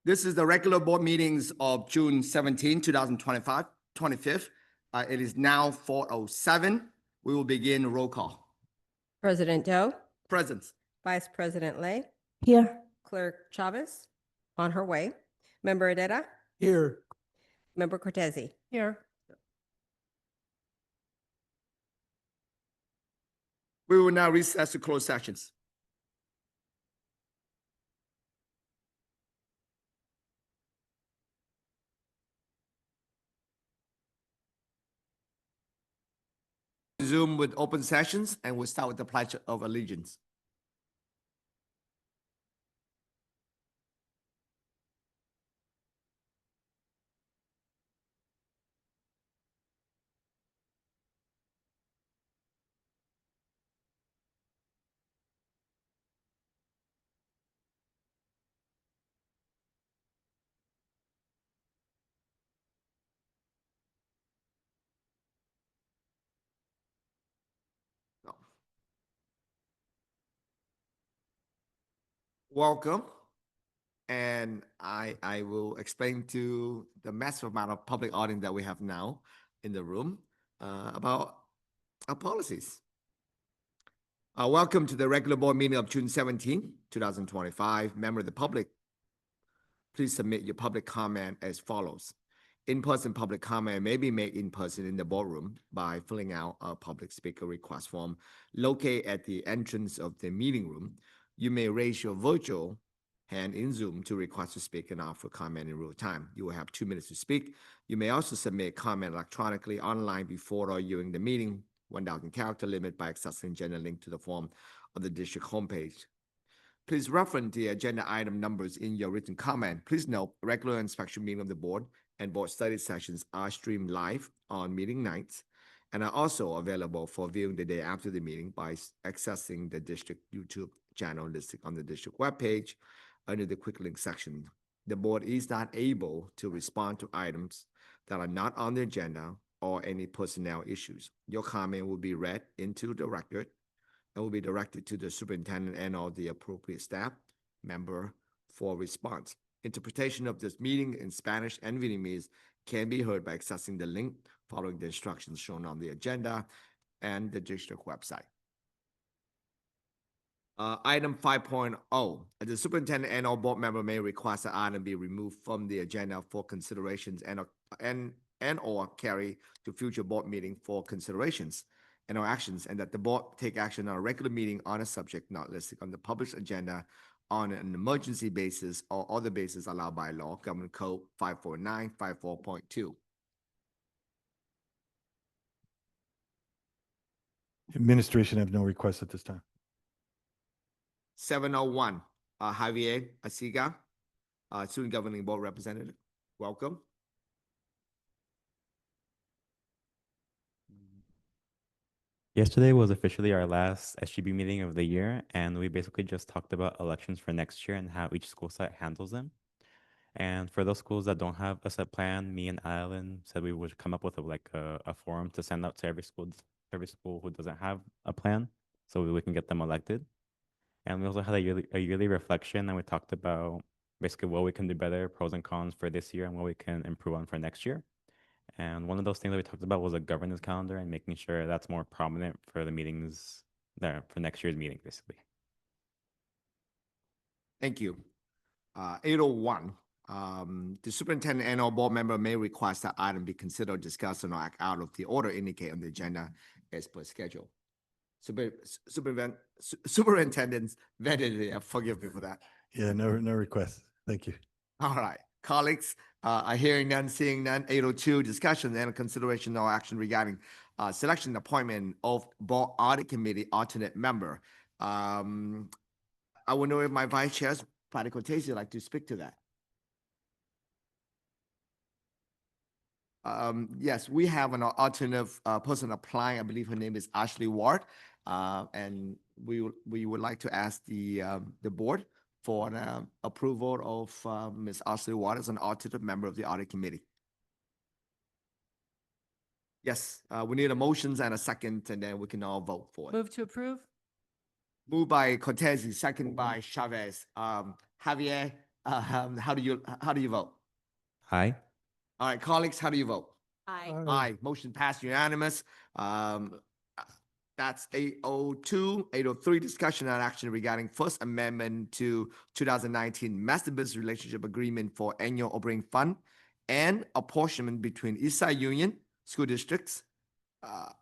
This is the regular board meetings of June 17, 2025, 25th. It is now 4:07. We will begin roll call. President Doe, Present. Vice President Lay, Here. Clerk Chavez, on her way. Member Herrera, Here. Member Cortese. Here. We will now recess to closed sessions. Resume with open sessions, and we'll start with the Pledge of Allegiance. Welcome. And I will explain to the massive amount of public audience that we have now in the room about our policies. Welcome to the regular board meeting of June 17, 2025. Member of the public, please submit your public comment as follows. In-person public comment may be made in person in the boardroom by filling out a public speaker request form located at the entrance of the meeting room. You may raise your virtual hand in Zoom to request to speak and offer comment in real time. You will have 2 minutes to speak. You may also submit comment electronically online before or during the meeting, 1,000 character limit by accessing agenda link to the form on the district homepage. Please reference the agenda item numbers in your written comment. Please note, regular inspection meeting of the board and board study sessions are streamed live on meeting nights and are also available for viewing the day after the meeting by accessing the district YouTube channel listed on the district webpage under the quick link section. The board is not able to respond to items that are not on the agenda or any personnel issues. Your comment will be read into the record and will be directed to the superintendent and all the appropriate staff member for response. Interpretation of this meeting in Spanish and Vietnamese can be heard by accessing the link following the instructions shown on the agenda and the district website. Item 5.0, the superintendent and all board member may request that item be removed from the agenda for considerations and or carry to future board meeting for considerations and or actions, and that the board take action on a regular meeting on a subject not listed on the published agenda on an emergency basis or other basis allowed by law, Government Code 54954.2. Administration have no requests at this time. 701, Javier Asiga, Student Governing Board Representative. Welcome. Yesterday was officially our last SGB meeting of the year, and we basically just talked about elections for next year and how each school site handles them. And for those schools that don't have a set plan, me and Alan said we would come up with a form to send out to every school who doesn't have a plan, so we can get them elected. And we also had a yearly reflection, and we talked about basically what we can do better, pros and cons for this year, and what we can improve on for next year. And one of those things that we talked about was a governance calendar and making sure that's more prominent for the meetings there for next year's meeting, basically. Thank you. 801, the superintendent and all board member may request that item be considered, discussed, or act out of the order indicated on the agenda as per schedule. Superintendent Vanity, forgive me for that. Yeah, no requests. Thank you. All right, colleagues, hearing none, seeing none. 802, discussion and consideration or action regarding selection and appointment of board audit committee alternate member. I will know if my vice chair, Patty Cortese, would like to speak to that. Yes, we have an alternative person applying. I believe her name is Ashley Ward, and we would like to ask the board for approval of Ms. Ashley Ward as an alternate member of the audit committee. Yes, we need a motion and a second, and then we can all vote for it. Move to approve. Moved by Cortese, second by Chavez. Javier How do you vote? Aye. All right, colleagues, how do you vote? Aye. Aye, motion passed unanimous. That's 8:02, 8:03, discussion and action regarding First Amendment to 2019 Master Business Relationship Agreement for Annual Operating Fund and apportionment between Eastside Union School Districts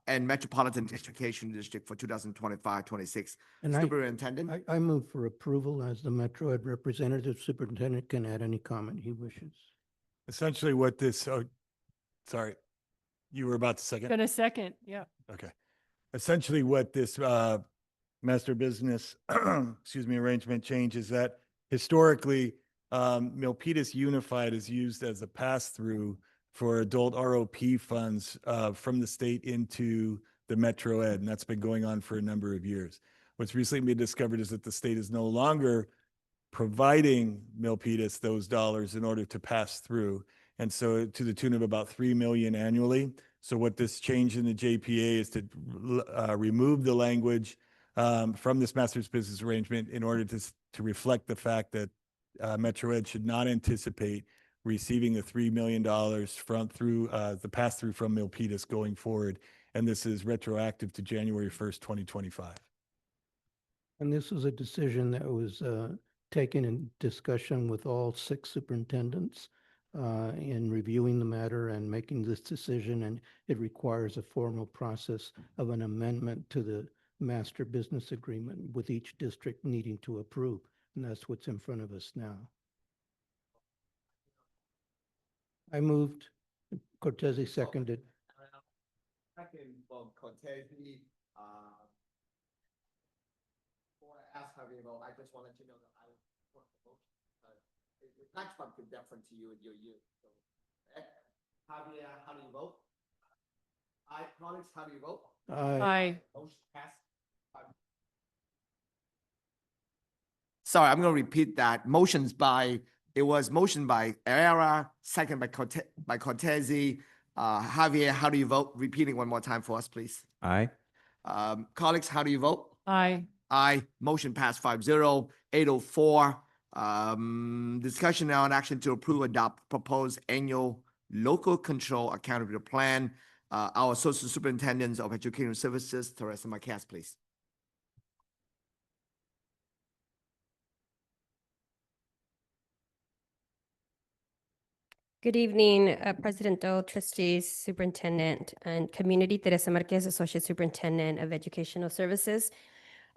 and Metropolitan Education District for 2025-26. And Superintendent? I move for approval as the Metro Ed representative. Superintendent can add any comment he wishes. Essentially what this, oh, sorry, you were about to second? Gonna second, yeah. Okay. Essentially what this master business, excuse me, arrangement change is that historically, Milpitas Unified is used as a pass-through for adult ROP funds from the state into the Metro Ed, and that's been going on for a number of years. What's recently been discovered is that the state is no longer providing Milpitas those dollars in order to pass through. And so to the tune of about 3 million annually. So what this change in the JPA is to remove the language from this master's business arrangement in order to reflect the fact that Metro Ed should not anticipate receiving the $3 million through the pass through from Milpitas going forward. And this is retroactive to January 1st, 2025. And this was a decision that was taken in discussion with all 6 superintendents in reviewing the matter and making this decision. And it requires a formal process of an amendment to the master business agreement with each district needing to approve. And that's what's in front of us now. I moved. Cortese seconded. Second from Cortese. Before I ask how you vote, I just want to let you know that I support the motion. Next one could different to you and your year. So, Javier, how do you vote? Aye, colleagues, how do you vote? Aye. Motion passed. Sorry, I'm going to repeat that. It was motion by Herrera, second by Cortese. Javier, how do you vote? Repeating one more time for us, please. Aye. Colleagues, how do you vote? Aye. Aye. Motion passed 5-0. 8:04. Discussion now on action to approve, adopt proposed annual local control accountability plan. Our Associate Superintendents of Education Services, Teresa Marquez, please. Good evening, President Doe, trustees, superintendent, and community. Teresa Marquez, Associate Superintendent of Educational Services.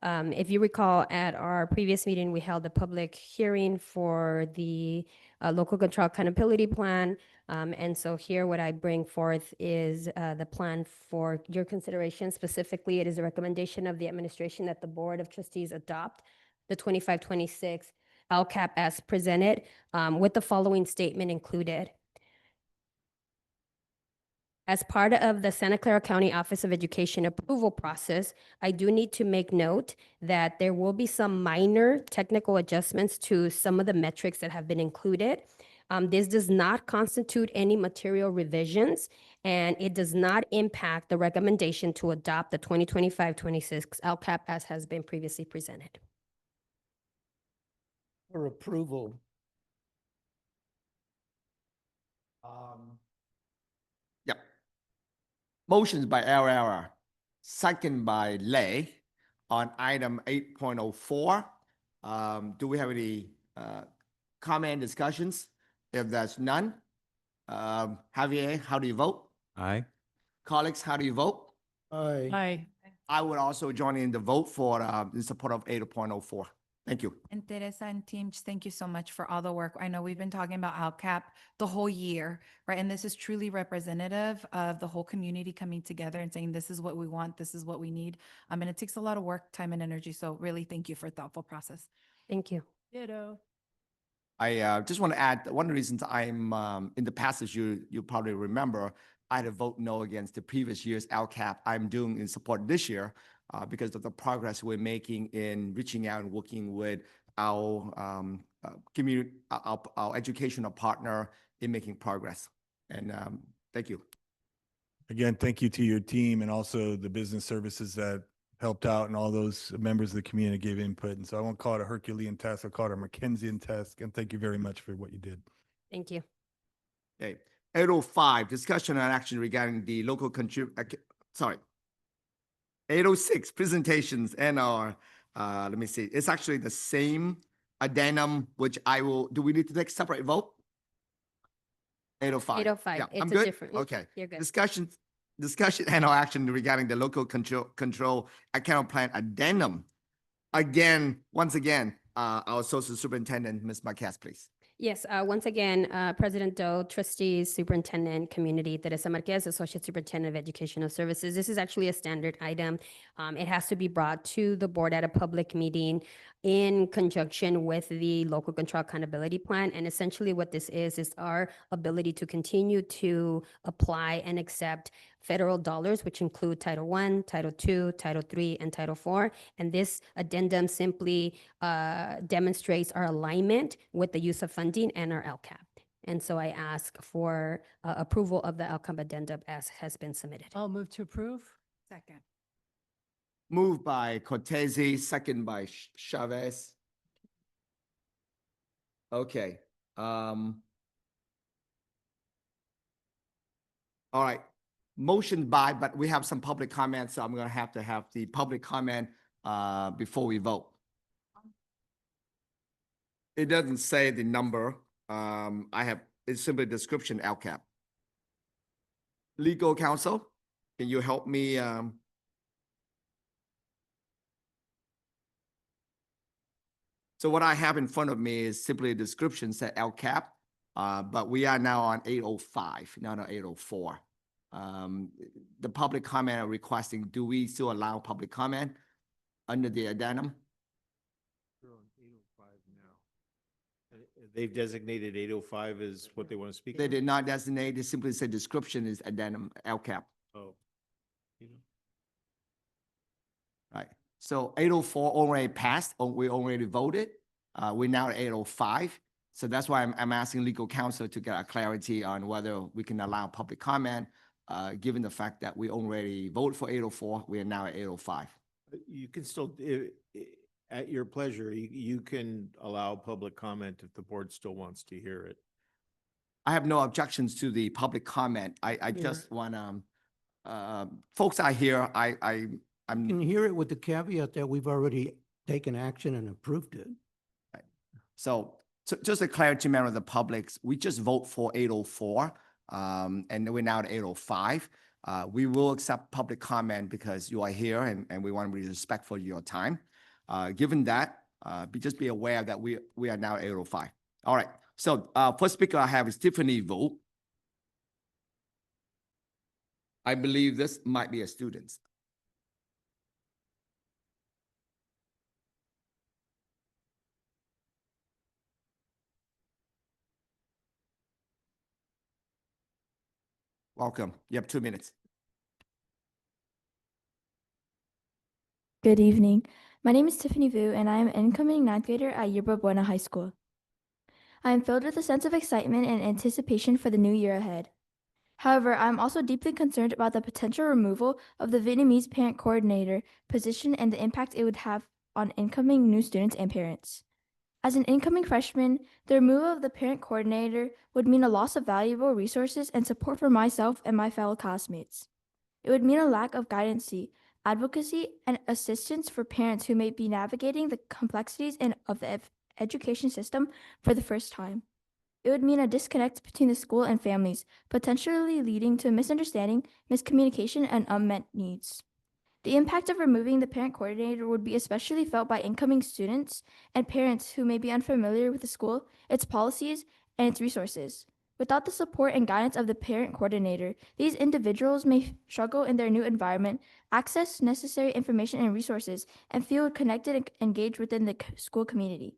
If you recall, at our previous meeting, we held a public hearing for the local control accountability plan. And so here what I bring forth is the plan for your consideration. Specifically, it is a recommendation of the administration that the Board of Trustees adopt the 25-26 LCAP as presented with the following statement included. As part of the Santa Clara County Office of Education approval process, I do need to make note that there will be some minor technical adjustments to some of the metrics that have been included. This does not constitute any material revisions, and it does not impact the recommendation to adopt the 2025-26 LCAP as has been previously presented. For approval. Yep. Motions by Herrera, second by Lay on item 8.04. Do we have any comment discussions? If there's none, Javier, how do you vote? Aye. Colleagues, how do you vote? Aye. Aye. I would also join in the vote for in support of 8.04. Thank you. And Teresa and team, just thank you so much for all the work. I know we've been talking about LCAP the whole year, right? And this is truly representative of the whole community coming together and saying, this is what we want, this is what we need. And it takes a lot of work, time, and energy. So really, thank you for a thoughtful process. Thank you. Ditto. I just want to add, one of the reasons I'm in the past, as you probably remember, I had to vote no against the previous year's LCAP. I'm doing in support this year because of the progress we're making in reaching out and working with our community, our educational partner in making progress. And thank you. Again, thank you to your team and also the business services that helped out and all those members of the community gave input. And so I won't call it a Herculean task. I'll call it a Mackenzian task. And thank you very much for what you did. Thank you. Okay, 805, discussion and action regarding the local sorry. 806, presentations and our, let me see, it's actually the same addendum, which do we need to take a separate vote? 805. 805, Yeah, it's I'm a good? different- Okay. you're good. Discussion and or action regarding the local control account plan addendum. Again, once again, our associate superintendent, Ms. Marquez, please. Yes, once again, President Doe, trustees, superintendent, community, Teresa Marquez, Associate Superintendent of Educational Services. This is actually a standard item. It has to be brought to the board at a public meeting in conjunction with the local control accountability plan. And essentially what this is our ability to continue to apply and accept federal dollars, which include Title I, Title II, Title III, and Title IV. And this addendum simply demonstrates our alignment with the use of funding and our LCAP. And so I ask for approval of the LCAP addendum as has been submitted. I'll move to approve. Second. Moved by Cortese, second by Chavez. Okay. All right. Motion by, but we have some public comments, so I'm gonna have to have the public comment before we vote. It doesn't say the number. It's simply description LCAP. Legal counsel, can you help me? So what I have in front of me is simply a description said LCAP, but we are now on 805, not on 804. The public comment are requesting, do we still allow public comment under the addendum? We're on 805 now. They've designated 805 as what they want to speak. They on? did not designate, they simply said description is addendum LCAP, Oh. You know, right? So 804 already passed, or we already voted. We're now at 805. So that's why I'm asking legal counsel to get a clarity on whether we can allow public comment, given the fact that we already voted for 804, we are now at 805. You can still, at your pleasure, you can allow public comment if the board still wants to hear it. I have no objections to the public comment. I just want, folks out here, You can hear it with the caveat that we've already taken action and approved it. So just a clarity matter of the publics, we just vote for 804, and we're now at 805. We will accept public comment because you are here and we want to be respectful of your time. Given that, just be aware that we are now at 805. All right, so first speaker I have is Tiffany Vu. I believe this might be a student. Welcome. You have 2 minutes. Good evening. My name is Tiffany Vu, and I am an incoming ninth grader at Yerba Buena High School. I am filled with a sense of excitement and anticipation for the new year ahead. However, I am also deeply concerned about the potential removal of the Vietnamese parent coordinator position and the impact it would have on incoming new students and parents. As an incoming freshman, the removal of the parent coordinator would mean a loss of valuable resources and support for myself and my fellow classmates. It would mean a lack of guidance, advocacy, and assistance for parents who may be navigating the complexities of the education system for the first time. It would mean a disconnect between the school and families, potentially leading to misunderstanding, miscommunication, and unmet needs. The impact of removing the parent coordinator would be especially felt by incoming students and parents who may be unfamiliar with the school, its policies, and its resources. Without the support and guidance of the parent coordinator, these individuals may struggle in their new environment, access necessary information and resources, and feel connected and engaged within the school community.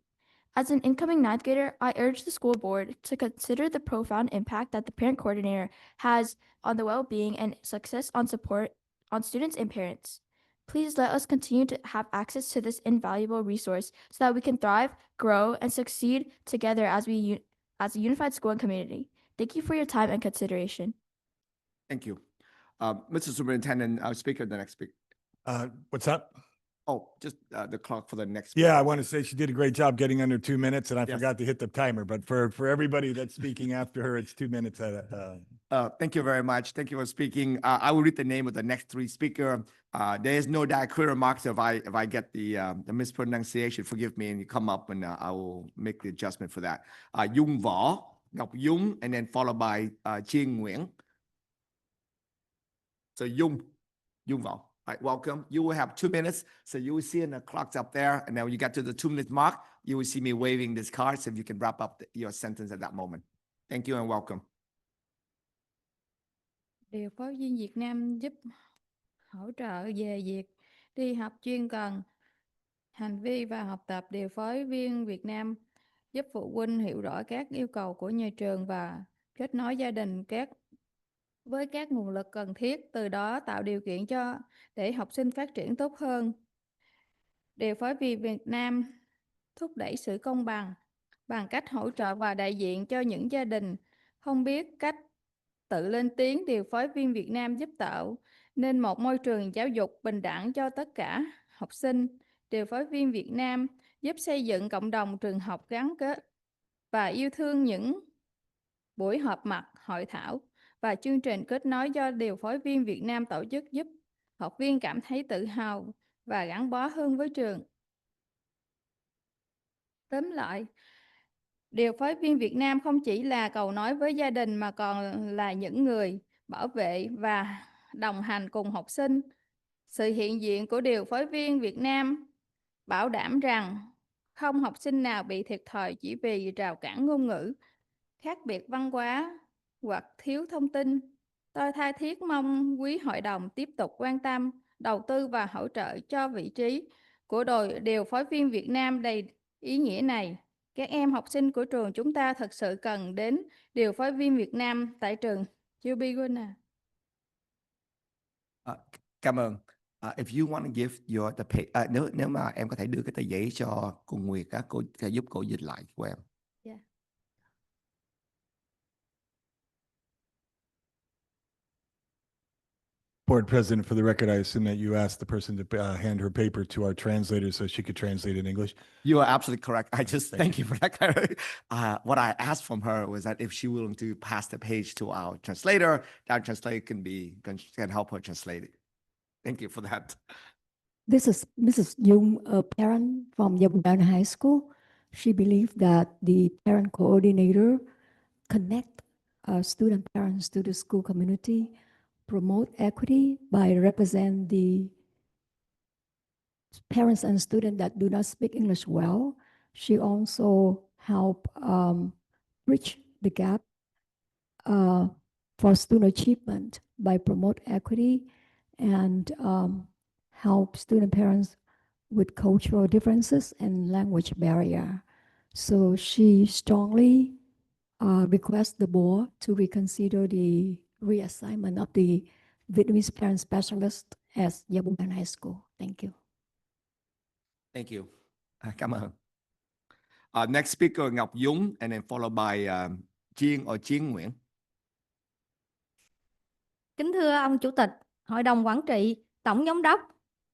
As an incoming ninth grader, I urge the school board to consider the profound impact that the parent coordinator has on the well-being and success on support on students and parents. Please let us continue to have access to this invaluable resource so that we can thrive, grow, and succeed together as a unified school and community. Thank you for your time and consideration. Thank you. Mr. Superintendent, Speaker, the next speaker. What's that? Oh, just the clock for the next. Yeah, I speaker. want to say she did a great job getting under 2 minutes, and I Yes. forgot to hit the timer, but for everybody that's speaking after her, it's 2 minutes. Thank you very much. Thank you for speaking. I will read the name of the next three speaker. There is no diacritic remarks. If I get the mispronunciation, forgive me, and you come up, and I will make the adjustment for that. Dung Võ, Ngọc Dung, and then followed by Chiên Nguyễn. So Dung Võ. All right, welcome. You will have 2 minutes. So you will see in the clocks up there, and then when you get to the 2-minute mark, you will see me waving this card. So if you can wrap up your sentence at that moment. Thank you and welcome. Điều phối viên Việt Nam giúp hỗ trợ về việc đi học chuyên cần, hành vi và học tập. Điều phối viên Việt Nam giúp phụ huynh hiểu rõ các yêu cầu của nhà trường và kết nối gia đình với các nguồn lực cần thiết, từ đó tạo điều kiện để học sinh phát triển tốt hơn. Điều phối viên Việt Nam thúc đẩy sự công bằng bằng cách hỗ trợ và đại diện cho những gia đình không biết cách tự lên tiếng. Điều phối viên Việt Nam giúp tạo nên một môi trường giáo dục bình đẳng cho tất cả học sinh. Điều phối viên Việt Nam giúp xây dựng cộng đồng trường học gắn kết và yêu thương. Những buổi họp mặt, hội thảo và chương trình kết nối do điều phối viên Việt Nam tổ chức giúp học viên cảm thấy tự hào và gắn bó hơn với trường. Tóm lại, điều phối viên Việt Nam không chỉ là cầu nối với gia đình mà còn là những người bảo vệ và đồng hành cùng học sinh. Sự hiện diện của điều phối viên Việt Nam bảo đảm rằng không học sinh nào bị thiệt thòi chỉ vì rào cản ngôn ngữ, khác biệt văn hóa hoặc thiếu thông tin. Tôi tha thiết mong quý hội đồng tiếp tục quan tâm, đầu tư và hỗ trợ cho vị trí của đội điều phối viên Việt Nam đầy ý nghĩa này. Các em học sinh của trường chúng ta thật sự cần đến điều phối viên Việt Nam tại trường Chubiguna. Cảm ơn. If you want to give your nếu mà em có thể đưa cái tờ giấy cho cô Nguyệt, cô sẽ giúp cô dịch lại của em. Yeah. Board President, for the record, I assume that you asked the person to hand her paper to our translator so she could translate in English. You are absolutely correct. I just Thank thank you for that. What I asked from her was that if she willing to pass the page to our translator, that translator can help her translate it. Thank you for that. This is Mrs. Jung, a parent from Yabudana High School. She believes that the parent coordinator connect student parents to the school community, promote equity by represent the parents and students that do not speak English well. She also help bridge the gap for student achievement by promote equity and help student parents with cultural differences and language barrier. So she strongly requests the board to reconsider the reassignment of the Vietnamese parent specialist at Yabudana High School. Thank you. Thank you. Cảm ơn. Next speaker, Ngọc Dung, and then followed by Chiên Nguyễn. Kính thưa ông Chủ tịch, Hội đồng Quản trị, Tổng Giám đốc,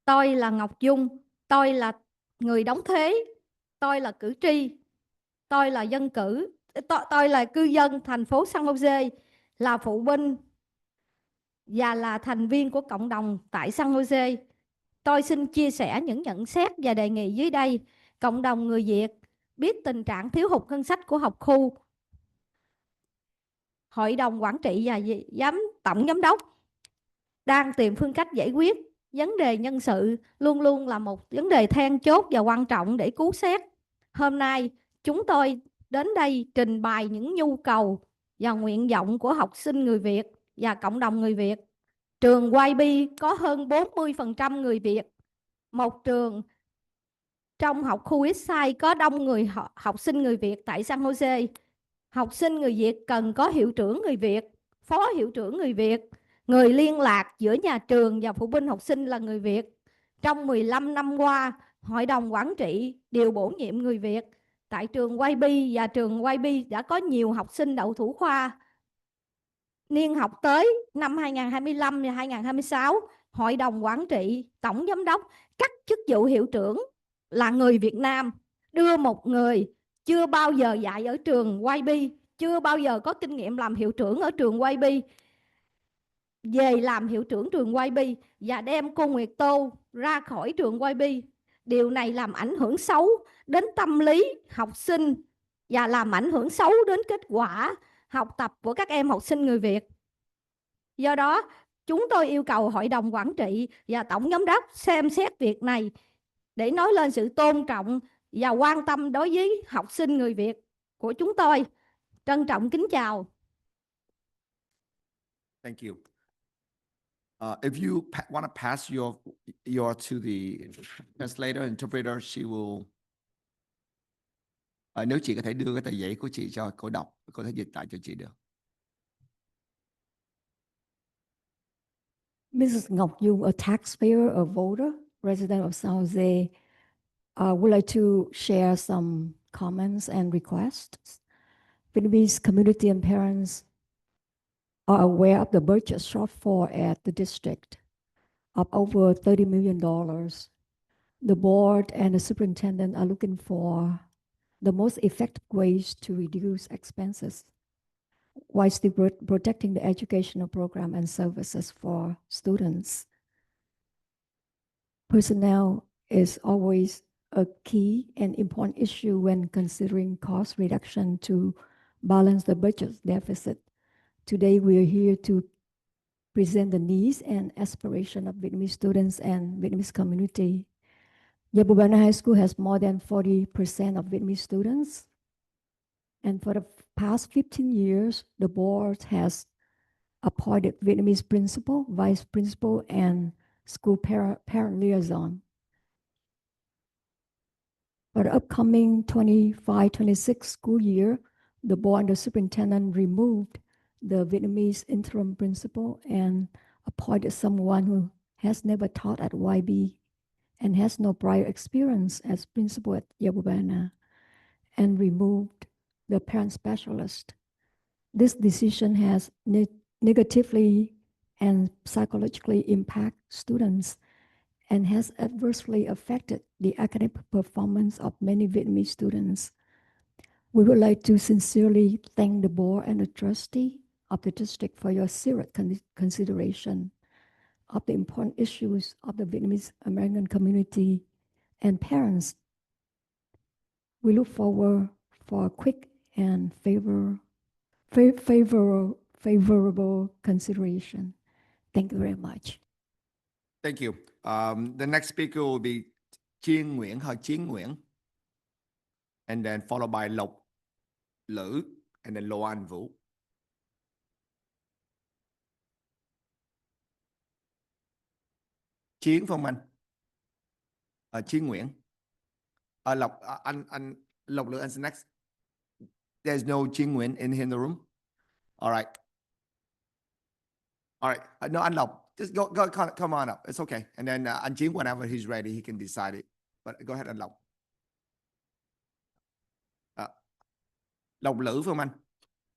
tôi là Ngọc Dung, tôi là người đóng thuế, tôi là cử tri, tôi là dân cử, tôi là cư dân thành phố San Jose, là phụ huynh và là thành viên của cộng đồng tại San Jose. Tôi xin chia sẻ những nhận xét và đề nghị dưới đây. Cộng đồng người Việt biết tình trạng thiếu hụt ngân sách của học khu. Hội đồng Quản trị và Tổng Giám đốc đang tìm phương cách giải quyết. Vấn đề nhân sự luôn luôn là một vấn đề then chốt và quan trọng để cứu xét. Hôm nay chúng tôi đến đây trình bày những nhu cầu và nguyện vọng của học sinh người Việt và cộng đồng người Việt. Trường YB có hơn 40% người Việt. Một trường trong học khu Eastside có đông người học sinh người Việt tại San Jose. Học sinh người Việt cần có hiệu trưởng người Việt, phó hiệu trưởng người Việt, người liên lạc giữa nhà trường và phụ huynh học sinh là người Việt. Trong 15 năm qua, Hội đồng Quản trị đều bổ nhiệm người Việt. Tại trường YB và trường YB đã có nhiều học sinh đậu thủ khoa. Niên học tới năm 2025 và 2026, hội đồng quản trị, tổng giám đốc, các chức vụ hiệu trưởng là người Việt Nam, đưa một người chưa bao giờ dạy ở trường YB, chưa bao giờ có kinh nghiệm làm hiệu trưởng ở trường YB về làm hiệu trưởng trường YB và đem cô Nguyệt Tô ra khỏi trường YB. Điều này làm ảnh hưởng xấu đến tâm lý học sinh và làm ảnh hưởng xấu đến kết quả học tập của các em học sinh người Việt. Do đó, chúng tôi yêu cầu Hội đồng Quản trị và Tổng Giám đốc xem xét việc này để nói lên sự tôn trọng và quan tâm đối với học sinh người Việt của chúng tôi. Trân trọng kính chào. Thank you. If you want to pass your to the translator, interpreter, she will. Nếu chị có thể đưa cái tờ giấy của chị cho cô đọc, cô thể dịch lại cho chị được. Mrs. Ngọc Dung, a taxpayer, a voter, resident of San Jose, would like to share some comments and requests. Vietnamese community and parents are aware of the budget shortfall at the district of over $30 million. The board and the superintendent are looking for the most effective ways to reduce expenses while still protecting the educational program and services for students. Personnel is always a key and important issue when considering cost reduction to balance the budget deficit. Today, we are here to present the needs and aspirations of Vietnamese students and Vietnamese community. Yabubana High School has more than 40% of Vietnamese students. And for the past 15 years, the board has appointed Vietnamese principal, vice principal, and school parent liaison. For the upcoming 25-26 school year, the board and the superintendent removed the Vietnamese interim principal and appointed someone who has never taught at YB and has no prior experience as principal at Yabubana, and removed the parent specialist. This decision has negatively and psychologically impacted students and has adversely affected the academic performance of many Vietnamese students. We would like to sincerely thank the board and the trustee of the district for your serious consideration of the important issues of the Vietnamese American community and parents. We look forward for a quick and favorable consideration. Thank you very much. Thank you. The next speaker will be Chiến Nguyễn hoặc Chiến Nguyễn, and then followed by Lộc Lữ, and then Lô An Vũ. Chiến Phong Anh, Chiến Nguyễn, Lộc anh Lộc Lữ is next. There's no Chiến Nguyễn in the room. All right. All right. No, anh Lộc, just go come on up. It's okay. And then anh Chiến, whenever he's ready, he can decide it. But go ahead, anh Lộc. Lộc Lữ Phong Anh.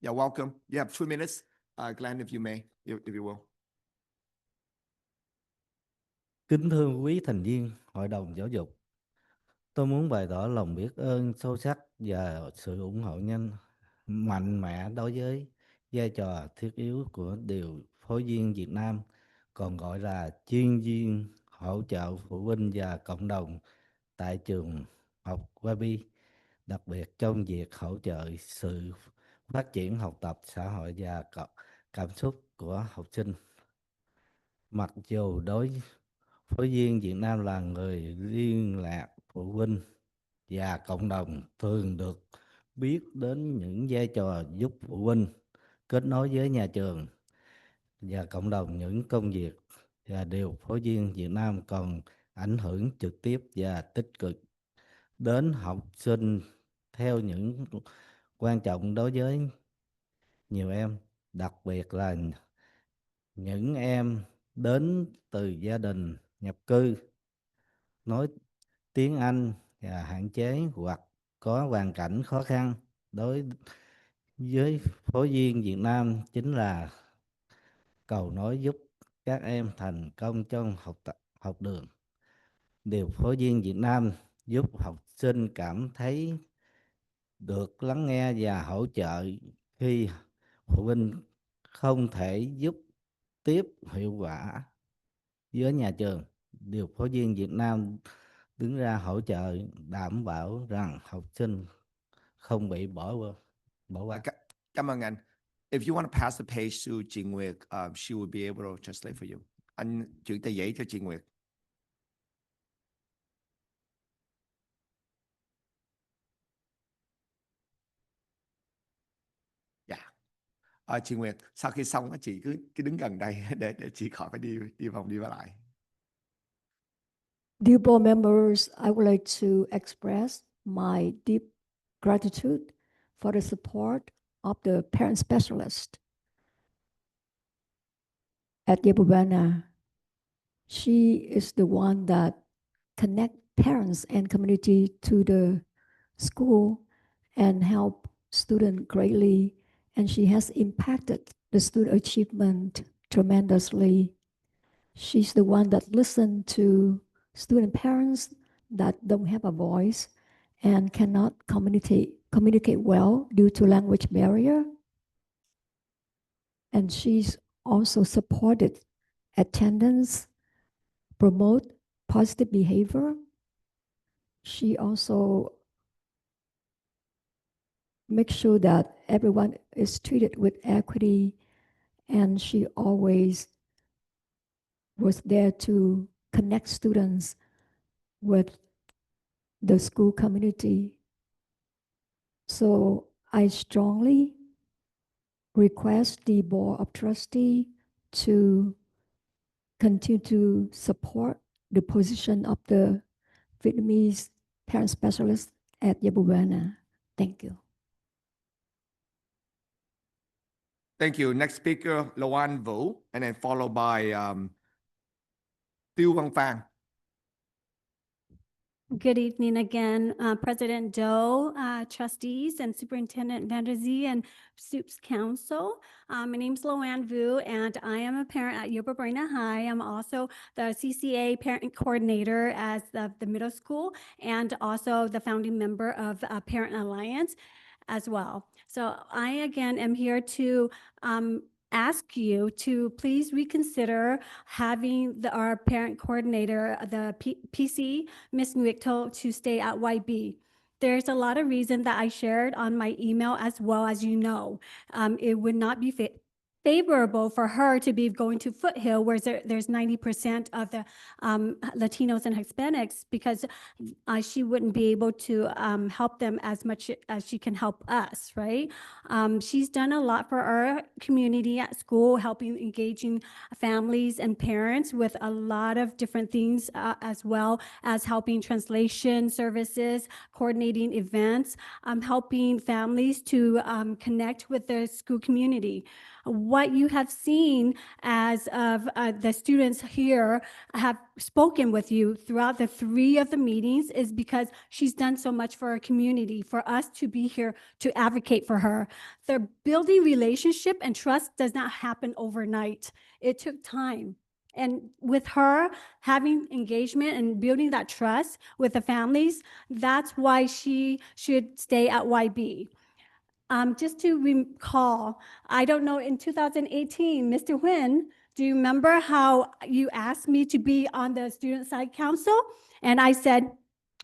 Yeah, welcome. You have 2 minutes. Glenn, if you may, if you will. Kính thưa quý thành viên Hội đồng Giáo dục, tôi muốn bày tỏ lòng biết ơn sâu sắc và sự ủng hộ mạnh mẽ đối với vai trò thiết yếu của điều phối viên Việt Nam, còn gọi là chuyên viên hỗ trợ phụ huynh và cộng đồng tại trường học YB, đặc biệt trong việc hỗ trợ sự phát triển học tập, xã hội và cảm xúc của học sinh. Mặc dù đối phối viên Việt Nam là người liên lạc phụ huynh và cộng đồng, thường được biết đến những vai trò giúp phụ huynh kết nối với nhà trường và cộng đồng những công việc, và điều phối viên Việt Nam còn ảnh hưởng trực tiếp và tích cực đến học sinh theo những quan trọng đối với nhiều em, đặc biệt là những em đến từ gia đình nhập cư, nói tiếng Anh và hạn chế hoặc có hoàn cảnh khó khăn. Đối với phối viên Việt Nam chính là cầu nối giúp các em thành công trong học đường. Điều phối viên Việt Nam giúp học sinh cảm thấy được lắng nghe và hỗ trợ khi phụ huynh không thể giúp tiếp hiệu quả với nhà trường. Điều phối viên Việt Nam đứng ra hỗ trợ, đảm bảo rằng học sinh không bị bỏ qua. Cảm ơn anh. If you want to pass the page to chị Nguyệt, she will be able to translate for you. Anh chuyển tờ giấy cho chị Nguyệt. Dạ. Chị Nguyệt, sau khi xong chị cứ đứng gần đây để chị khỏi phải đi vòng đi lại. Dear board members, I would like to express my deep gratitude for the support of the parent specialist at Yabubana. She is the one that connect parents and community to the school and help student greatly. And she has impacted the student achievement tremendously. She's the one that listened to student parents that don't have a voice and cannot communicate well due to language barrier. And she's also supported attendance, promote positive behavior. She also makes sure that everyone is treated with equity, and she always was there to connect students with the school community. So I strongly request the Board of Trustees to continue to support the position of the Vietnamese parent specialist at Yabubana. Thank you. Thank you. Next speaker, Loan Vũ, and then followed by Tiêu Văn Phan. Good evening again, President Doe, trustees and Superintendent Vanderzee and SUPS Council. My name's Loan Vu, and I am a parent at Yerba Buena High. I'm also the CCA parent coordinator as the middle school and also the founding member of Parent Alliance as well. So I, again, am here to ask you to please reconsider having our parent coordinator, the PC, Ms. Nguyen, to stay at YB. There's a lot of reasons that I shared on my email as well, as you know. It would not be favorable for her to be going to Foothill, where there's 90% of the Latinos and Hispanics, because she wouldn't be able to help them as much as she can help us, right? She's done a lot for our community at school, helping engaging families and parents with a lot of different things, as well as helping translation services, coordinating events, helping families to connect with the school community. What you have seen as of the students here have spoken with you throughout the 3 of the meetings is because she's done so much for our community, for us to be here to advocate for her. The building relationship and trust does not happen overnight. It took time. And with her having engagement and building that trust with the families, that's why she should stay at YB. Just to recall, I don't know, in 2018, Mr. Nguyen, do you remember how you asked me to be on the student side council? And I said,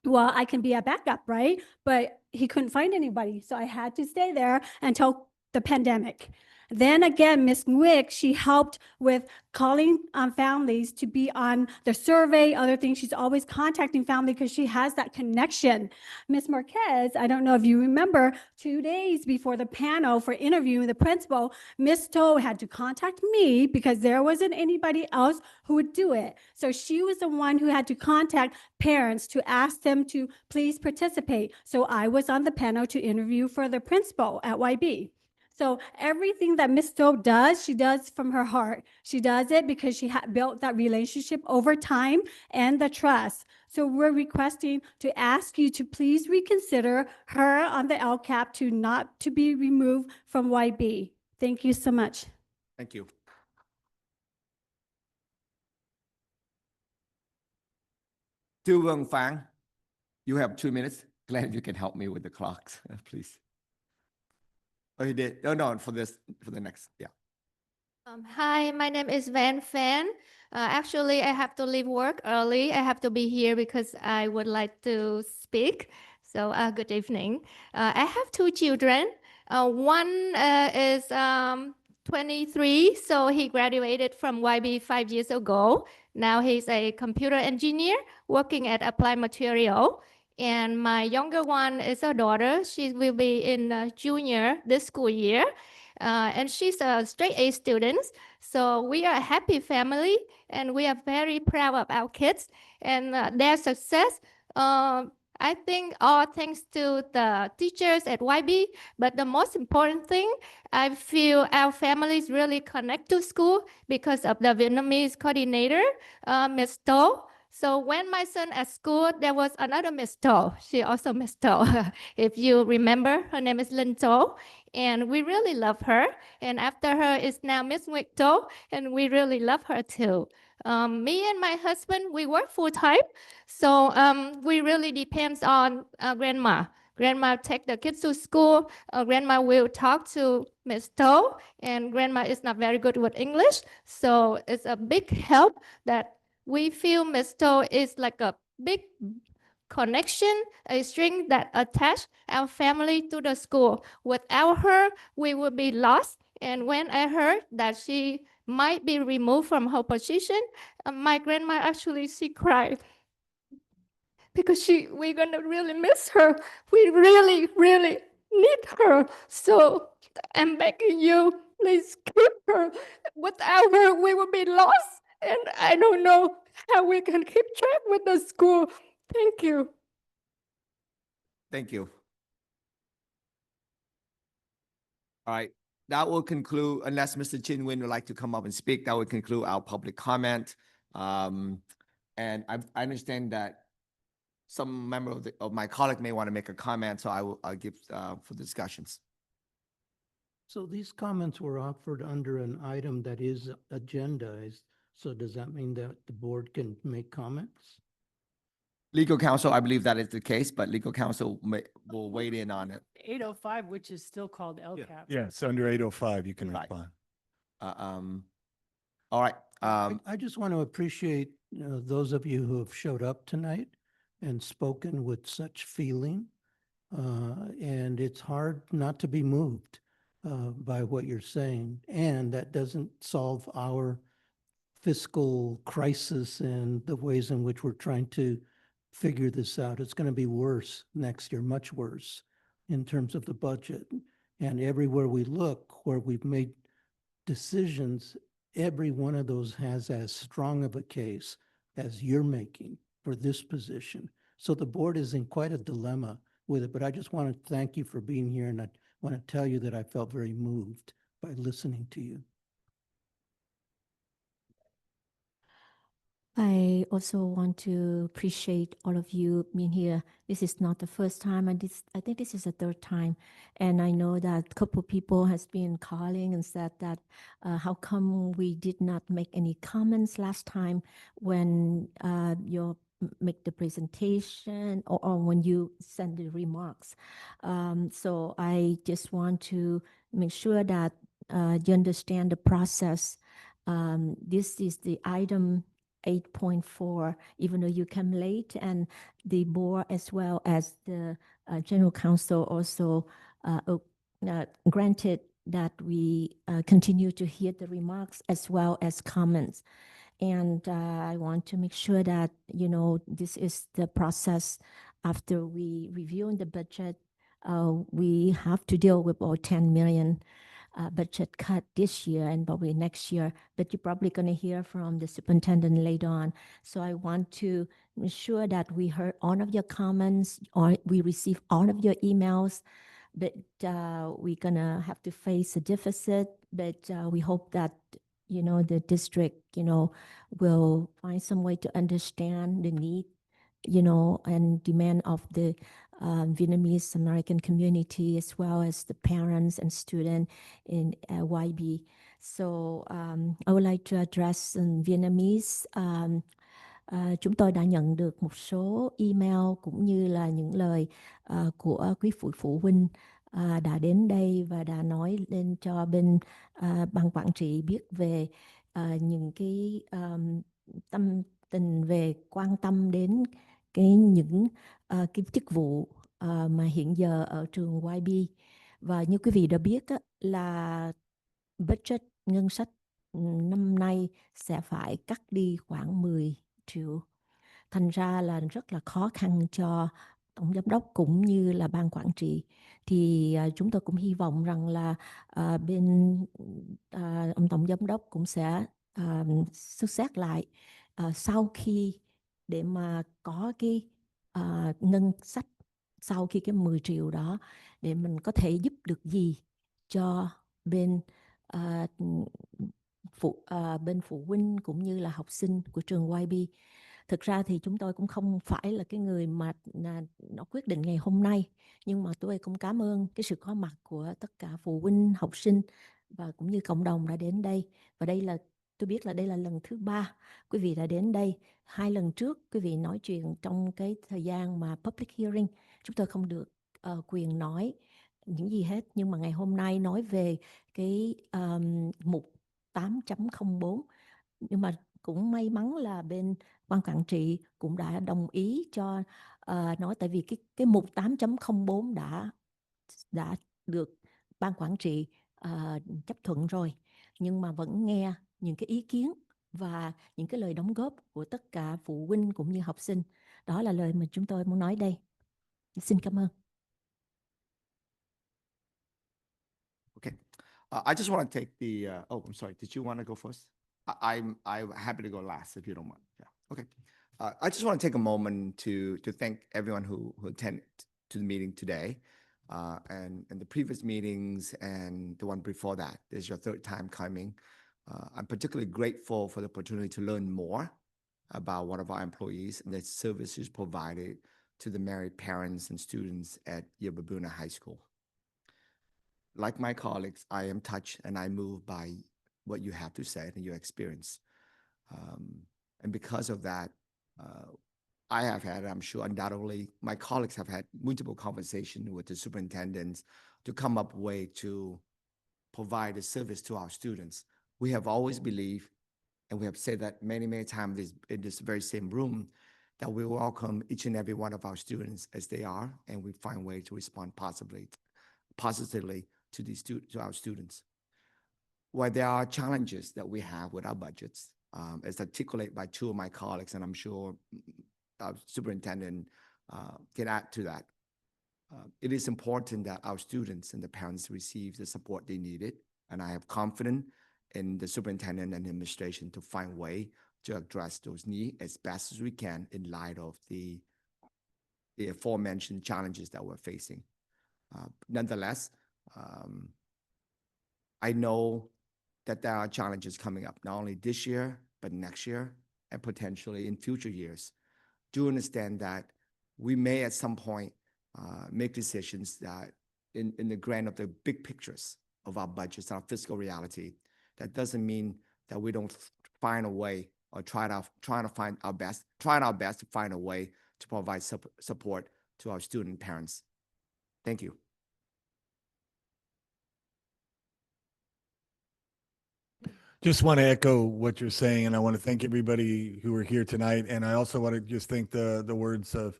well, I can be a backup, right? But he couldn't find anybody. So I had to stay there until the pandemic. Then again, Ms. Nguyen, she helped with calling families to be on the survey, other things. She's always contacting family because she has that connection. Ms. Marquez, I don't know if you remember, 2 days before the panel for interviewing the principal, Ms. Toe had to contact me because there wasn't anybody else who would do it. So she was the one who had to contact parents to ask them to please participate. So I was on the panel to interview for the principal at YB. So everything that Ms. Stowe does, she does from her heart. She does it because she built that relationship over time and the trust. So we're requesting to ask you to please reconsider her on the LCAP to be removed from YB. Thank you so much. Thank you. Tu Vung Phang, you have 2 minutes. Glenn, you can help me with the clocks, please. Oh, he did. No, for the next, yeah. Hi, my name is Van Fan. Actually, I have to leave work early. I have to be here because I would like to speak. So, good evening. I have two children. One is 23, so he graduated from YB 5 years ago. Now he's a computer engineer working at Applied Material. And my younger one is a daughter. She will be in junior this school year. And she's a straight A student. So we are a happy family and we are very proud of our kids and their success. I think all thanks to the teachers at YB, but the most important thing, I feel our families really connect to school because of the Vietnamese coordinator, Ms. To. So when my son at school, there was another Ms. To. She also Ms. To. If you remember, her name is Lin To. And we really love her. And after her is now Miss Nguyệt To, and we really love her too. Me and my husband, we work full time, so we really depends on grandma. Grandma take the kids to school. Grandma will talk to Miss To, and grandma is not very good with English, so it's a big help that we feel Miss To is like a big connection, a string that attach our family to the school. Without her, we would be lost. And when I heard that she might be removed from her position, my grandma actually, she cried because we're gonna really miss her. We really, really need her. So I'm begging you, please keep her. Without her, we will be lost. And I don't know how we can keep track with the school. Thank you. Thank you. All right, that will conclude, unless Mr. Chin Win would like to come up and speak, that will conclude our public comment. And I understand that some member of my colleague may want to make a comment, so I'll give for discussions. So these comments were offered under an item that is agendized. So does that mean that the board can make comments? Legal counsel, I believe that is the case, but legal counsel will weigh in on it. 805, which is still called LCAP. Yes, under 805, you can Right. respond. All right. I just want to appreciate those of you who have showed up tonight and spoken with such feeling. And it's hard not to be moved by what you're saying. And that doesn't solve our fiscal crisis and the ways in which we're trying to figure this out. It's going to be worse next year, much worse in terms of the budget. And everywhere we look, where we've made decisions, every one of those has as strong of a case as you're making for this position. So the board is in quite a dilemma with it, but I just want to thank you for being here, and I want to tell you that I felt very moved by listening to you. I also want to appreciate all of you being here. This is not the first time, and I think this is the third time. And I know that a couple of people has been calling and said that how come we did not make any comments last time when you make the presentation or when you send the remarks. So I just want to make sure that you understand the process. This is the item 8.4, even though you came late, and the board as well as the general counsel also granted that we continue to hear the remarks as well as comments. And I want to make sure that, you know, this is the process after we review the budget. We have to deal with about 10 million budget cut this year and probably next year, but you're probably going to hear from the superintendent later on. So I want to ensure that we heard all of your comments or we receive all of your emails, but we're going to have to face a deficit, but we hope that, you know, the district, you know, will find some way to understand the need, you know, and demand of the Vietnamese American community, as well as the parents and students in YB. So I would like to address in Vietnamese. Chúng tôi đã nhận được một số email cũng như là những lời của quý phụ huynh đã đến đây và đã nói lên cho bên ban quản trị biết về những cái tâm tình về quan tâm đến những cái chức vụ mà hiện giờ ở trường YB. Và như quý vị đã biết á, là budget ngân sách năm nay sẽ phải cắt đi khoảng 10 triệu. Thành ra là rất là khó khăn cho tổng giám đốc cũng như là ban quản trị. Thì chúng tôi cũng hy vọng rằng là bên ông tổng giám đốc cũng sẽ xuất xét lại sau khi để mà có cái ngân sách sau khi cái 10 triệu đó để mình có thể giúp được gì cho bên bên phụ huynh cũng như là học sinh của trường YB. Thực ra thì chúng tôi cũng không phải là cái người mà nó quyết định ngày hôm nay, nhưng mà tôi cũng cảm ơn cái sự có mặt của tất cả phụ huynh, học sinh và cũng như cộng đồng đã đến đây. Và đây là tôi biết là đây là lần thứ 3 quý vị đã đến đây. 2 lần trước quý vị nói chuyện trong cái thời gian mà public hearing, chúng tôi không được quyền nói những gì hết. Nhưng mà ngày hôm nay nói về cái mục 8.04, nhưng mà cũng may mắn là bên ban quản trị cũng đã đồng ý cho nói, tại vì cái mục 8.04 đã được ban quản trị chấp thuận rồi, nhưng mà vẫn nghe những cái ý kiến và những cái lời đóng góp của tất cả phụ huynh cũng như học sinh. Đó là lời mà chúng tôi muốn nói đây. Xin cảm ơn. Okay. I just want to take the, oh, I'm sorry. Did you want to go first? I'm happy to go last if you don't mind. Yeah. Okay. I just want to take a moment to thank everyone who attended to the meeting today, and the previous meetings and the one before that. This is your third time coming. I'm particularly grateful for the opportunity to learn more about one of our employees and the services provided to the married parents and students at Yerba Buena High School. Like my colleagues, I am touched and I'm moved by what you have to say and your experience. And because of that, I have had, I'm sure undoubtedly, my colleagues have had multiple conversations with the superintendents to come up with a way to provide a service to our students. We have always believed, and we have said that many, many times in this very same room, that we welcome each and every one of our students as they are, and we find ways to respond positively to our students. While there are challenges that we have with our budgets, as articulated by two of my colleagues, and I'm sure our superintendent can add to that, it is important that our students and the parents receive the support they needed, and I have confidence in the superintendent and administration to find a way to address those needs as best as we can in light of the aforementioned challenges that we're facing. Nonetheless, I know that there are challenges coming up, not only this year, but next year, and potentially in future years. Do understand that we may at some point make decisions that in the grand of the big pictures of our budgets, our fiscal reality. That doesn't mean that we don't find a way or trying our best to find a way to provide support to our student parents. Thank you. Just want to echo what you're saying, and I want to thank everybody who are here tonight. And I also want to just thank the words of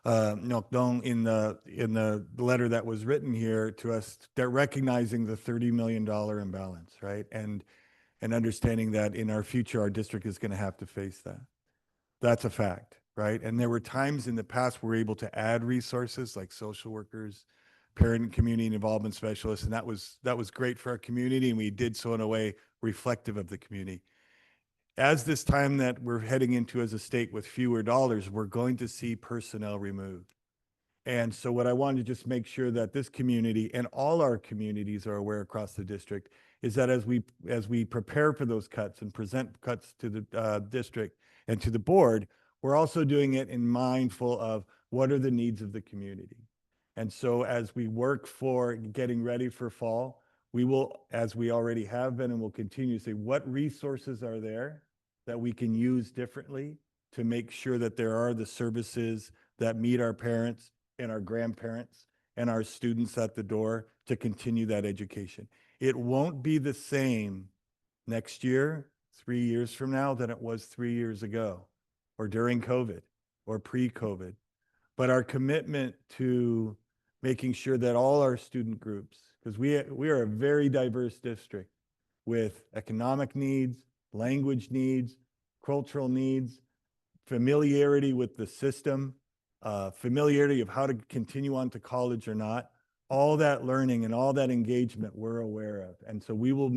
Ngoc Dong in the letter that was written here to us, that recognizing the $30 million imbalance, right? And understanding that in our future, our district is going to have to face that. That's a fact, right? And there were times in the past we were able to add resources like social workers, parent and community involvement specialists, and that was great for our community, and we did so in a way reflective of the community. As this time that we're heading into as a state with fewer dollars, we're going to see personnel removed. And so what I wanted to just make sure that this community and all our communities are aware across the district is that as we prepare for those cuts and present cuts to the district and to the board, we're also doing it in mindful of what are the needs of the community. And so as we work for getting ready for fall, we will, as we already have been and will continue to say, what resources are there that we can use differently to make sure that there are the services that meet our parents and our grandparents and our students at the door to continue that education. It won't be the same next year, 3 years from now, than it was 3 years ago, or during COVID, or pre-COVID. But our commitment to making sure that all our student groups, because we are a very diverse district with economic needs, language needs, cultural needs, familiarity with the system, familiarity of how to continue on to college or not, all that learning and all that engagement we're aware of. And so we will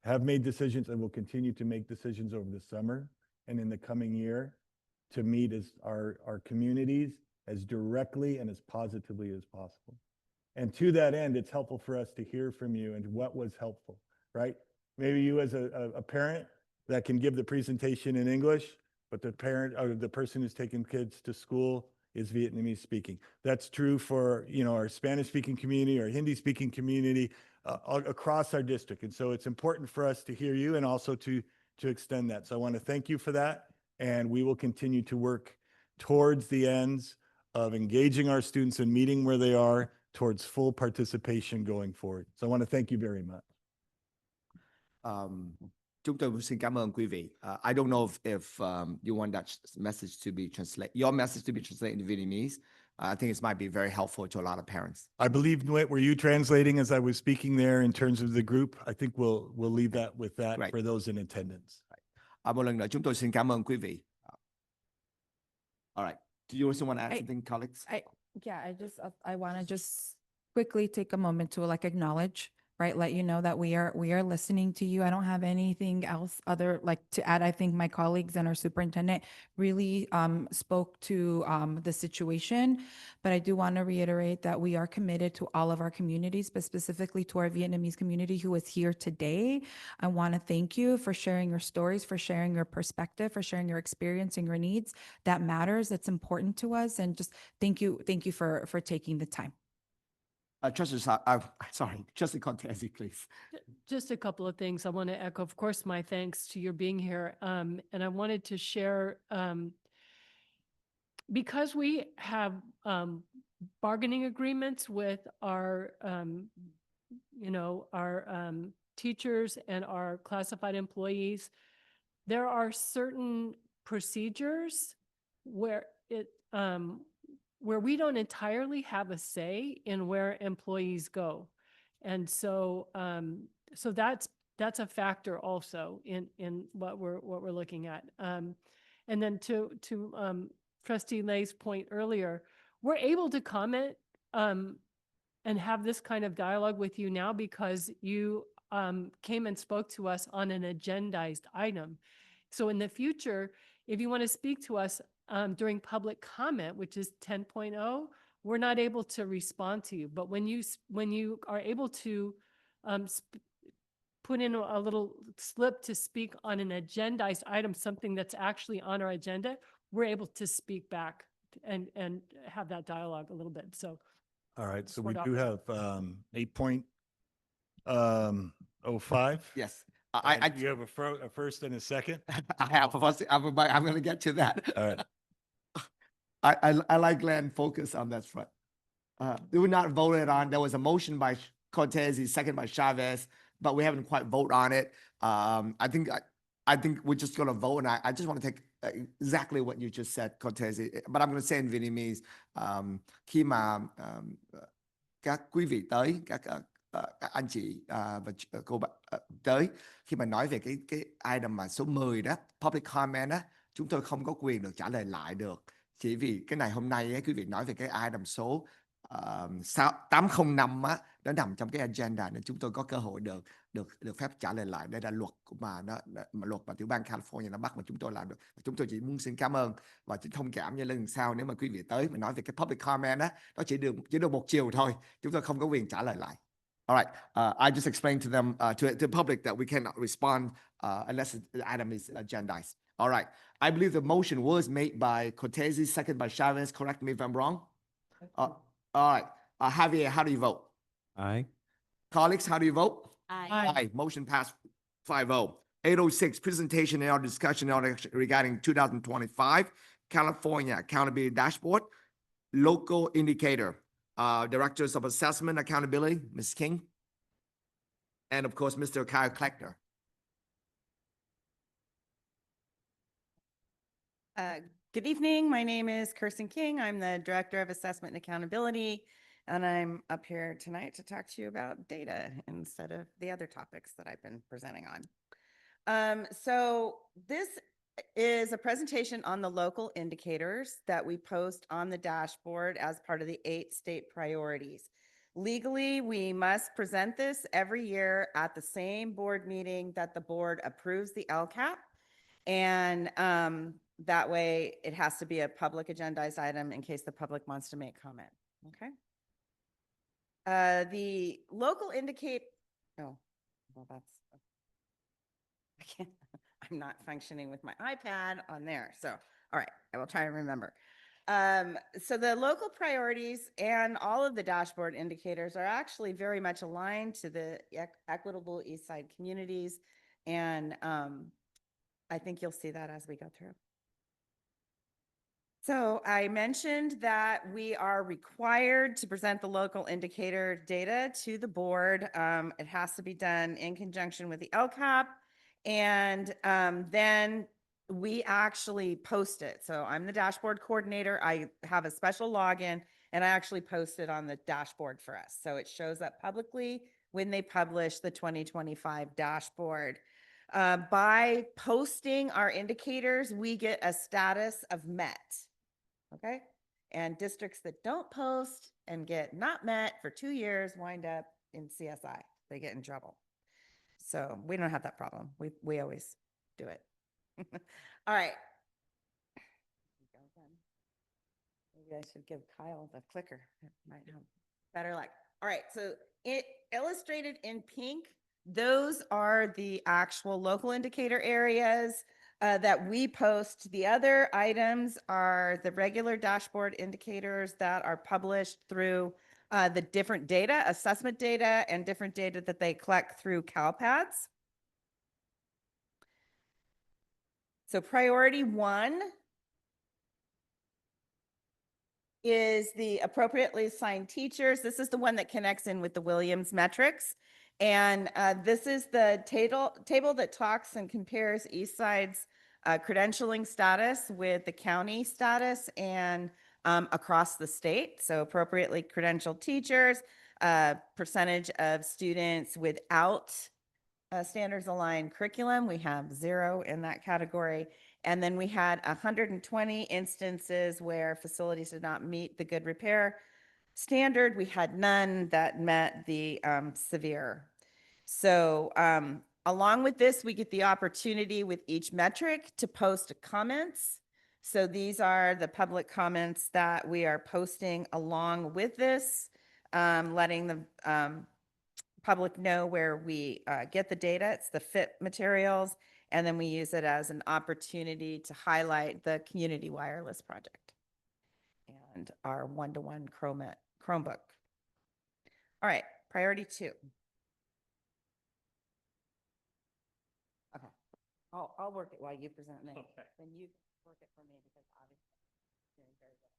have made decisions and will continue to make decisions over the summer and in the coming year to meet our communities as directly and as positively as possible. And to that end, it's helpful for us to hear from you and what was helpful, right? Maybe you as a parent that can give the presentation in English, but the parent or the person who's taking kids to school is Vietnamese speaking. That's true for, our Spanish speaking community or Hindi speaking community across our district. And so it's important for us to hear you and also to extend that. So I want to thank you for that. And we will continue to work towards the ends of engaging our students and meeting where they are towards full participation going forward. So I want to thank you very much. Chúng tôi xin cảm ơn quý vị. I don't know if you want that message to be translated, your message to be translated into Vietnamese. I think it might be very helpful to a lot of parents. I believe, Nguyen, were you translating as I was speaking there in terms of the group? I think we'll leave that with that Right. for those in attendance. Một lần nữa chúng tôi xin cảm ơn quý vị. All right. Do you also want to add something, colleagues? I want to just quickly take a moment to acknowledge, right? Let you know that we are listening to you. I don't have anything else to add. I think my colleagues and our superintendent really spoke to the situation, but I do want to reiterate that we are committed to all of our communities, but specifically to our Vietnamese community who is here today. I want to thank you for sharing your stories, for sharing your perspective, for sharing your experience and your needs. That matters. It's important to us. And just thank you for taking the time. Trustee Cortese, please. Just a couple of things. I want to echo, of course, my thanks to your being here. And I wanted to share, because we have bargaining agreements with our, our teachers and our classified employees, there are certain procedures where where we don't entirely have a say in where employees go. And so that's a factor also in what we're looking at. And then to Trustee Lay's point earlier, we're able to comment and have this kind of dialogue with you now because you came and spoke to us on an agendized item. So in the future, if you want to speak to us during public comment, which is 10.0, we're not able to respond to you. But when you are able to put in a little slip to speak on an agendized item, something that's actually on our agenda, we're able to speak back and have that dialogue a little bit. So, all right. So we Sort do of. have 8.05. Yes. You have a first and a second. I have. I'm going to get to that. All right. I like Glenn focus on that front. They were not voted on. There was a motion by Cortese, second by Chavez, but we haven't quite voted on it. I think we're just going to vote, and I just want to take exactly what you just said, Cortese, but I'm going to say in Vietnamese. Khi mà các quý vị tới, các anh chị và cô bạn tới, khi mà nói về cái item mà số 10 đó, public comment đó, chúng tôi không có quyền được trả lời lại được. Chỉ vì cái này hôm nay ấy, quý vị nói về cái item số 805 á, nó nằm trong cái agenda nên chúng tôi có cơ hội được phép trả lời lại. Đây là luật mà luật mà tiểu bang California nó bắt mà chúng tôi làm được. Chúng tôi chỉ muốn xin cảm ơn và chỉ thông cảm như lần sau nếu mà quý vị tới mà nói về cái public comment á, nó chỉ được một chiều thôi. Chúng tôi không có quyền trả lời lại. All right. I just explained to them, to the public, that we cannot respond unless the item is agendized. All right. I believe the motion was made by Cortese, second by Chavez. Correct me if I'm wrong. All right. Javier, how do you vote? Aye. Colleagues, how do you vote? Aye. Aye. Motion passed 5-0. 806, presentation and our discussion on regarding 2025 California Accountability Dashboard, local indicator, Directors of Assessment Accountability, Ms. King, and of course, Mr. Kyle Kleckner. Good evening. My name is Kirsten King. I'm the Director of Assessment and Accountability, and I'm up here tonight to talk to you about data instead of the other topics that I've been presenting on. So this is a presentation on the local indicators that we post on the dashboard as part of the 8 state priorities. Legally, we must present this every year at the same board meeting that the board approves the LCAP. And that way it has to be a public agendized item in case the public wants to make comment. Okay. The local indicate, oh, well, that's, I can't, I'm not functioning with my iPad on there. So, all right, I will try and remember. So the local priorities and all of the dashboard indicators are actually very much aligned to the equitable East Side communities. And I think you'll see that as we go through. So I mentioned that we are required to present the local indicator data to the board. It has to be done in conjunction with the LCAP. And then we actually post it. So I'm the dashboard coordinator. I have a special login and I actually post it on the dashboard for us. So it shows up publicly when they publish the 2025 dashboard. By posting our indicators, we get a status of met. Okay. And districts that don't post and get not met for 2 years wind up in CSI. They get in trouble. So we don't have that problem. We always do it. All right. Maybe I should give Kyle the clicker. It might have better luck. All right. So it illustrated in pink, those are the actual local indicator areas that we post. The other items are the regular dashboard indicators that are published through the different data, assessment data, and different data that they collect through CalPads. So priority 1 is the appropriately assigned teachers. This is the one that connects in with the Williams metrics. And this is the table that talks and compares Eastside's credentialing status with the county status and across the state. So appropriately credentialed teachers, percentage of students without standards aligned curriculum. We have 0 in that category. And then we had 120 instances where facilities did not meet the good repair standard. We had none that met the severe. So along with this, we get the opportunity with each metric to post comments. So these are the public comments that we are posting along with this, letting the public know where we get the data. It's the FIT materials. And then we use it as an opportunity to highlight the community wireless project and our one-to-one Chromebook. All right, priority 2. Okay, I'll work it while you present it. Okay. Then you work it for me because obviously you're doing very good.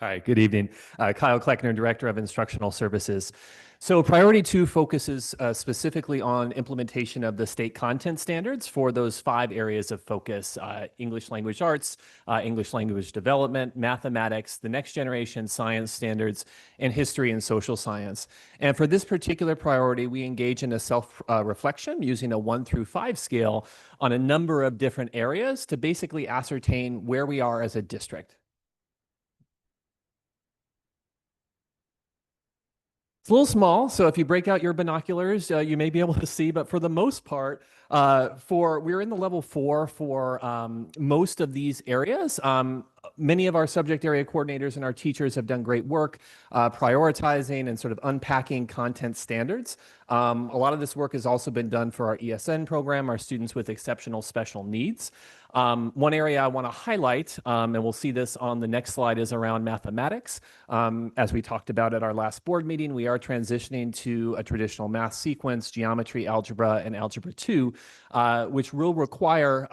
Hi, good evening. Kyle Kleckner, Director of Instructional Services. So priority 2 focuses specifically on implementation of the state content standards for those 5 areas of focus: English language arts, English language development, mathematics, the next generation science standards, and history and social science. And for this particular priority, we engage in a self-reflection using a 1 through 5 scale on a number of different areas to basically ascertain where we are as a district. It's a little small, so if you break out your binoculars, you may be able to see, but for the most part, we're in the level 4 for most of these areas. Many of our subject area coordinators and our teachers have done great work prioritizing and sort of unpacking content standards. A lot of this work has also been done for our ESN program, our students with exceptional special needs. One area I want to highlight, and we'll see this on the next slide, is around mathematics. As we talked about at our last board meeting, we are transitioning to a traditional math sequence, geometry, algebra, and algebra 2, which will require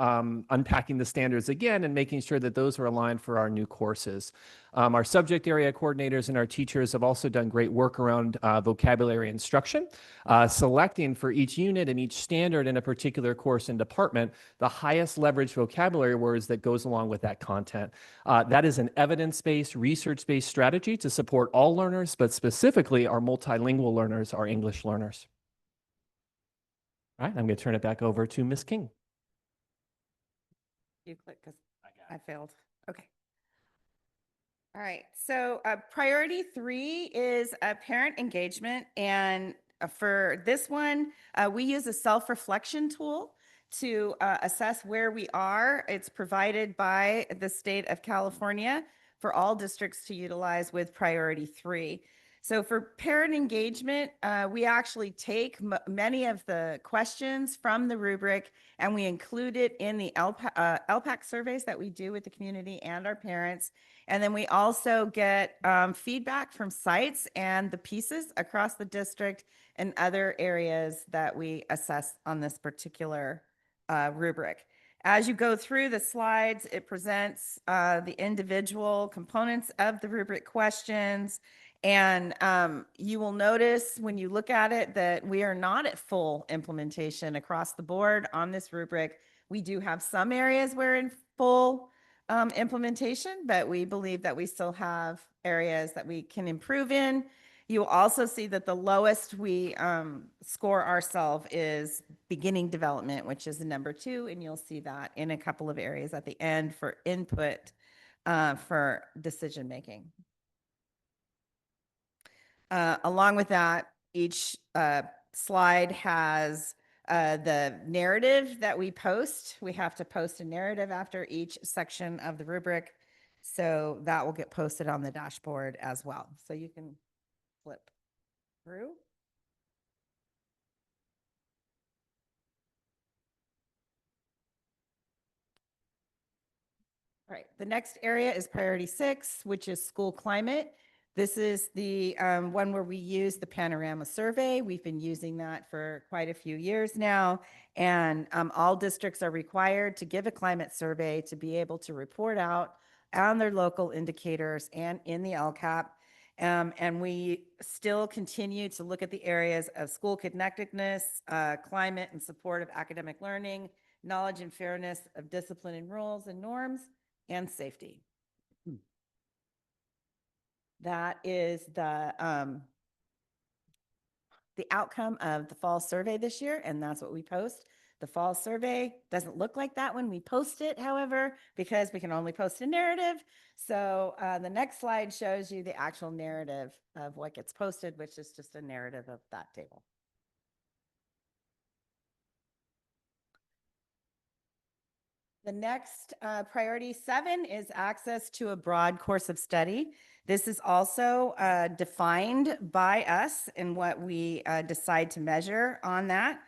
unpacking the standards again and making sure that those are aligned for our new courses. Our subject area coordinators and our teachers have also done great work around vocabulary instruction, selecting for each unit and each standard in a particular course and department the highest leverage vocabulary words that goes along with that content. That is an evidence-based, research-based strategy to support all learners, but specifically our multilingual learners, our English learners. All right, I'm going to turn it back over to Ms. King. You click because I failed. Okay. All right, so priority 3 is parent engagement. And for this one, we use a self-reflection tool to assess where we are. It's provided by the state of California for all districts to utilize with priority 3. So for parent engagement, we actually take many of the questions from the rubric and we include it in the LPAC surveys that we do with the community and our parents. And then we also get feedback from sites and the pieces across the district and other areas that we assess on this particular rubric. As you go through the slides, it presents the individual components of the rubric questions. And you will notice when you look at it that we are not at full implementation across the board on this rubric. We do have some areas where in full implementation, but we believe that we still have areas that we can improve in. You'll also see that the lowest we score ourselves is beginning development, which is the number 2, and you'll see that in a couple of areas at the end for input for decision making. Along with that, each slide has the narrative that we post. We have to post a narrative after each section of the rubric. So that will get posted on the dashboard as well. So you can flip through. All right, the next area is priority 6, which is school climate. This is the one where we use the panorama survey. We've been using that for quite a few years now. And all districts are required to give a climate survey to be able to report out on their local indicators and in the LCAP. And we still continue to look at the areas of school connectedness, climate and support of academic learning, knowledge and fairness of discipline and rules and norms, and safety. That is the outcome of the fall survey this year, and that's what we post. The fall survey doesn't look like that when we post it, however, because we can only post a narrative. So the next slide shows you the actual narrative of what gets posted, which is just a narrative of that table. The next priority 7 is access to a broad course of study. This is also defined by us in what we decide to measure on that.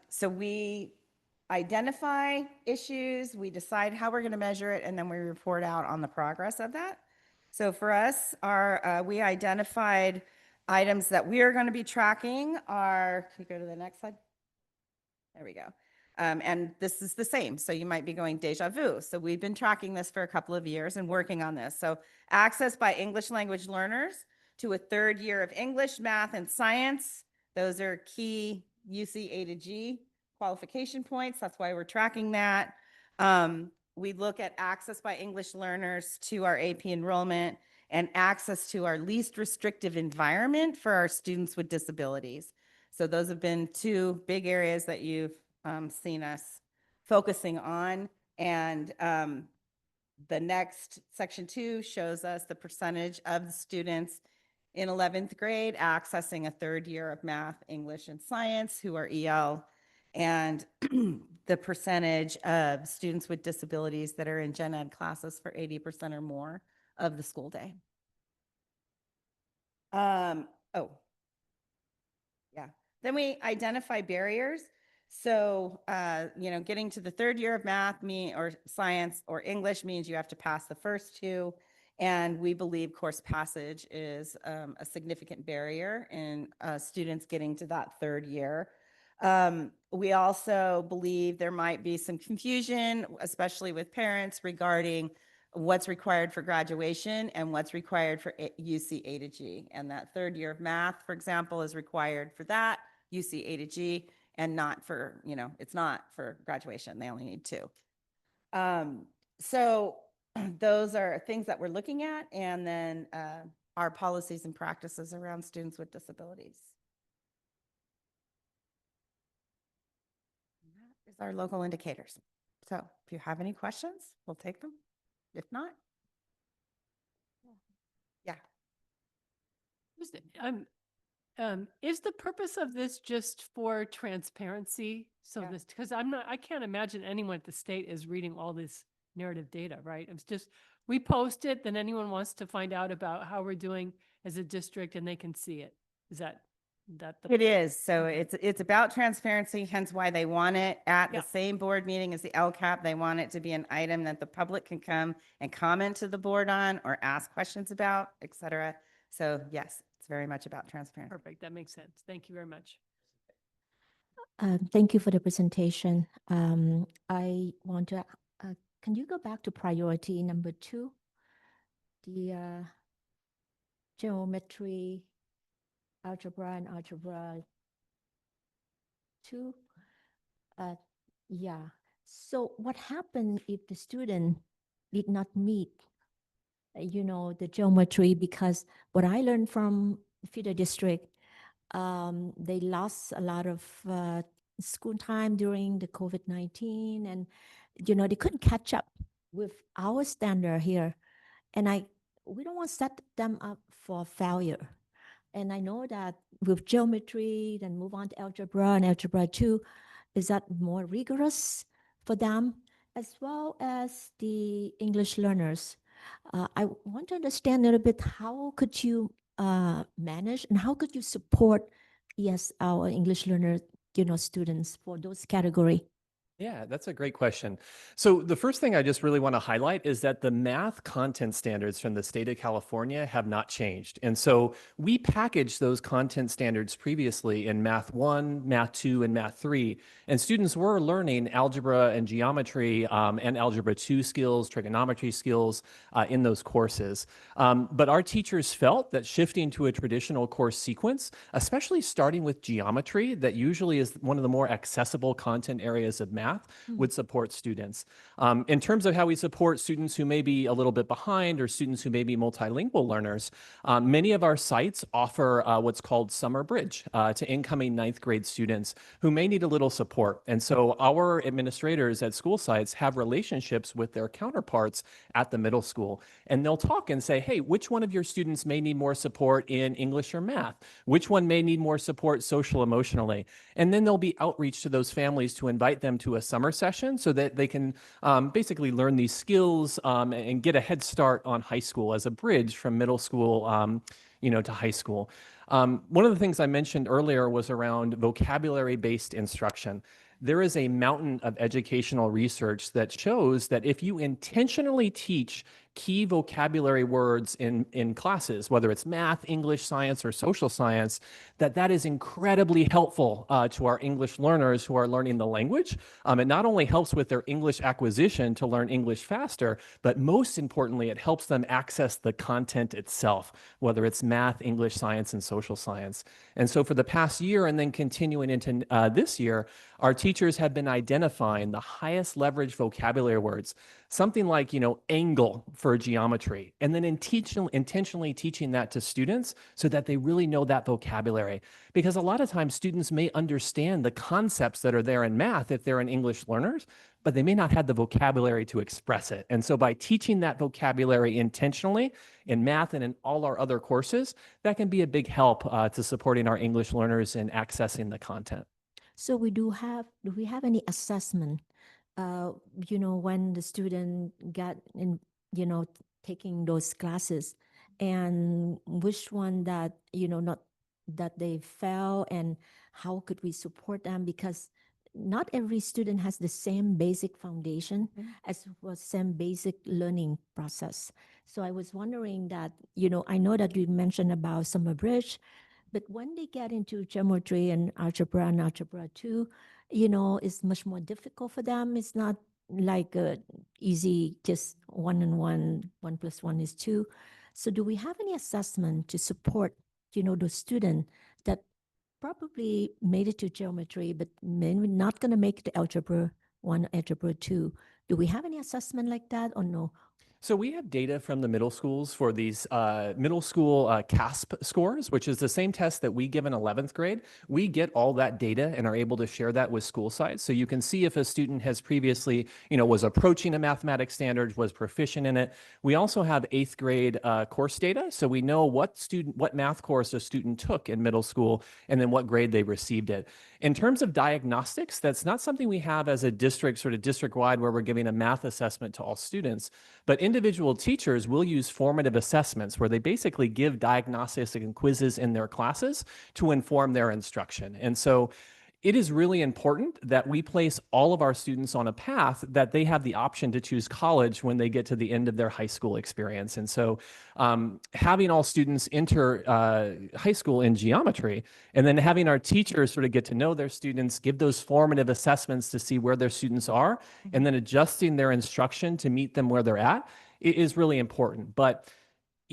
So we identify issues, we decide how we're going to measure it, and then we report out on the progress of that. So for us, we identified items that we are going to be tracking are, can you go to the next slide? There we go. And this is the same. So you might be going deja vu. So we've been tracking this for a couple of years and working on this. So access by English language learners to a 3rd year of English, math, and science. Those are key UC A to G qualification points. That's why we're tracking that. We look at access by English learners to our AP enrollment and access to our least restrictive environment for our students with disabilities. So those have been 2 big areas that you've seen us focusing on. And the next section 2 shows us the percentage of the students in 11th grade accessing a 3rd year of math, English, and science who are EL, and the percentage of students with disabilities that are in gen ed classes for 80% or more of the school day. Then we identify barriers. So, getting to the third year of math or science or English means you have to pass the first two. And we believe course passage is a significant barrier in students getting to that third year. We also believe there might be some confusion, especially with parents, regarding what's required for graduation and what's required for UC A to G. And that third year of math, for example, is required for that, UC A to G, and not for, it's not for graduation. They only need two. So those are things that we're looking at, and then our policies and practices around students with disabilities. And that is our local indicators. So if you have any questions, we'll take them. If not, yeah. Is the purpose of this just for transparency? So Yeah. this, because I can't imagine anyone at the state is reading all this narrative data, right? It's just, we post it, then anyone wants to find out about how we're doing as a district and they can see it. Is that the? It is. So Okay. it's about transparency, hence why they want it at the Yep. same board meeting as the LCAP. They want it to be an item that the public can come and comment to the board on or ask questions about, et cetera. So yes, it's very much about transparency. Perfect. That makes sense. Thank you very much. Thank you for the presentation. I want to, can you go back to priority number 2? The geometry, algebra, and algebra 2. Yeah. So what happened if the student did not meet, the geometry? Because what I learned from feeder district, they lost a lot of school time during the COVID-19, and they couldn't catch up with our standard here. And we don't want to set them up for failure. And I know that with geometry, then move on to algebra and algebra 2, is that more rigorous for them, as well as the English learners. I want to understand a little bit, how could you manage and how could you support our English learner, students for those category? Yeah, that's a great question. So the first thing I just really want to highlight is that the math content standards from the state of California have not changed. And so we packaged those content standards previously in Math 1, Math 2, and Math 3. And students were learning algebra and geometry and algebra 2 skills, trigonometry skills in those courses. But our teachers felt that shifting to a traditional course sequence, especially starting with geometry, that usually is one of the more accessible content areas of math, would support students. In terms of how we support students who may be a little bit behind or students who may be multilingual learners, many of our sites offer what's called Summer Bridge to incoming 9th grade students who may need a little support. And so our administrators at school sites have relationships with their counterparts at the middle school. And they'll talk and say, hey, which one of your students may need more support in English or math? Which one may need more support social emotionally? And then there'll be outreach to those families to invite them to a summer session so that they can basically learn these skills and get a head start on high school as a bridge from middle school to high school. One of the things I mentioned earlier was around vocabulary-based instruction. There is a mountain of educational research that shows that if you intentionally teach key vocabulary words in classes, whether it's math, English, science, or social science, that is incredibly helpful to our English learners who are learning the language. It not only helps with their English acquisition to learn English faster, but most importantly, it helps them access the content itself, whether it's math, English, science, and social science. And so for the past year and then continuing into this year, our teachers have been identifying the highest leverage vocabulary words, something like, angle for geometry, and then intentionally teaching that to students so that they really know that vocabulary. Because a lot of times students may understand the concepts that are there in math if they're an English learners, but they may not have the vocabulary to express it. And so by teaching that vocabulary intentionally in math and in all our other courses, that can be a big help to supporting our English learners in accessing the content. So do we have any assessment, when the student got in, taking those classes, and which one that, not that they fail, and how could we support them? Because not every student has the same basic foundation as was same basic learning process. So I was wondering that, I know that you mentioned about summer bridge, but when they get into geometry and algebra 2, it's much more difficult for them. It's not like easy, just 1 and 1, 1 plus 1 is 2. So do we have any assessment to support, those students that probably made it to geometry, but maybe not going to make it to algebra 1, algebra 2? Do we have any assessment like that or no? So we have data from the middle schools for these middle school CASP scores, which is the same test that we give in 11th grade. We get all that data and are able to share that with school sites. So you can see if a student has previously, was approaching a mathematics standard, was proficient in it. We also have 8th grade course data. So we know what math course a student took in middle school and then what grade they received it. In terms of diagnostics, that's not something we have as a district, sort of district-wide, where we're giving a math assessment to all students. But individual teachers will use formative assessments where they basically give diagnostics and quizzes in their classes to inform their instruction. And so it is really important that we place all of our students on a path that they have the option to choose college when they get to the end of their high school experience. And so having all students enter high school in geometry, and then having our teachers sort of get to know their students, give those formative assessments to see where their students are, and then adjusting their instruction to meet them where they're at, is really important. But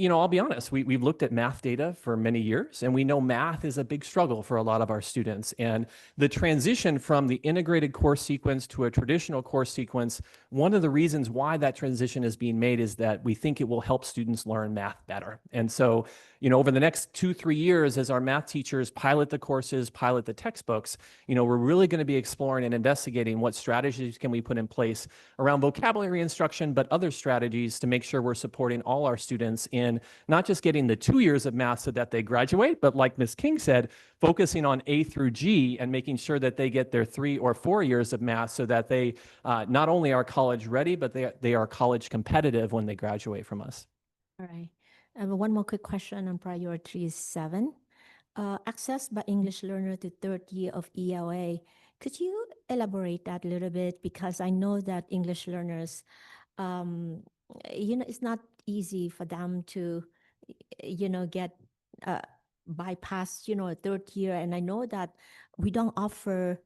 I'll be honest, we've looked at math data for many years, and we know math is a big struggle for a lot of our students. And the transition from the integrated course sequence to a traditional course sequence, one of the reasons why that transition is being made is that we think it will help students learn math better. And so, over the next 2-3 years, as our math teachers pilot the courses, pilot the textbooks, we're really going to be exploring and investigating what strategies can we put in place around vocabulary instruction, but other strategies to make sure we're supporting all our students in not just getting the 2 years of math so that they graduate, but like Ms. King said, focusing on A through G and making sure that they get their 3 or 4 years of math so that they not only are college ready, but they are college competitive when they graduate from us. All right. I have one more quick question on priority 7. Access by English learner to 3rd year of ELA. Could you elaborate that a little bit? Because I know that English learners, it's not easy for them to, get bypass, a 3rd year. And I know that we don't offer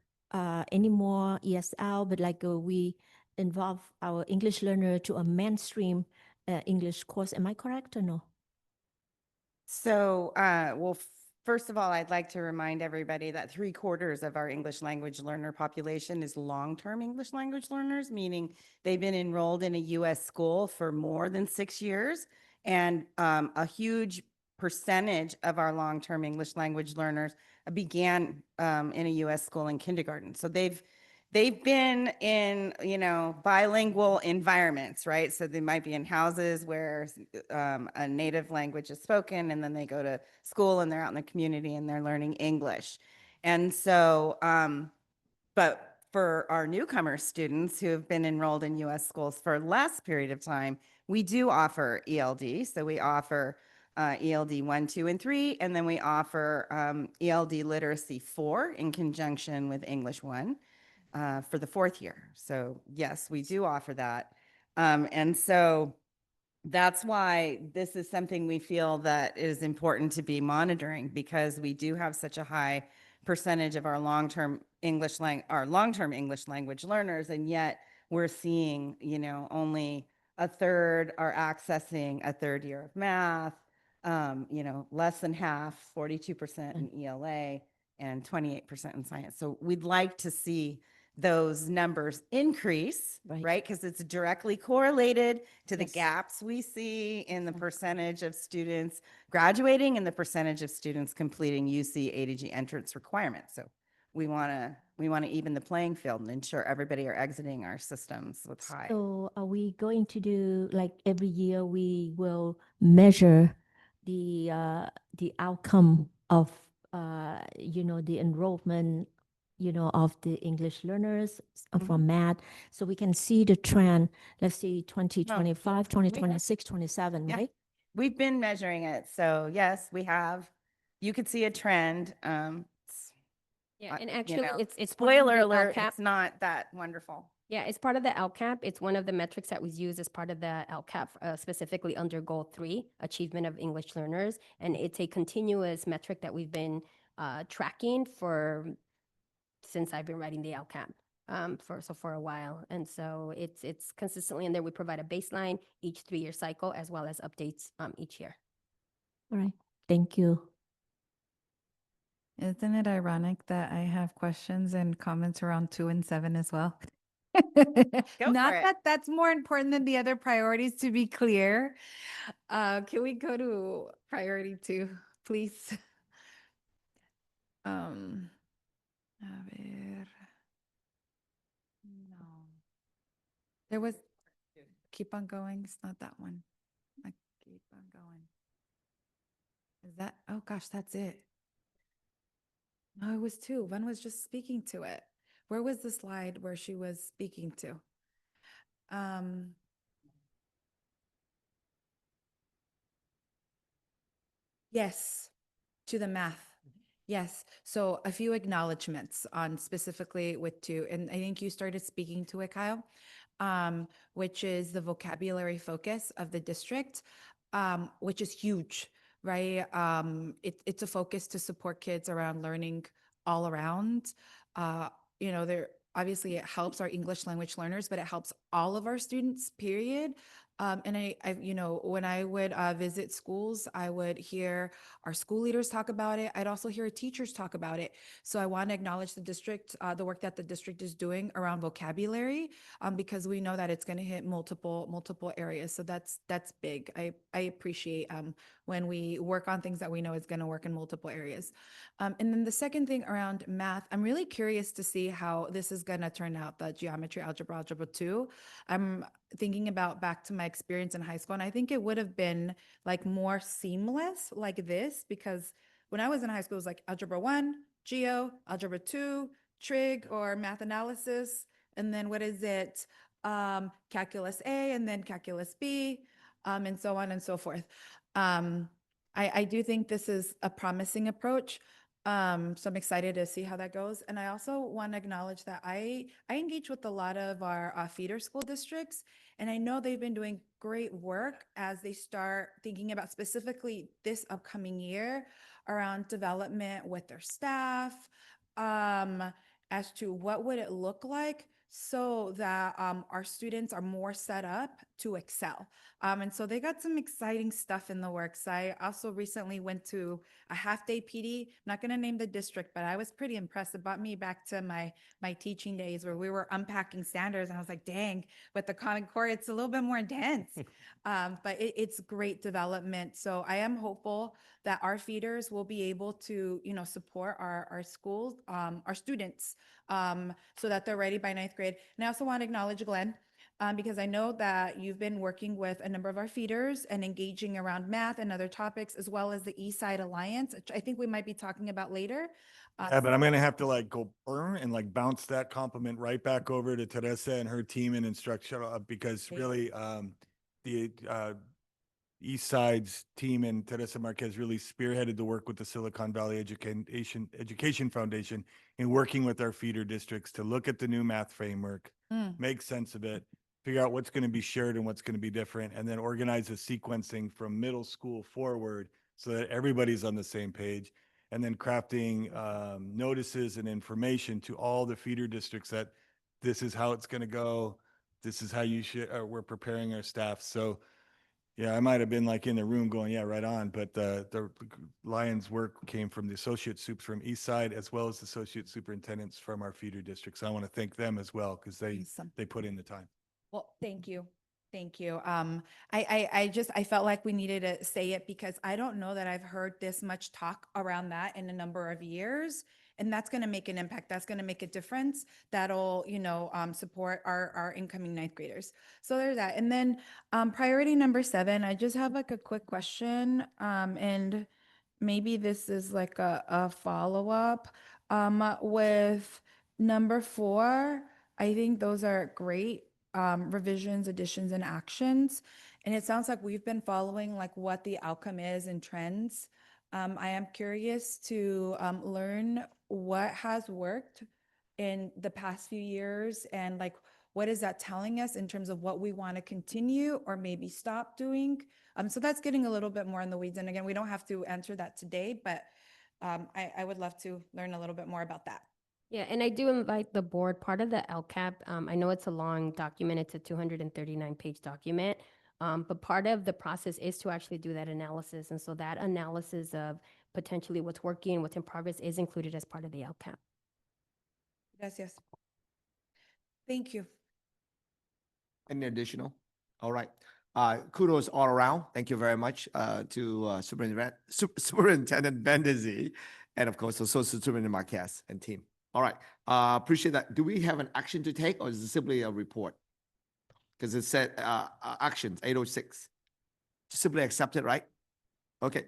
any more ESL, but like we involve our English learner to a mainstream English course. Am I correct or no? So, first of all, I'd like to remind everybody that 3/4 of our English language learner population is long-term English language learners, meaning they've been enrolled in a U.S. school for more than 6 years. And a huge percentage of our long-term English language learners began in a U.S. school in kindergarten. So they've been in, bilingual environments, right? So they might be in houses where a native language is spoken, and then they go to school and they're out in the community and they're learning English. And so, but for our newcomer students who have been enrolled in U.S. schools for less period of time, we do offer ELD. So we offer ELD 1, 2, and 3, and then we offer ELD Literacy 4 in conjunction with English 1. For the 4th year. So yes, we do offer that. And so that's why this is something we feel that is important to be monitoring, because we do have such a high percentage of our long-term English language learners, and yet we're seeing, only a third are accessing a 3rd year of math, less than half, 42% in ELA and 28% in science. So we'd like to see those numbers increase, right? Because it's directly correlated to the gaps we see in the percentage of students graduating and the percentage of students completing UC A-to-G entrance requirements. So we want to even the playing field and ensure everybody are exiting our systems with high. So are we going to do, like every year we will measure the outcome of the enrollment of the English learners from math, so we can see the trend, let's see 2025, 2026, 27, Yeah. right? We've been measuring it. So yes, we have. You could see a trend. Yeah, and you actually, know, it's part of spoiler the alert, LCAP. it's not that wonderful. Yeah, it's part of the LCAP. It's one of the metrics that was used as part of the LCAP, specifically under Goal 3, Achievement of English Learners. And it's a continuous metric that we've been tracking since I've been writing the LCAP for a while. And so it's consistently in there. We provide a baseline each 3-year cycle as well as updates each year. All right. Thank you. Isn't it ironic that I have questions and comments around 2 and 7 as well? Go Not for it. that that's more important than the other priorities, to be clear. Can we go to priority 2, please? A ver. No. There was, keep on going. It's not that one. Keep on going. Is that, oh gosh, that's it. No, it was 2. One was just speaking to it. Where was the slide where she was speaking to? Yes, to the math. Yes. So a few acknowledgements on specifically with 2, and I think you started speaking to it, Kyle, which is the vocabulary focus of the district, which is huge, right? It's a focus to support kids around learning all around. There obviously it helps our English language learners, but it helps all of our students, period. And when I would visit schools, I would hear our school leaders talk about it. I'd also hear teachers talk about it. So I want to acknowledge the district, the work that the district is doing around vocabulary, because we know that it's going to hit multiple areas. So that's big. I appreciate when we work on things that we know is going to work in multiple areas. And then the second thing around math, I'm really curious to see how this is going to turn out, the geometry, algebra 2. I'm thinking about back to my experience in high school, and I think it would have been like more seamless like this, because when I was in high school, it was like algebra 1, geo, algebra 2, trig or math analysis, and then what is it? Calculus A and then calculus B, and so on and so forth. I do think this is a promising approach. So I'm excited to see how that goes. And I also want to acknowledge that I engage with a lot of our feeder school districts, and I know they've been doing great work as they start thinking about specifically this upcoming year around development with their staff, as to what would it look like so that our students are more set up to excel. And so they got some exciting stuff in the works. I also recently went to a half-day PD. Not going to name the district, but I was pretty impressed. It brought me back to my teaching days where we were unpacking standards, and I was like, dang, with the Common Core, it's a little bit more intense. But it's great development. So I am hopeful that our feeders will be able to, support our schools, our students, so that they're ready by 9th grade. And I also want to acknowledge Glenn, because I know that you've been working with a number of our feeders and engaging around math and other topics, as well as the Eastside Alliance, which I think we might be talking about later. Yeah, but I'm gonna have to go and bounce that compliment right back over to Teresa and her team in instruction, because really, the East Side's team and Teresa Marquez really spearheaded the work with the Silicon Valley Education Foundation in working with our feeder districts to look at the new math framework, make sense of it, figure out what's going to be shared and what's going to be different, and then organize the sequencing from middle school forward so that everybody's on the same page, and then crafting notices and information to all the feeder districts that this is how it's going to go, this is how you should, we're preparing our staff. So yeah, I might have been in the room going, yeah, right on. But the Lions work came from the associate soups from East Side, as well as the associate superintendents from our feeder districts. So I want to thank them as well, because they put in the time. Well, thank you. Thank you. I felt like we needed to say it, because I don't know that I've heard this much talk around that in a number of years. And that's going to make an impact. That's going to make a difference. That'll, support our incoming 9th graders. So there's that. And then priority number 7, I just have a quick question. And maybe this is a follow-up with number 4. I think those are great revisions, additions, and actions. And it sounds like we've been following what the outcome is and trends. I am curious to learn what has worked in the past few years and like what is that telling us in terms of what we want to continue or maybe stop doing? So that's getting a little bit more in the weeds. And again, we don't have to answer that today, but I would love to learn a little bit more about that. Yeah, and I do invite the board, part of the LCAP, I know it's a long document, it's a 239-page document, but part of the process is to actually do that analysis. And so that analysis of potentially what's working, what's in progress is included as part of the LCAP. Gracias. Thank you. Any additional? All right. Kudos all around. Thank you very much to Superintendent Bendisi and of course Associate Superintendent Marquez and team. All right. Appreciate that. Do we have an action to take or is it simply a report? Because it said actions 806. Simply accept it, right? Okay.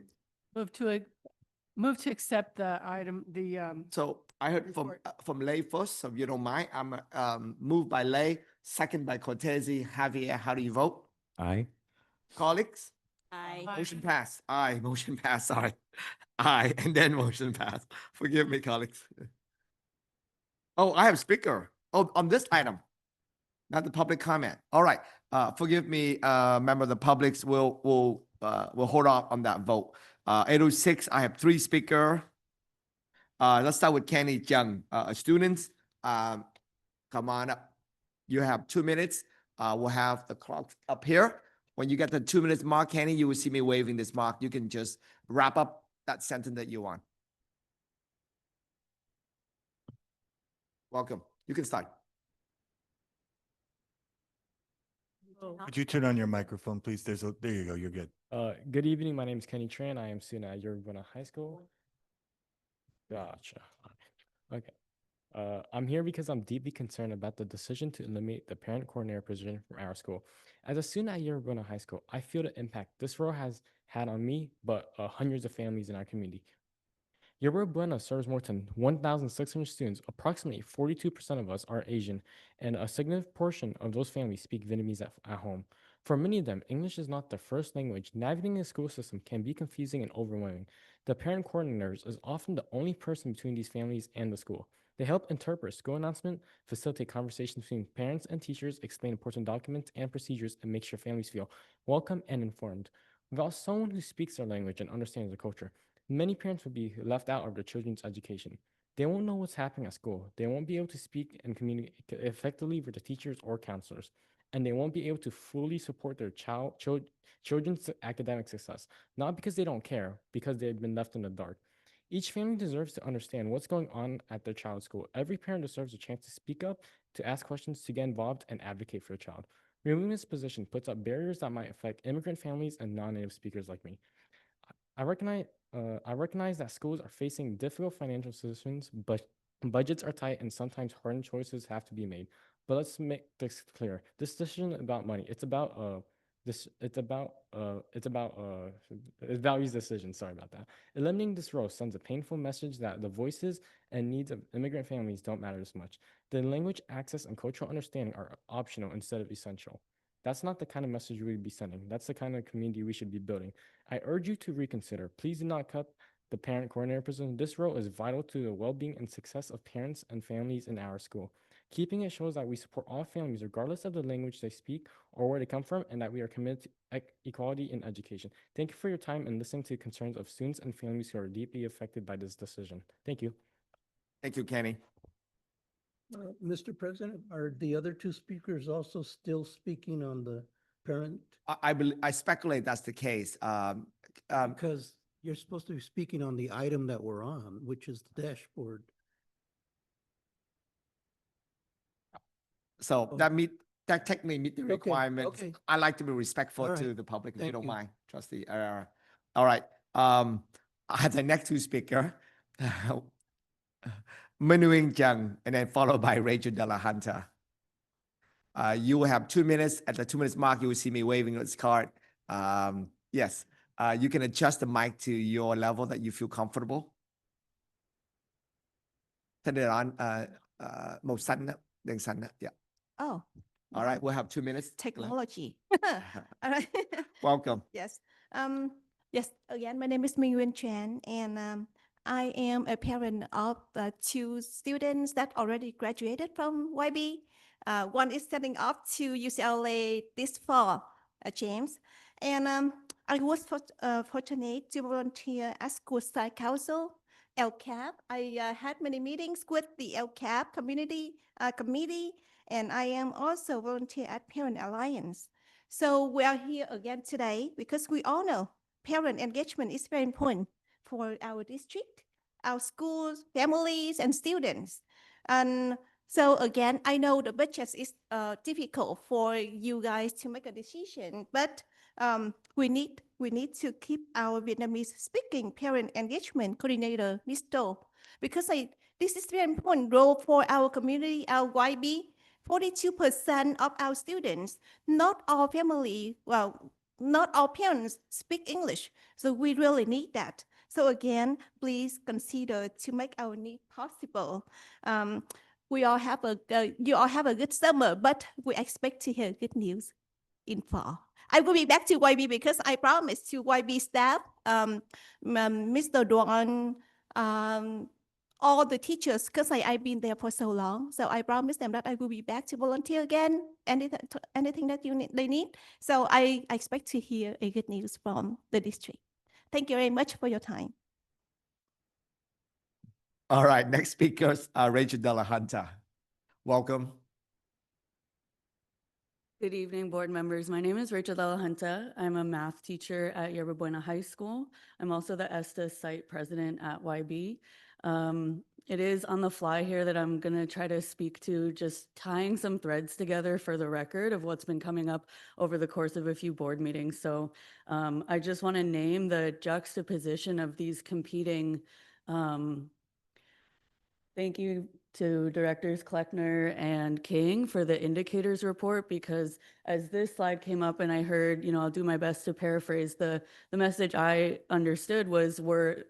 Move to accept the item, So I heard from Lay first, so if you don't mind, I'm moved by Lay, second by Cortese. Javier, how do you vote? Aye. Colleagues? Aye. Motion pass. Aye, motion pass, sorry. Aye, and then motion pass. Forgive me, colleagues. Oh, I have speaker. Oh, on this item, not the public comment. All right. Forgive me, member of the publics. We'll hold off on that vote. 806, I have 3 speaker. Let's start with Kenny Jung. Students, come on up. You have 2 minutes. We'll have the clock up here. When you get the 2 minutes mark, Kenny, you will see me waving this mark. You can just wrap up that sentence that you want. Welcome. You can start. Could you turn on your microphone, please? There you go. You're good. Good evening. My name is Kenny Tran. I am a student at Yerba High School. Gotcha. Okay. I'm here because I'm deeply concerned about the decision to eliminate the parent coordinator position from our school. As a student at Yerba High School, I feel the impact this role has had on me, but hundreds of families in our community. Yerba Buena serves more than 1,600 students. Approximately 42% of us are Asian, and a significant portion of those families speak Vietnamese at home. For many of them, English is not their first language. Navigating the school system can be confusing and overwhelming. The parent coordinators is often the only person between these families and the school. They help interpret school announcements, facilitate conversations between parents and teachers, explain important documents and procedures, and make sure families feel welcome and informed. Without someone who speaks their language and understands the culture, many parents will be left out of their children's education. They won't know what's happening at school. They won't be able to speak and communicate effectively with the teachers or counselors, and they won't be able to fully support their children's academic success, not because they don't care, because they've been left in the dark. Each family deserves to understand what's going on at their child's school. Every parent deserves a chance to speak up, to ask questions, to get involved, and advocate for their child. Removing this position puts up barriers that might affect immigrant families and non-native speakers like me. I recognize that schools are facing difficult financial situations, but budgets are tight and sometimes hard choices have to be made. But let's make this clear. This decision isn't about money. It's about it values decision. Sorry about that. Eliminating this role sends a painful message that the voices and needs of immigrant families don't matter as much. The language, access, and cultural understanding are optional instead of essential. That's not the kind of message we would be sending. That's the kind of community we should be building. I urge you to reconsider. Please do not cut the parent coordinator position. This role is vital to the well-being and success of parents and families in our school. Keeping it shows that we support all families, regardless of the language they speak or where they come from, and that we are committed to equality in education. Thank you for your time and listening to concerns of students and families who are deeply affected by this decision. Thank you. Thank you, Kenny. Mr. President, are the other 2 speakers also still speaking on the parent? I speculate that's the case. Because you're supposed to be speaking on the item that we're on, which is the dashboard. So that technically meet the requirements. okay. I like to be respectful All to right. the public, if you Thank don't you. mind, trustee. All right. I have the next 2 speaker, Menuing Jung, and then followed by Rachel Della Hunter. You will have 2 minutes. At the 2 minutes mark, you will see me waving this card. Yes, you can adjust the mic to your level that you feel comfortable. Turn it on. Màu xanh đó, đèn xanh đó. Yeah. Oh. All right, we'll have 2 minutes. Technology. All right. Welcome. Yes. Yes. Again, my name is Minh Nguyên Tran, and I am a parent of two students that already graduated from YB. One is setting off to UCLA this fall, James. And I was fortunate to volunteer at School Site Council, LCAP. I had many meetings with the LCAP community committee, and I am also volunteer at Parent Alliance. So we are here again today because we all know parent engagement is very important for our district, our schools, families, and students. And so again, I know the budget is difficult for you guys to make a decision, but we need to keep our Vietnamese speaking parent engagement coordinator, Ms. Do, because this is very important role for our community, our YB. 42% of our students, not all family, well, not all parents speak English. So we really need that. So again, please consider to make our need possible. You all have a good summer, but we expect to hear good news in fall. I will be back to YB because I promised to YB staff, Mr. Duan, all the teachers, because I've been there for so long. So I promised them that I will be back to volunteer again, anything that they need. So I expect to hear a good news from the district. Thank you very much for your time. All right, next speakers are Rachel Della Hunter. Welcome. Good evening, board members. My name is Rachel Della Junta. I'm a math teacher at Yerba Buena High School. I'm also the ESTA site president at YB. It is on the fly here that I'm going to try to speak to, just tying some threads together for the record of what's been coming up over the course of a few board meetings. So I just want to name the juxtaposition of these competing thank you to Directors Kleckner and King for the indicators report, because as this slide came up and I heard, I'll do my best to paraphrase, the message I understood was we're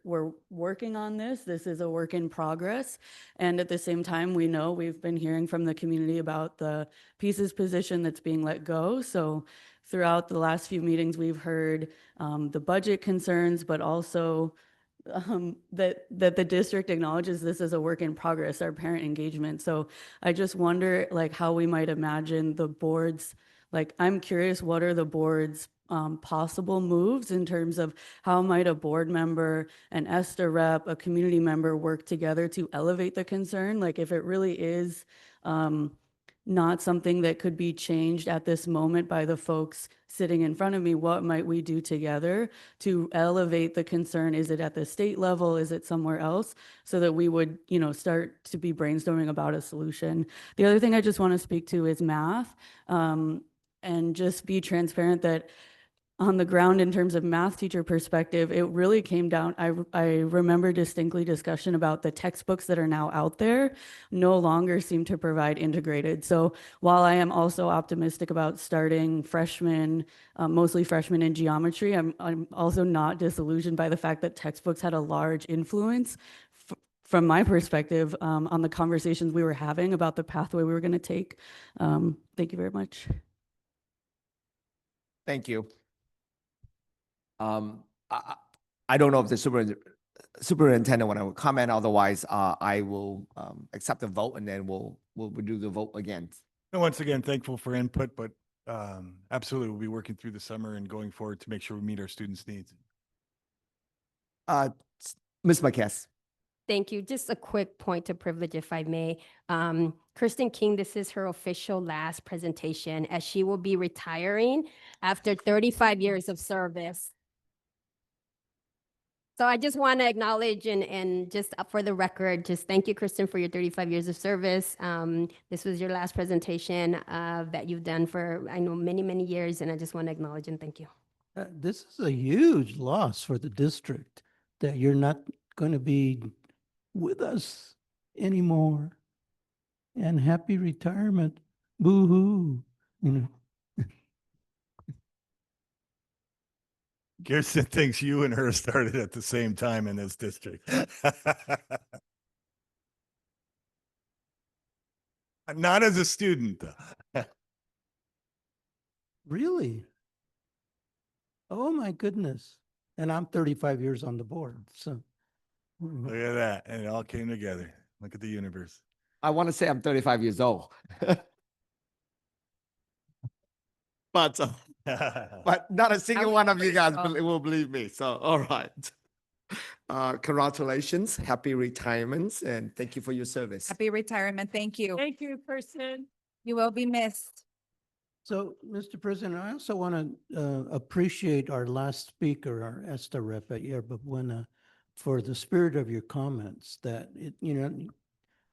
working on this. This is a work in progress. And at the same time, we know we've been hearing from the community about the pieces position that's being let go. So throughout the last few meetings, we've heard the budget concerns, but also that the district acknowledges this as a work in progress, our parent engagement. So I just wonder how we might imagine the board's, I'm curious, what are the board's possible moves in terms of how might a board member, an ESTA rep, a community member work together to elevate the concern? If it really is not something that could be changed at this moment by the folks sitting in front of me, what might we do together to elevate the concern? Is it at the state level? Is it somewhere else? So that we would, start to be brainstorming about a solution. The other thing I just want to speak to is math, and just be transparent that on the ground in terms of math teacher perspective, it really came down, I remember distinctly discussion about the textbooks that are now out there no longer seem to provide integrated. So while I am also optimistic about starting freshmen, mostly freshmen in geometry, I'm also not disillusioned by the fact that textbooks had a large influence from my perspective on the conversations we were having about the pathway we were going to take. Thank you very much. Thank you. I don't know if the superintendent want to comment. Otherwise, I will accept the vote, and then we'll do the vote again. And once again, thankful for input, but absolutely, we'll be working through the summer and going forward to make sure we meet our students' needs. Ms. McKess. Thank you. Just a quick point of privilege, if I may. Kristen King, this is her official last presentation, as she will be retiring after 35 years of service. So I just want to acknowledge and just for the record, just thank you, Kristen, for your 35 years of service. This was your last presentation that you've done for, I know, many, many years, and I just want to acknowledge and thank you. This is a huge loss for the district that you're not going to be with us anymore. And happy retirement. Boo-hoo. Kirsten thinks you and her started at the same time in this district. Not as a student, though. Really? Oh my goodness. And I'm 35 years on the board, so Look at that. And it all came together. Look at the universe. I want to say I'm 35 years old. But but not a single one of you guys will believe me. So, all right. Congratulations, happy retirements, and thank you for your service. Happy retirement. Thank you. Thank you, Kirsten. You will be missed. So, Mr. President, I also want to appreciate our last speaker, our ESTA rep at Yerba Buena, for the spirit of your comments, that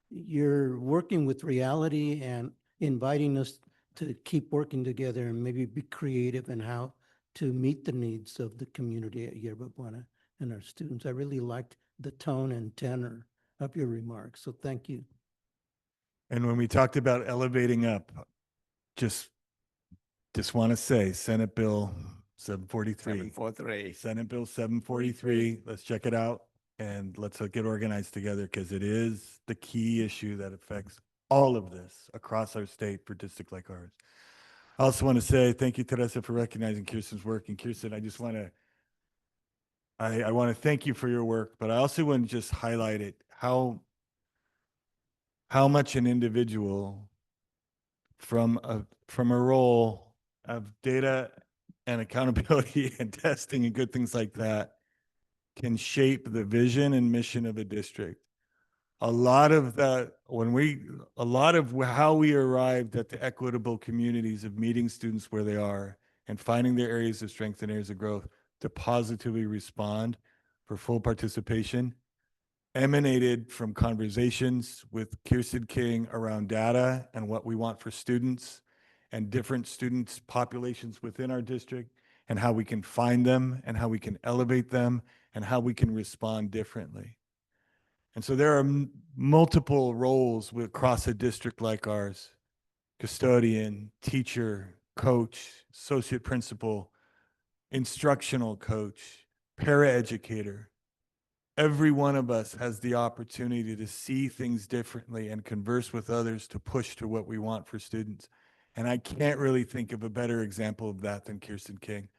you're working with reality and inviting us to keep working together and maybe be creative in how to meet the needs of the community at Yerba Buena and our students. I really liked the tone and tenor of your remarks, so thank you. And when we talked about elevating up, just want to say Senate Bill 743. 743. Senate Bill 743. Let's check it out and let's get organized together, because it is the key issue that affects all of this across our state for a district like ours. I also want to say thank you, Teresa, for recognizing Kirsten's work. And Kirsten, I just want to I want to thank you for your work, but I also want to just highlight it, how much an individual from a role of data and accountability and testing and good things like that can shape the vision and mission of a district. A lot of how we arrived at the equitable communities of meeting students where they are and finding their areas of strength and areas of growth to positively respond for full participation emanated from conversations with Kirsten King around data and what we want for students and different students populations within our district, and how we can find them and how we can elevate them and how we can respond differently. And so there are multiple roles across a district like ours: custodian, teacher, coach, associate principal, instructional coach, paraeducator. Every one of us has the opportunity to see things differently and converse with others to push to what we want for students. And I can't really think of a better example of that than Kirsten King,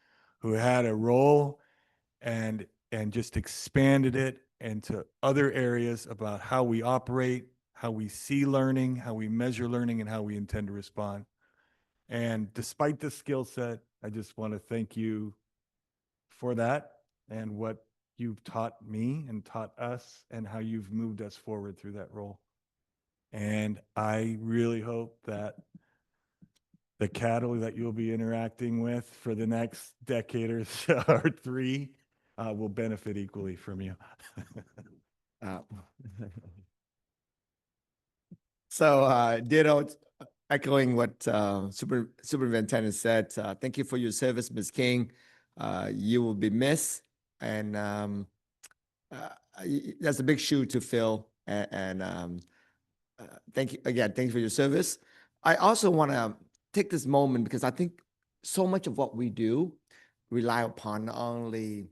who had a role and just expanded it into other areas about how we operate, how we see learning, how we measure learning, and how we intend to respond. And despite the skill set, I just want to thank you for that and what you've taught me and taught us and how you've moved us forward through that role. And I really hope that the cattle that you'll be interacting with for the next decade or so, or three, will benefit equally from you. So, ditto, echoing what Superintendent said. Thank you for your service, Ms. King. You will be missed, and that's a big shoe to fill. And thank you again. Thank you for your service. I also want to take this moment because I think so much of what we do rely upon not only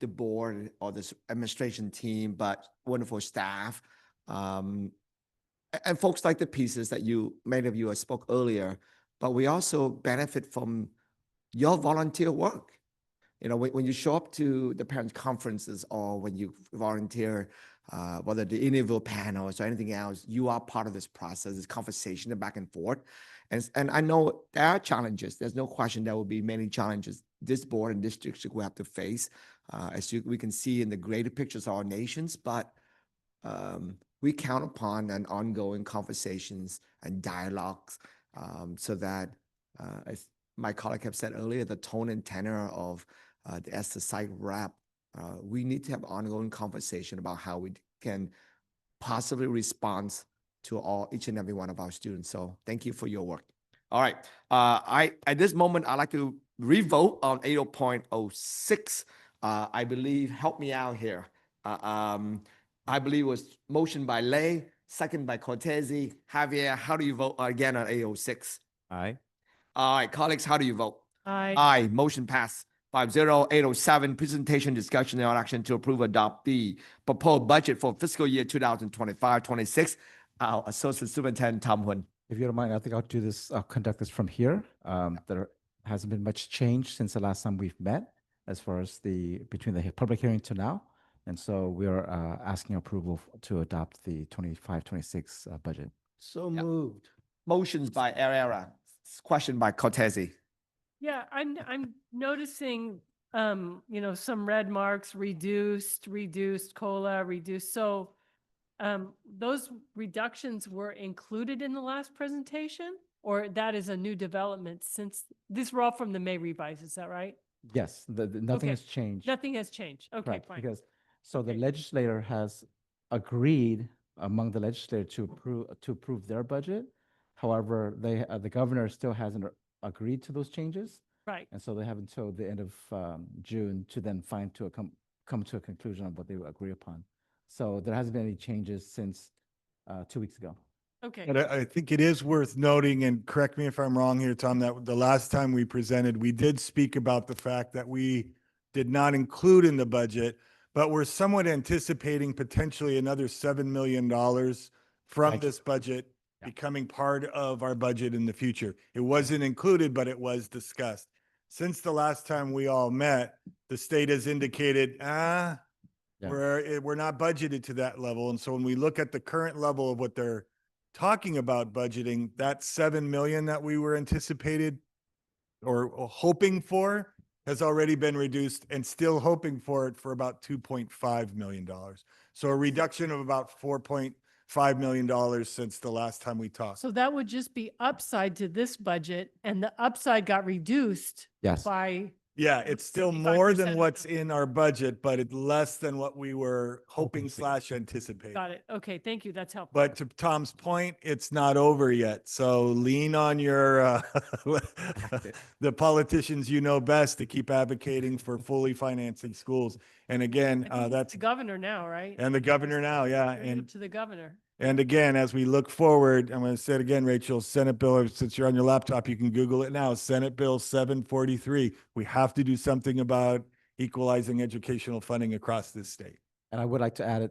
the board or the administration team, but wonderful staff, and folks like the pieces that many of you spoke earlier. But we also benefit from your volunteer work. You know, when you show up to the parent conferences or when you volunteer, whether the individual panels or anything else, you are part of this process, this conversation, the back and forth. And I know there are challenges. There's no question there will be many challenges this board and this district will have to face, we can see in the greater pictures of our nations. But we count upon an ongoing conversations and dialogues, so that, as my colleague have said earlier, the tone and tenor of the ESTA site rep, we need to have ongoing conversation about how we can possibly respond to each and every one of our students. So thank you for your work. All right. At this moment, I'd like to revote on 80.06. I believe, help me out here. I believe it was motion by Lay, second by Cortese. Javier, how do you vote again on 806? Aye. All right, colleagues, how do you vote? Aye. Aye, motion passed. 5-0. 807, presentation, discussion, and action to approve, adopt the proposed budget for fiscal year 2025-26. Our Associate Superintendent Tom Huynh. If you don't mind, I think I'll conduct this from here. There hasn't been much change since the last time we've met as far as between the public hearing to now. And so we are asking approval to adopt the 25-26 budget. So Yep. moved. Motions by Area, question by Cortese. Yeah, I'm noticing, some red marks, reduced, COLA, reduced. So, those reductions were included in the last presentation? Or that is a new development since, these were all from the May revise, is that right? Yes, nothing Okay. has changed. Nothing has changed. Okay, Correct, fine. because, so the Okay. legislator has agreed among the legislature to approve their budget. However, the governor still hasn't agreed to those changes. Right. And so they have until the end of June to then come to a conclusion on what they will agree upon. So there hasn't been any changes since 2 weeks ago. Okay. And I think it is worth noting, and correct me if I'm wrong here, Tom, that the last time we presented, we did speak about the fact that we did not include in the budget, but we're somewhat anticipating potentially another $7 million from Right. this budget Yeah. becoming part of our budget in the future. It wasn't included, but it was discussed. Since the last time we all met, the state has indicated, Yeah. we're not budgeted to that level. And so when we look at the current level of what they're talking about budgeting, that 7 million that we were anticipated or hoping for has already been reduced, and still hoping for it for about $2.5 million. So a reduction of about $4.5 million since the last time we talked. So that would just be upside to this budget, and the upside got reduced Yes. by, Yeah, it's still more 55% than of what's in our budget, but it's less than what we were hoping Hoping for. slash anticipating. got it. Okay, thank you. That's helpful. But to Tom's point, it's not over yet. So lean on your, the politicians you know best to keep advocating for fully financing schools. And again, I think it's that's, the governor now, right? and the governor now, yeah. Turn it And to the governor. And again, as we look forward, I'm going to say it again, Rachel, Senate Bill, since you're on your laptop, you can Google it now, Senate Bill 743. We have to do something about equalizing educational funding across this state. And I would like to add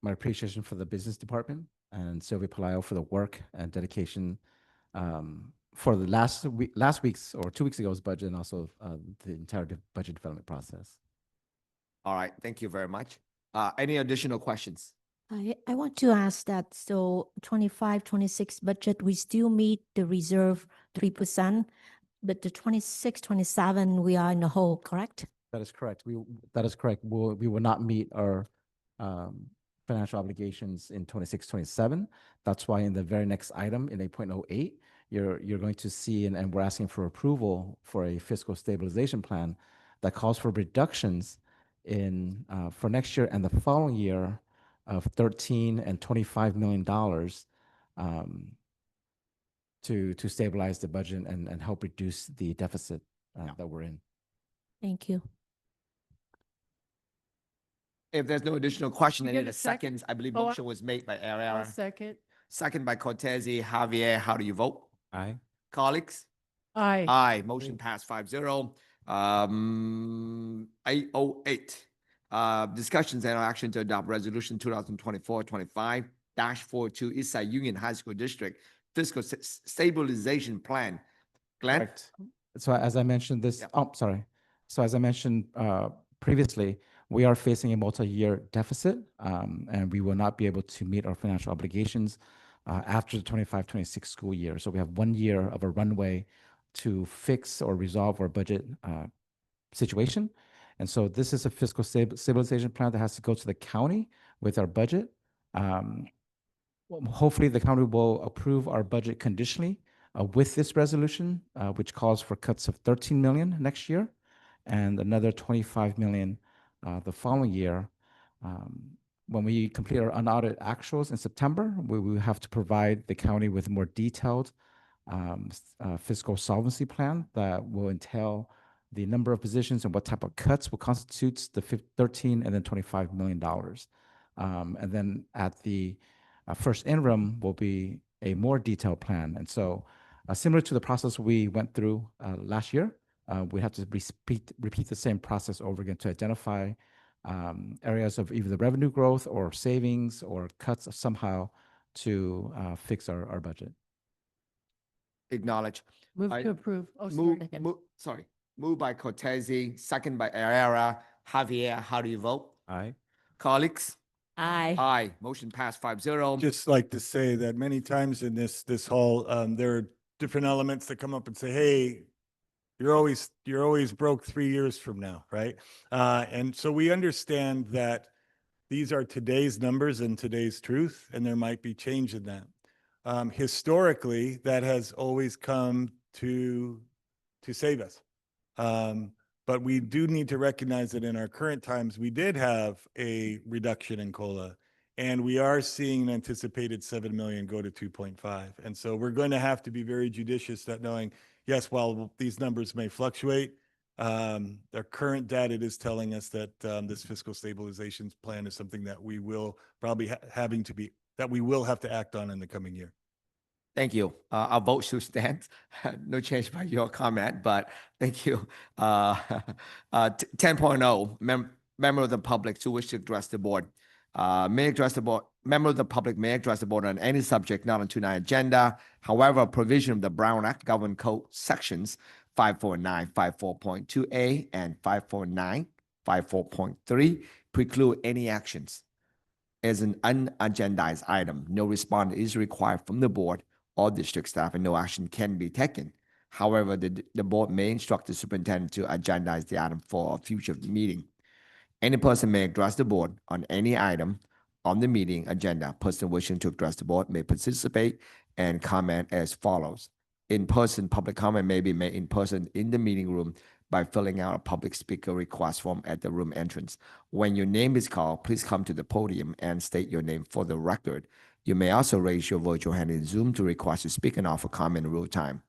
my appreciation for the business department and Sylvia Palaio for the work and dedication for the last week's or 2 weeks ago's budget, and also the entire budget development process. All right, thank you very much. Any additional questions? I want to ask that, so 25-26 budget, we still meet the reserve 3%, but the 26-27 we are in the hole, correct? That is correct. That is correct. We will not meet our financial obligations in 26-27. That's why in the very next item in 8.08, you're going to see, and we're asking for approval for a fiscal stabilization plan that calls for reductions in for next year and the following year of $13 and $25 million to stabilize the budget and help reduce the deficit that we're in. Thank you. If there's no additional question, You any get of a the second? seconds, I believe Oh, motion was made by I'll Area, second. second by Cortese. Javier, how do you vote? Aye. Colleagues? Aye. Aye, motion passed 5-0. 808. Discussions and action to adopt resolution 2024-25-42 Eastside Union High School District Fiscal Stabilization Plan. Glenn? Correct. So as I mentioned this, Yep. oh, sorry. So as I mentioned previously, we are facing a multi-year deficit, and we will not be able to meet our financial obligations after the 25-26 school year. So we have 1 year of a runway to fix or resolve our budget situation. And so this is a fiscal stabilization plan that has to go to the county with our budget. Hopefully the county will approve our budget conditionally with this resolution, which calls for cuts of 13 million next year and another 25 million the following year. When we complete our unaudited actuals in September, we will have to provide the county with a more detailed fiscal solvency plan that will entail the number of positions and what type of cuts will constitute the 13 and then $25 million. And then at the first interim will be a more detailed plan. And so similar to the process we went through last year, we have to repeat the same process over again to identify areas of either the revenue growth or savings or cuts somehow to fix our budget. Acknowledge. Move I to approve. Oh, Move, sorry. move, sorry. Moved by Cortese, second by Herrera Javier, how do you vote? Aye. Colleagues? Aye. Aye. Motion passed 5-0. Just like to say that many times in this hall, there are different elements that come up and say, hey, you're always broke 3 years from now, right? And so we understand that these are today's numbers and today's truth, and there might be change in that. Historically, that has always come to save us. But we do need to recognize that in our current times, we did have a reduction in COLA, and we are seeing an anticipated 7 million go to 2.5. And so we're going to have to be very judicious that knowing, yes, while these numbers may fluctuate, our current data is telling us that this fiscal stabilization plan is something that we will probably that we will have to act on in the coming year. Thank you. Our vote should stand. No change by your comment, but thank you. 10.0, member of the public who wish to address the board. May address the board. Member of the public may address the board on any subject not on tonight's agenda. However, a provision of the Brown Act Government Code sections 549, 54.2A, and 549, 54.3 preclude any actions. As an unagendized item, no response is required from the board or district staff, and no action can be taken. However, the board may instruct the superintendent to agendize the item for a future meeting. Any person may address the board on any item on the meeting agenda. Person wishing to address the board may participate and comment as follows. In-person public comment may be made in person in the meeting room by filling out a public speaker request form at the room entrance. When your name is called, please come to the podium and state your name for the record. You may also raise your virtual hand in Zoom to request to speak and offer comment in real time.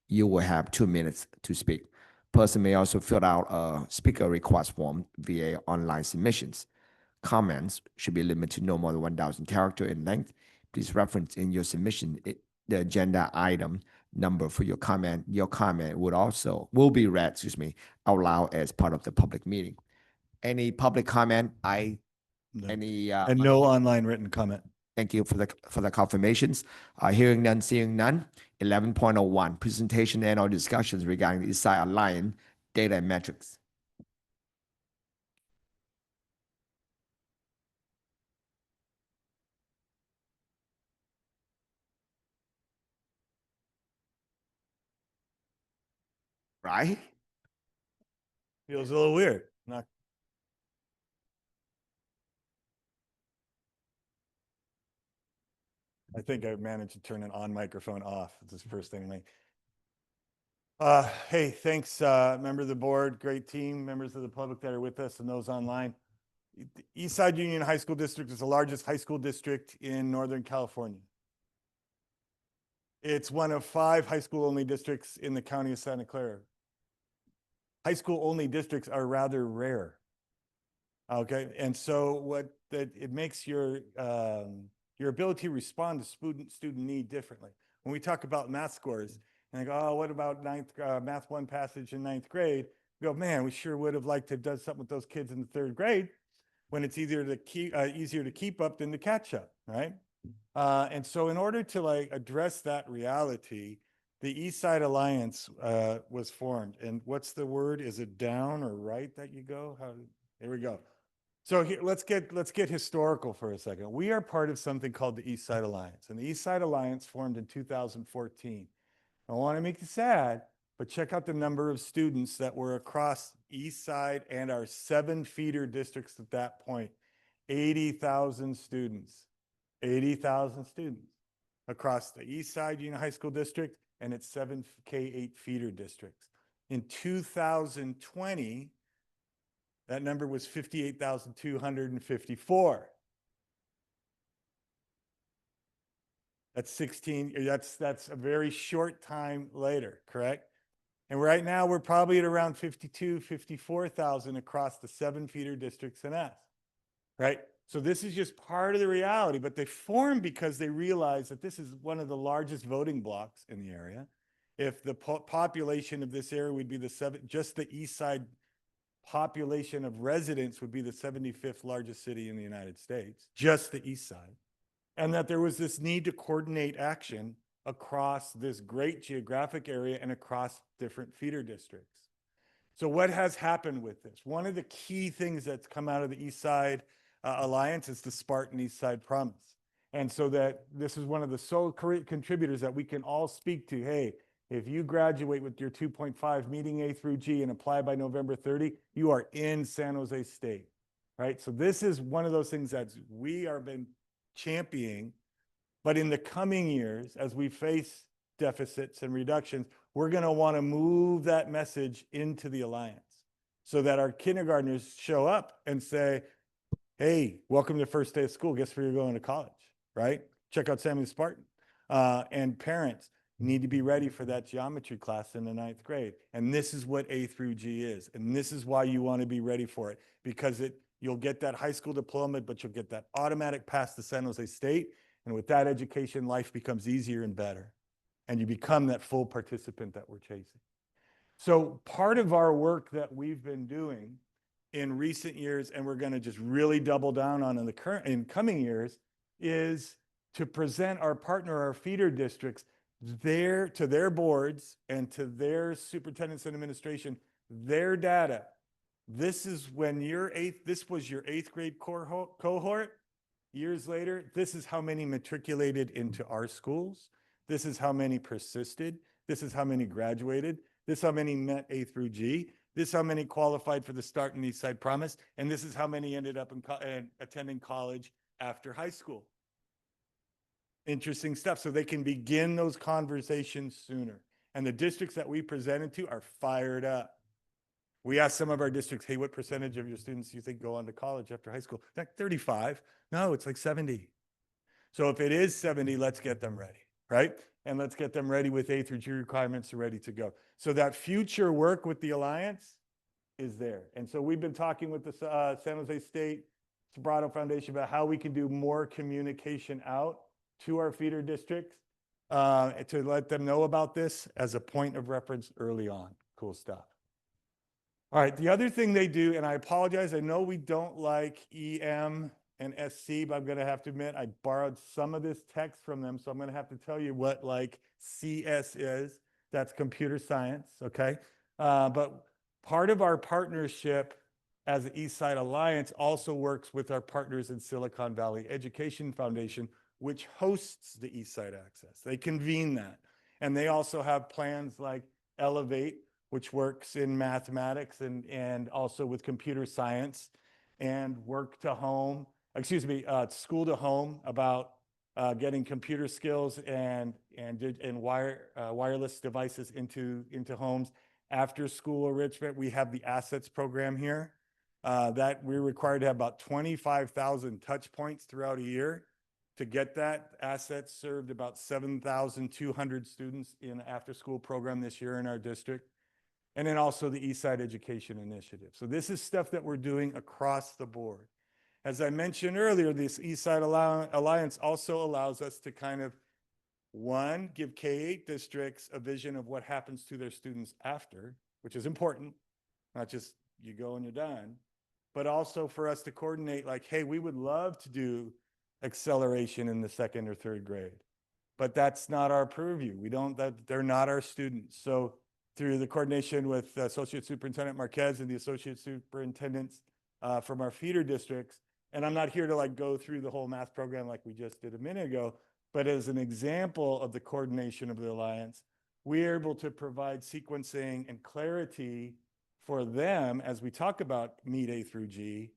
You will have 2 minutes to speak. Person may also fill out a speaker request form via online submissions. Comments should be limited to no more than 1,000 characters in length. Please reference in your submission the agenda item number for your comment. Your comment will be read, out loud as part of the public meeting. Any public comment? No. Any And no online written comment. Thank you for the confirmations. Hearing none, seeing none. 11.01, presentation and/or discussions regarding the Eastside Alliance data and metrics. Right? Feels a little weird. I think I managed to turn an on microphone off. It's the first thing. Hey, thanks, member of the board, great team, members of the public that are with us and those online. The Eastside Union High School District is the largest high school district in Northern California. It's one of 5 high school only districts in the county of Santa Clara. High school only districts are rather rare. Okay, and so it makes your ability to respond to student need differently. When we talk about math scores, and I go, oh, what about Math 1 passage in 9th grade? We go, man, we sure would have liked to have done something with those kids in the 3rd grade when it's easier to keep up than to catch up, right? And so in order to address that reality, the Eastside Alliance was formed. And what's the word? Is it down or right that you go? There we go. So here, let's get historical for a second. We are part of something called the Eastside Alliance, and the Eastside Alliance formed in 2014. I don't want to make you sad, but check out the number of students that were across Eastside and our 7 feeder districts at that point. 80,000 students. 80,000 students across the Eastside Union High School District and its 7 K-8 feeder districts. In 2020, that number was 58,254. That's a very short time later, correct? And right now we're probably at around 54,000 across the 7 feeder districts in S, right? So this is just part of the reality, but they formed because they realized that this is one of the largest voting blocks in the area. If the population of this area would be just the East Side population of residents would be the 75th largest city in the United States, just the East Side. And that there was this need to coordinate action across this great geographic area and across different feeder districts. So what has happened with this? One of the key things that's come out of the East Side Alliance is the Spartan East Side Promise. And so that this is one of the sole contributors that we can all speak to. Hey, if you graduate with your 2.5 meeting A through G and apply by November 30, you are in San Jose State, right? So this is one of those things that we are been championing. But in the coming years, as we face deficits and reductions, we're going to want to move that message into the Alliance so that our kindergartners show up and say, hey, welcome to first day of school. Guess where you're going to college, right? Check out Samuel Spartan. And parents need to be ready for that geometry class in the 9th grade. And this is what A through G is. And this is why you want to be ready for it, because you'll get that high school diploma, but you'll get that automatic pass to San Jose State. And with that education, life becomes easier and better. And you become that full participant that we're chasing. So part of our work that we've been doing in recent years, and we're going to just really double down on in coming years, is to present our partner, our feeder districts, to their boards and to their superintendents and administration, their data. This is when this was your 8th grade cohort. Years later, this is how many matriculated into our schools. This is how many persisted. This is how many graduated. This is how many met A through G. This is how many qualified for the Start and East Side Promise. And this is how many ended up attending college after high school. Interesting stuff. So they can begin those conversations sooner. And the districts that we presented to are fired up. We asked some of our districts, hey, what percentage of your students do you think go on to college after high school? Like 35. No, it's like 70. So if it is 70, let's get them ready, right? And let's get them ready with A through G requirements ready to go. So that future work with the Alliance is there. And so we've been talking with the San Jose State Sobrato Foundation about how we can do more communication out to our feeder districts to let them know about this as a point of reference early on. Cool stuff. All right, the other thing they do, and I apologize, I know we don't like EM and SC, but I'm going to have to admit I borrowed some of this text from them, so I'm going to have to tell you what like CS is. That's computer science, okay? But part of our partnership as the Eastside Alliance also works with our partners in Silicon Valley Education Foundation, which hosts the Eastside Access. They convene that. And they also have plans like Elevate, which works in mathematics and also with computer science, and school to home about getting computer skills and wireless devices into homes. After school enrichment, we have the assets program here that we're required to have about 25,000 touch points throughout a year. To get that, assets served about 7,200 students in the after-school program this year in our district. And then also the Eastside Education Initiative. So this is stuff that we're doing across the board. As I mentioned earlier, this Eastside Alliance also allows us to kind of, one, give K-8 districts a vision of what happens to their students after, which is important, not just you go and you're done, but also for us to coordinate like, hey, we would love to do acceleration in the 2nd or 3rd grade, but that's not our purview. They're not our students. So through the coordination with Associate Superintendent Marquez and the Associate Superintendents from our feeder districts, and I'm not here to like go through the whole math program like we just did a minute ago, but as an example of the coordination of the Alliance, we're able to provide sequencing and clarity for them as we talk about Meet A through G,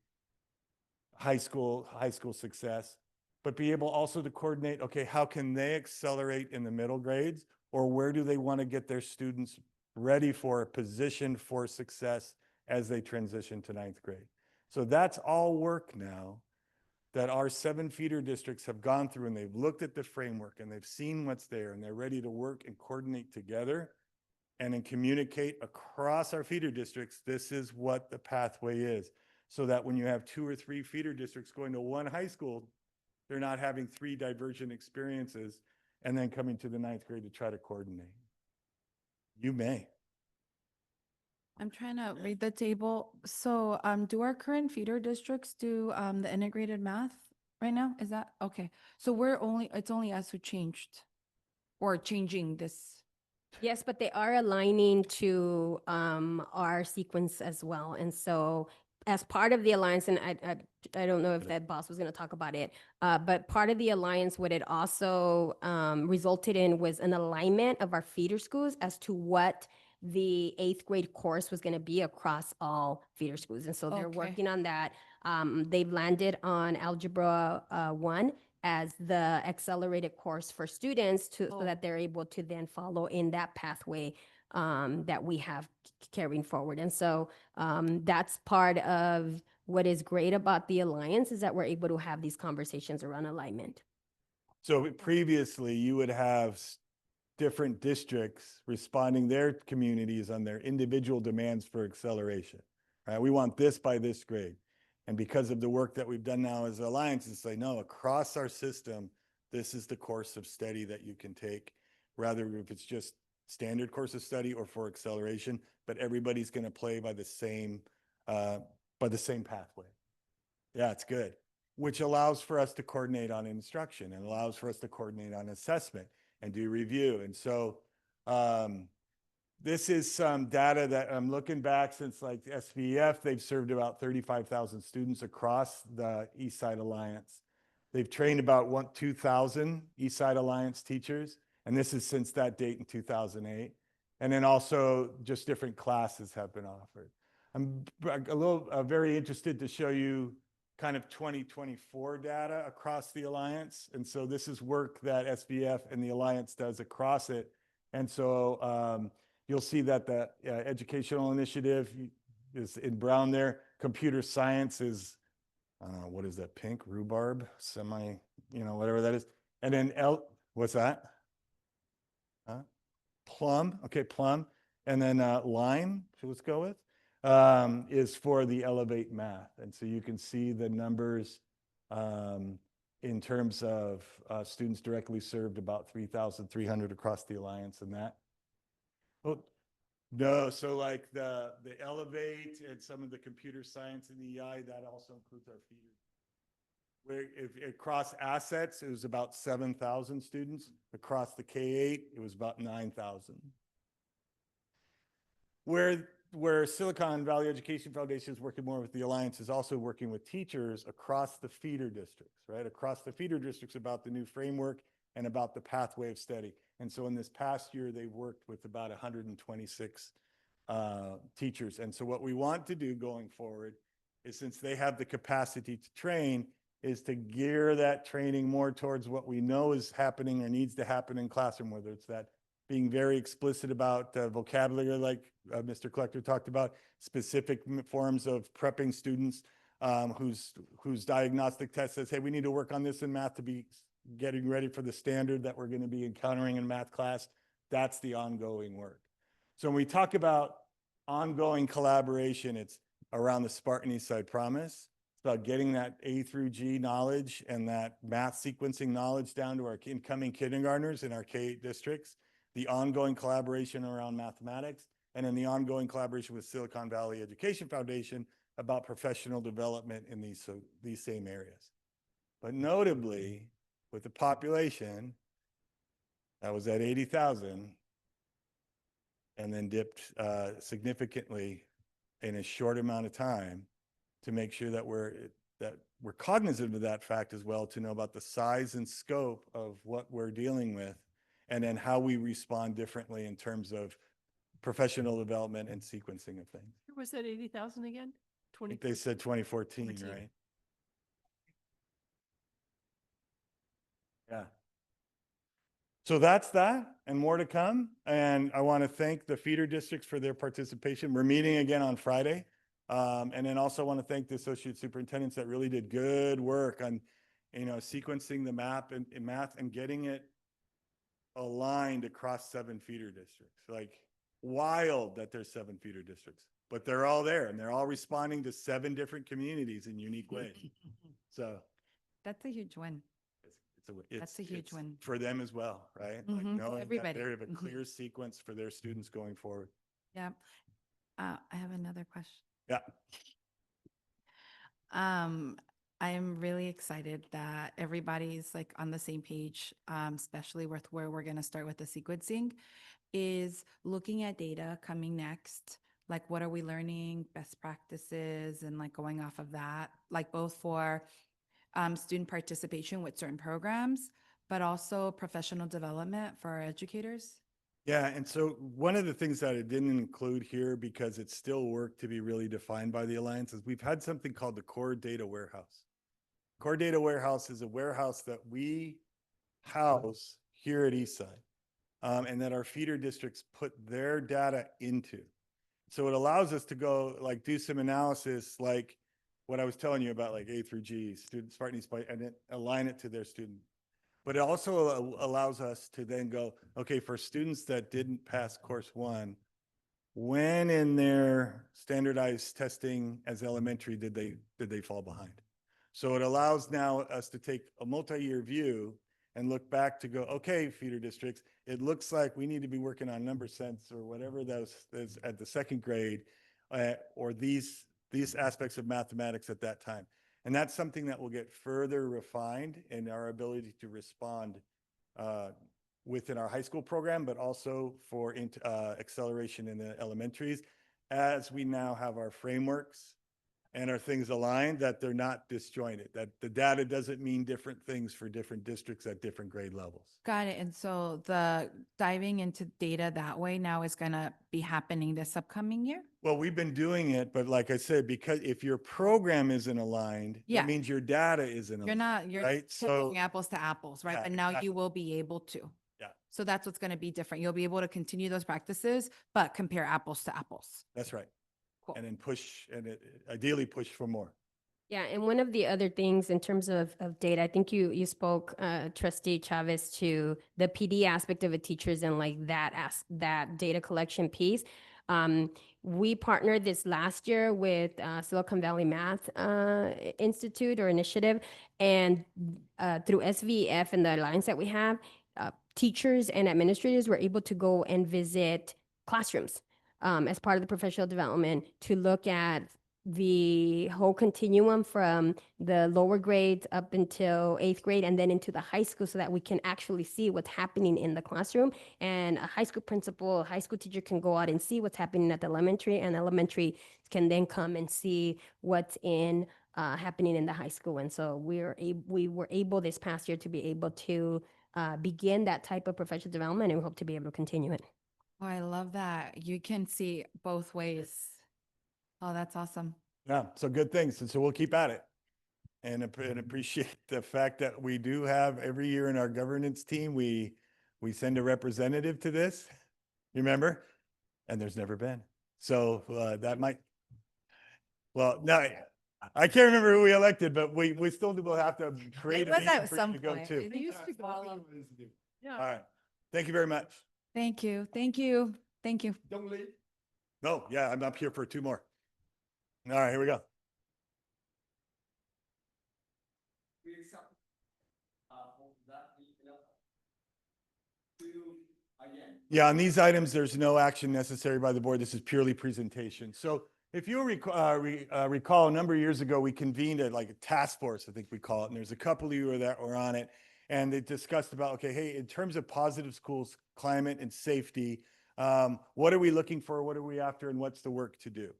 high school success, but be able also to coordinate, okay, how can they accelerate in the middle grades, or where do they want to get their students ready for a position for success as they transition to 9th grade. So that's all work now that our 7 feeder districts have gone through, and they've looked at the framework and they've seen what's there, and they're ready to work and coordinate together and then communicate across our feeder districts. This is what the pathway is, so that when you have 2 or 3 feeder districts going to one high school, they're not having 3 divergent experiences and then coming to the 9th grade to try to coordinate. You may. I'm trying to read the table. So do our current feeder districts do the integrated math right now? Is that okay? So it's only us who changed or changing this. Yes, but they are aligning to our sequence as well. And so as part of the alliance, and I don't know if that boss was going to talk about it, but part of the alliance, what it also resulted in was an alignment of our feeder schools as to what the 8th grade course was going to be across all feeder schools. And so they're Okay. working on that. They've landed on Algebra 1 as the accelerated course for students so that they're able to then follow in that pathway that we have carrying forward. And so that's part of what is great about the Alliance is that we're able to have these conversations around alignment. So previously, you would have different districts responding their communities on their individual demands for acceleration. Right? We want this by this grade. And because of the work that we've done now as Alliance, it's like, no, across our system, this is the course of study that you can take, rather if it's just standard course of study or for acceleration, but everybody's going to play by the same pathway. Yeah, it's good. Which allows for us to coordinate on instruction and allows for us to coordinate on assessment and do review. And so this is some data that I'm looking back since like SVF, they've served about 35,000 students across the Eastside Alliance. They've trained about 2,000 Eastside Alliance teachers. And this is since that date in 2008. And then also just different classes have been offered. I'm very interested to show you kind of 2024 data across the Alliance. And so this is work that SVF and the Alliance does across it. And so you'll see that the educational initiative is in brown there. Computer science is, what is that, pink, rhubarb, whatever that is. And then what's that? Huh? Plum, okay, plum. And then lime, so let's go with, is for the Elevate Math. And so you can see the numbers in terms of students directly served, about 3,300 across the Alliance and that. Oh, no, so like the Elevate and some of the computer science and EI, that also includes our feeder. Where if across assets, it was about 7,000 students. Across the K-8, it was about 9,000. Where Silicon Valley Education Foundation is working more with the Alliance is also working with teachers across the feeder districts, right? Across the feeder districts about the new framework and about the pathway of study. And so in this past year, they've worked with about 126 teachers. And so what we want to do going forward is, since they have the capacity to train, is to gear that training more towards what we know is happening or needs to happen in classroom, whether it's that being very explicit about vocabulary, like Mr. Collector talked about, specific forms of prepping students whose diagnostic test says, hey, we need to work on this in math to be getting ready for the standard that we're going to be encountering in math class. That's the ongoing work. So when we talk about ongoing collaboration, it's around the Spartan Eastside Promise. It's about getting that A through G knowledge and that math sequencing knowledge down to our incoming kindergartners in our K-8 districts, the ongoing collaboration around mathematics, and then the ongoing collaboration with Silicon Valley Education Foundation about professional development in these same areas. But notably, with the population that was at 80,000 and then dipped significantly in a short amount of time, to make sure that we're cognizant of that fact as well, to know about the size and scope of what we're dealing with, and then how we respond differently in terms of professional development and sequencing of things. Was that 80,000 again? I think they said 2014, 14. right? Yeah. So that's that and more to come. And I want to thank the feeder districts for their participation. We're meeting again on Friday. And then also want to thank the associate superintendents that really did good work on, sequencing the map and math and getting it aligned across 7 feeder districts. Like, wild that there's 7 feeder districts, but they're all there and they're all responding to 7 different communities in unique ways. So That's a huge win. That's a huge it's win. for them as well, right? Like Mhm. knowing Everybody. that they have a Mhm. clear sequence for their students going forward. Yeah. I have another question. Yeah. I am really excited that everybody's like on the same page, especially with where we're going to start with the sequencing. is looking at data coming next. Like, what are we learning, best practices, and like going off of that, like both for student participation with certain programs, but also professional development for our educators. Yeah, and so one of the things that I didn't include here, because it's still work to be really defined by the Alliance, is we've had something called the Core Data Warehouse. Core Data Warehouse is a warehouse that we house here at Eastside, and that our feeder districts put their data into. So it allows us to go like do some analysis, like what I was telling you about, like A through G, student Spartans, and then align it to their student. But it also allows us to then go, okay, for students that didn't pass course 1, when in their standardized testing as elementary did they fall behind? So it allows now us to take a multi-year view and look back to go, okay, feeder districts, it looks like we need to be working on number sense or whatever those at the 2nd grade, or these aspects of mathematics at that time. And that's something that will get further refined in our ability to respond within our high school program, but also for acceleration in the elementaries, as we now have our frameworks and our things aligned, that they're not disjointed, that the data doesn't mean different things for different districts at different grade levels. Got it. And so the diving into data that way now is going to be happening this upcoming year? Well, we've been doing it, but like I said, because if your program isn't aligned, Yeah. that means your data isn't aligned. You're right? comparing apples to apples, right? Yeah, But now exactly. you will be able to. Yeah. So that's what's going to be different. You'll be able to continue those practices, but compare apples to apples. That's right. Cool. And then push, and ideally push for more. Yeah, and one of the other things in terms of data, I think you spoke, Trustee Chavez, to the PD aspect of it, teachers, and like that data collection piece. We partnered this last year with Silicon Valley Math Institute or Initiative, and through SVF and the alliance that we have, teachers and administrators were able to go and visit classrooms as part of the professional development to look at the whole continuum from the lower grades up until 8th grade and then into the high school, so that we can actually see what's happening in the classroom. And a high school principal, a high school teacher can go out and see what's happening at the elementary, and elementary can then come and see what's happening in the high school. And so we were able this past year to be able to begin that type of professional development, and we hope to be able to continue it. Oh, I love that. You can see both ways. Oh, that's awesome. Yeah, so good things. And so we'll keep at it. And appreciate the fact that we do have every year in our governance team, we send a representative to this, you remember? And there's never been. So that might, well, no, I can't remember who we elected, but we still will have to create a was meeting at for you some to go point. to. It used to go on. All right. Thank you very much. Thank you. Thank you. Thank you. Don't leave. No, yeah, I'm up here for 2 more. All right, here we go. Yeah, on these items, there's no action necessary by the board. This is purely presentation. So if you recall, a number of years ago, we convened a task force, I think we call it, and there's a couple of you that were on it, and they discussed about, okay, hey, in terms of positive schools, climate and safety, what are we looking for? What are we after? And what's the work to do?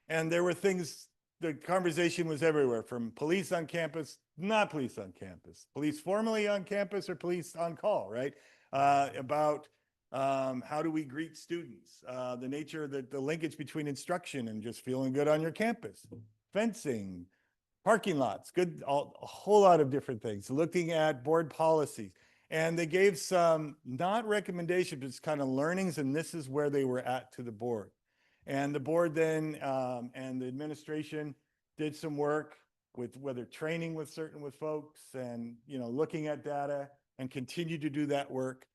And there were things, the conversation was everywhere, from police on campus, not police on campus, police formally on campus or police on call, right? About how do we greet students, the nature of the linkage between instruction and just feeling good on your campus, fencing, parking lots, a whole lot of different things, looking at board policies. And they gave some, not recommendations, but it's kind of learnings, and this is where they were at to the board. And the board then, and the administration did some work with whether training with folks and, looking at data, and continue to do that work.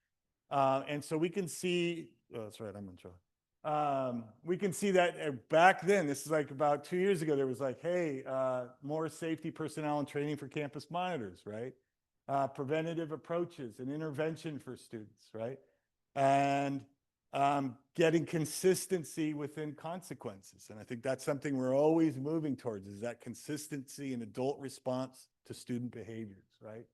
And so we can see, oh, that's right, I'm in trouble. We can see that back then, this is like about 2 years ago, there was like, hey, more safety personnel and training for campus monitors, right? Preventative approaches and intervention for students, right? And getting consistency within consequences. And I think that's something we're always moving towards, is that consistency in adult response to student behaviors, right?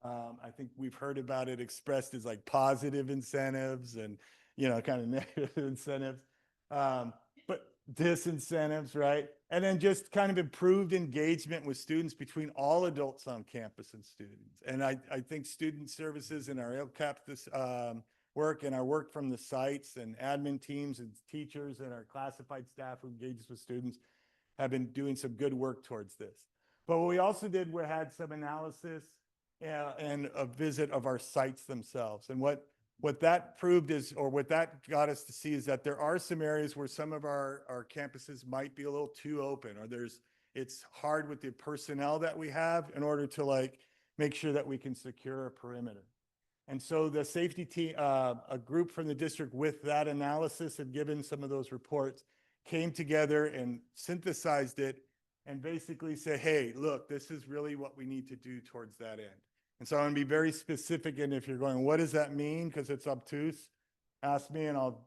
I think we've heard about it expressed as like positive incentives and kind of negative incentives, but disincentives, right? And then just kind of improved engagement with students between all adults on campus and students. And I think student services in our LCAP work and our work from the sites and admin teams and teachers and our classified staff who engages with students have been doing some good work towards this. But what we also did, we had some analysis and a visit of our sites themselves. And what that proved is, or what that got us to see, is that there are some areas where some of our campuses might be a little too open, or it's hard with the personnel that we have in order to make sure that we can secure a perimeter. And so the safety team, a group from the district with that analysis and given some of those reports, came together and synthesized it and basically say, hey, look, this is really what we need to do towards that end. And so I'm going to be very specific. And if you're going, what does that mean? Because it's obtuse, ask me and I'll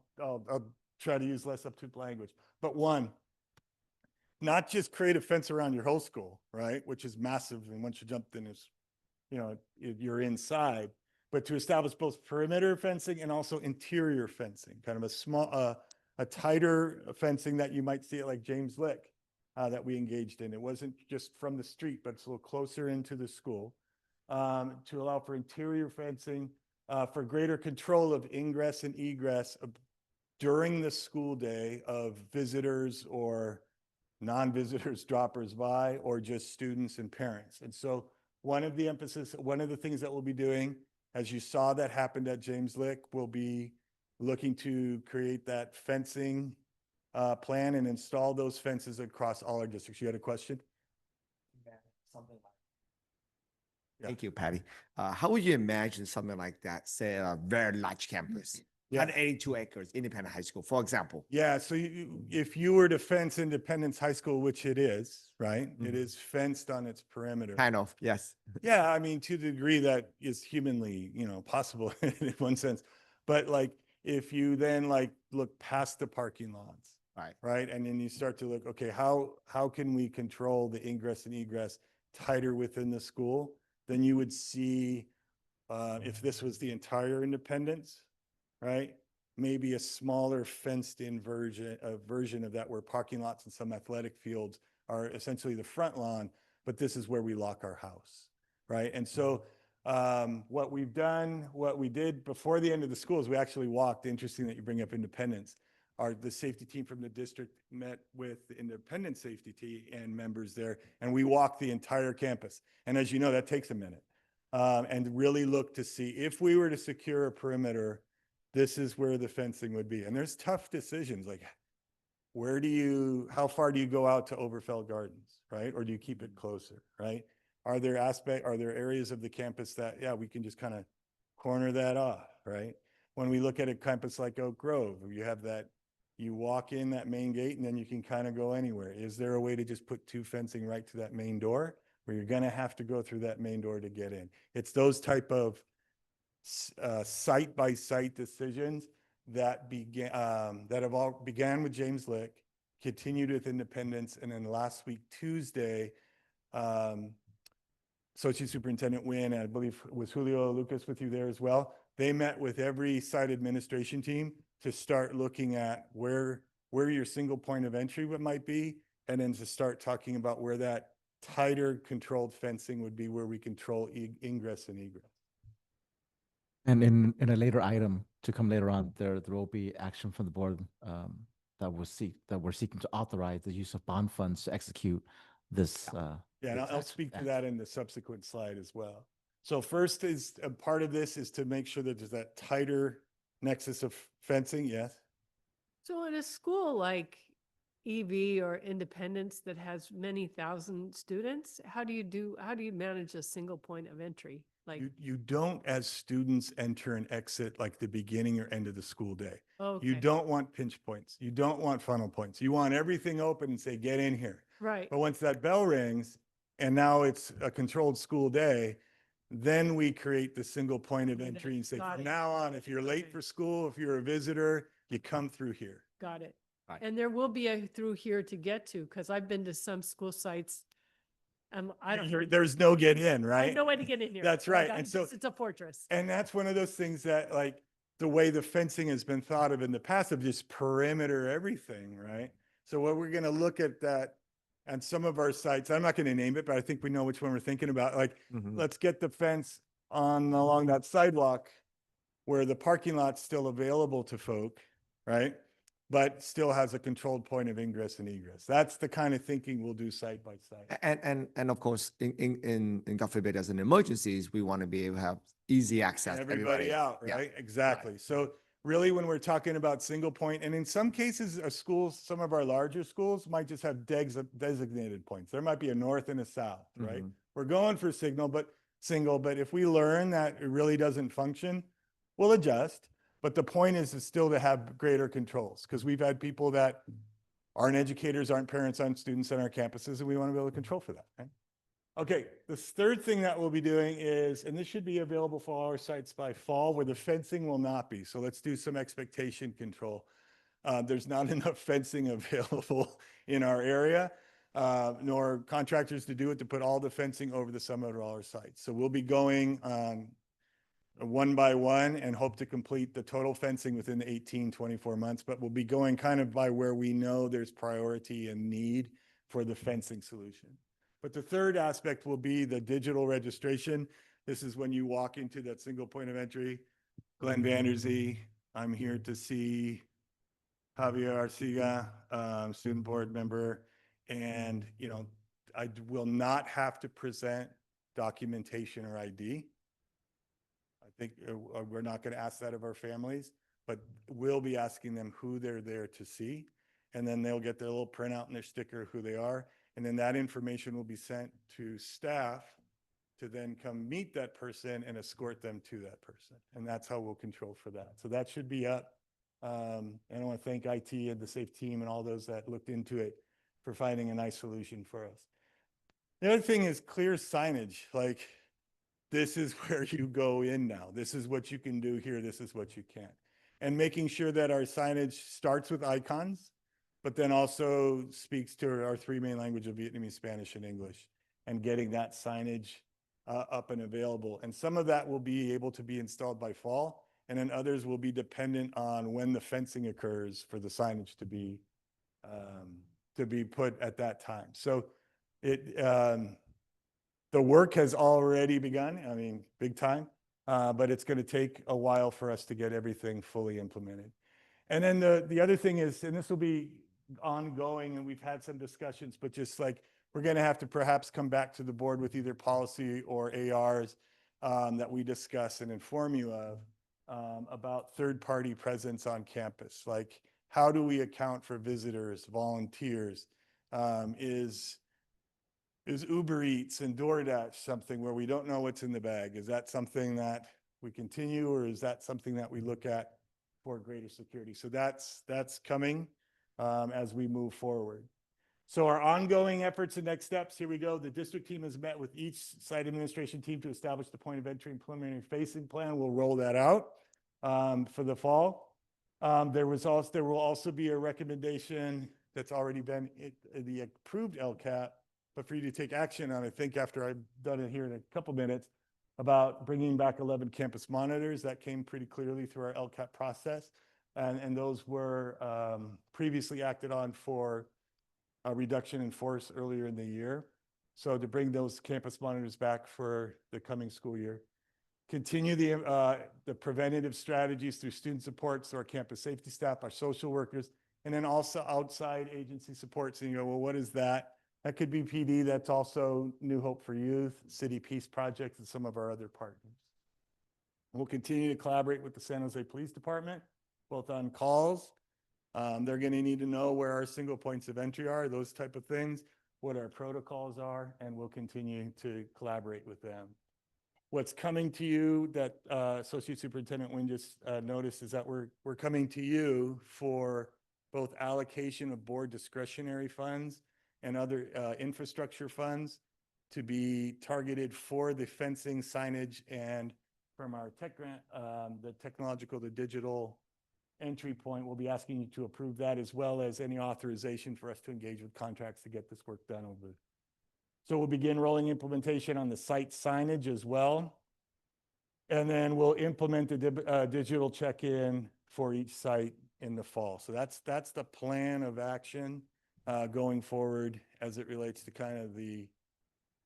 try to use less obtuse language. But one, not just create a fence around your whole school, right? Which is massive. And once you jump in, you're inside. But to establish both perimeter fencing and also interior fencing, kind of a tighter fencing that you might see at like James Lick that we engaged in. It wasn't just from the street, but it's a little closer into the school to allow for interior fencing, for greater control of ingress and egress during the school day of visitors or non-visitors, droppers by, or just students and parents. And so one of the things that we'll be doing, as you saw that happened at James Lick, we'll be looking to create that fencing plan and install those fences across all our districts. You had a question? Something like. Thank you, Patty. How would you imagine something like that, say a very large campus, 182 acres, independent high school, for example? Yeah, so if you were to fence Independence High School, which it is, right? It is fenced on its perimeter. Kind of, yes. Yeah, I mean, to the degree that is humanly, possible in one sense. But if you then look past the parking lots, right? And then you start to look, okay, how can we control the ingress and egress tighter within the school? Then you would see, if this was the entire Independence, right? Maybe a smaller fenced-in version of that, where parking lots and some athletic fields are essentially the front lawn, but this is where we lock our house, right? And so what we did before the end of the school is we actually walked. Interesting that you bring up Independence. The safety team from the district met with the Independence safety team and members there, and we walked the entire campus. And as you know, that takes a minute. And really look to see if we were to secure a perimeter, this is where the fencing would be. And there's tough decisions, like how far do you go out to Oberfeld Gardens, right? Or do you keep it closer, right? Are there areas of the campus that, we can just kind of corner that off, right? When we look at a campus like Oak Grove, you have you walk in that main gate and then you can kind of go anywhere. Is there a way to just put two fencing right to that main door, where you're going to have to go through that main door to get in? It's those type of site-by-site decisions that began with James Lick, continued with Independence, and then last week, Tuesday, Associate Superintendent Wynn, and I believe was Julio Lucas with you there as well. They met with every site administration team to start looking at where your single point of entry might be, and then to start talking about where that tighter controlled fencing would be, where we control ingress and egress. And in a later item to come later on, there will be action from the board that we're seeking to authorize the use of bond funds to execute this. And I'll speak to that in the subsequent slide as well. So first is a part of this is to make sure that there's that tighter nexus of fencing. Yes. So in a school like EV or Independence that has many thousand students, how do you manage a single point of entry? You don't, as students enter and exit, like the beginning or end of the school day. Okay. You don't want pinch points. You don't want funnel points. You want everything open and say, get in here. Right. But once that bell rings and now it's a controlled school day, then we create the single point of entry and say, from now on, if you're late for school, if you're a visitor, you come through here. Got it. And there will be a through here to get to, because I've been to some school sites. There's no get in, right? I have no way to get in here. That's right. And so it's a fortress. And that's one of those things that the way the fencing has been thought of in the past of just perimeter everything, right? So what we're going to look at that on some of our sites, I'm not going to name it, but I think we know which one we're thinking about. Like, let's get the fence on along that sidewalk where the parking lot's still available to folk, right? But still has a controlled point of ingress and egress. That's the kind of thinking we'll do site by site. And of course, in God forbid, as an emergencies, we want to be able to have easy access. Everybody out, Yeah. right? Exactly. So really, when we're talking about single point, and in some cases, our schools, some of our larger schools might just have designated points. There might be a north and a south, right? We're going for single, but if we learn that it really doesn't function, we'll adjust. But the point is still to have greater controls, because we've had people that aren't educators, aren't parents, aren't students on our campuses, and we want to be able to control for that, right? Okay, the third thing that we'll be doing is, and this should be available for all our sites by fall, where the fencing will not be. So let's do some expectation control. There's not enough fencing available in our area, nor contractors to do it, to put all the fencing over the summit of all our sites. So we'll be going one by one and hope to complete the total fencing within 18, 24 months, but we'll be going kind of by where we know there's priority and need for the fencing solution. But the third aspect will be the digital registration. This is when you walk into that single point of entry. Glenn Vanderzee, I'm here to see Javier Arciga, student board member. And, I will not have to present documentation or ID. I think we're not going to ask that of our families, but we'll be asking them who they're there to see. And then they'll get their little printout and their sticker, who they are. And then that information will be sent to staff to then come meet that person and escort them to that person. And that's how we'll control for that. So that should be up. And I want to thank IT and the SAFE team and all those that looked into it for finding a nice solution for us. The other thing is clear signage. Like, this is where you go in now. This is what you can do here. This is what you can't. And making sure that our signage starts with icons, but then also speaks to our three main languages of Vietnamese, Spanish, and English, and getting that signage up and available. And some of that will be able to be installed by fall, and then others will be dependent on when the fencing occurs for the signage to be put at that time. So the work has already begun. I mean, big time, but it's going to take a while for us to get everything fully implemented. And then the other thing is, and this will be ongoing, and we've had some discussions, but just like, we're going to have to perhaps come back to the board with either policy or ARs that we discuss and inform you of about third-party presence on campus. Like, how do we account for visitors, volunteers? Is Uber Eats and DoorDash something where we don't know what's in the bag? Is that something that we continue, or is that something that we look at for greater security? So that's coming as we move forward. So our ongoing efforts and next steps, here we go. The district team has met with each site administration team to establish the point of entry and preliminary facing plan. We'll roll that out for the fall. There will also be a recommendation that's already been the approved LCAP, but for you to take action on, I think after I've done it here in a couple minutes, about bringing back 11 campus monitors. That came pretty clearly through our LCAP process. And those were previously acted on for a reduction in force earlier in the year. So to bring those campus monitors back for the coming school year. Continue the preventative strategies through student supports, our campus safety staff, our social workers, and then also outside agency supports. And you go, well, what is that? That could be PD. That's also New Hope for Youth, City Peace Project, and some of our other partners. We'll continue to collaborate with the San Jose Police Department, both on calls. They're going to need to know where our single points of entry are, those type of things, what our protocols are, and we'll continue to collaborate with them. What's coming to you that Associate Superintendent Nguyen just noticed is that we're coming to you for both allocation of board discretionary funds and other infrastructure funds to be targeted for the fencing, signage, and from our tech grant, the digital entry point, we'll be asking you to approve that, as well as any authorization for us to engage with contracts to get this work done over. So we'll begin rolling implementation on the site signage as well. And then we'll implement the digital check-in for each site in the fall. So that's the plan of action going forward as it relates to kind of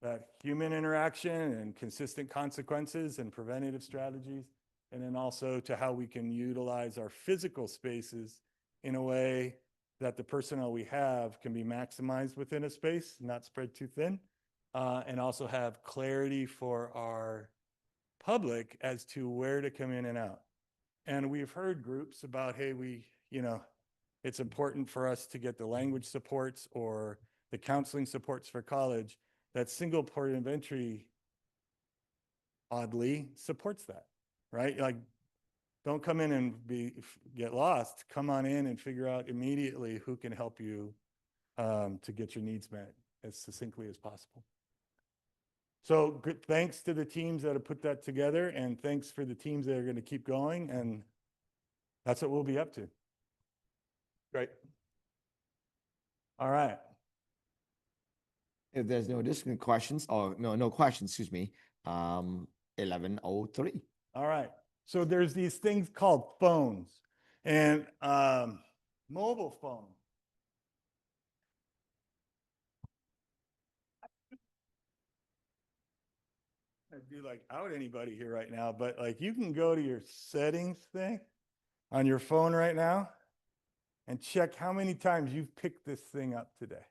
that human interaction and consistent consequences and preventative strategies. And then also to how we can utilize our physical spaces in a way that the personnel we have can be maximized within a space, not spread too thin, and also have clarity for our public as to where to come in and out. And we've heard groups about, hey, it's important for us to get the language supports or the counseling supports for college. That single port of entry oddly supports that, right? Like, don't come in and get lost. Come on in and figure out immediately who can help you to get your needs met as succinctly as possible. So good, thanks to the teams that have put that together, and thanks for the teams that are going to keep going, and that's what we'll be up to. Great. All right. If there's no additional questions, or no questions, excuse me, 11:03. All right. So there's these things called phones and mobile phones. I'd be like out anybody here right now, but like you can go to your settings thing on your phone right now and check how many times you've picked this thing up today.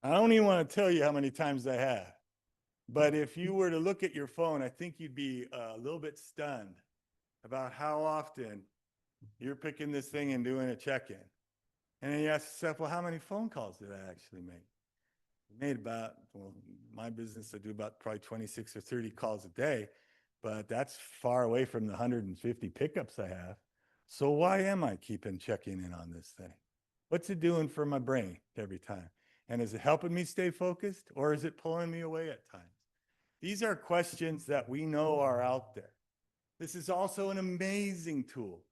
I don't even want to tell you how many times I have, but if you were to look at your phone, I think you'd be a little bit stunned about how often you're picking this thing and doing a check-in. And then you ask yourself, well, how many phone calls did I actually make? I made about, well, my business, I do about probably 26 or 30 calls a day, but that's far away from the 150 pickups I have. So why am I keeping checking in on this thing? What's it doing for my brain every time? And is it helping me stay focused, or is it pulling me away at times? These are questions that we know are out there. This is also an amazing tool.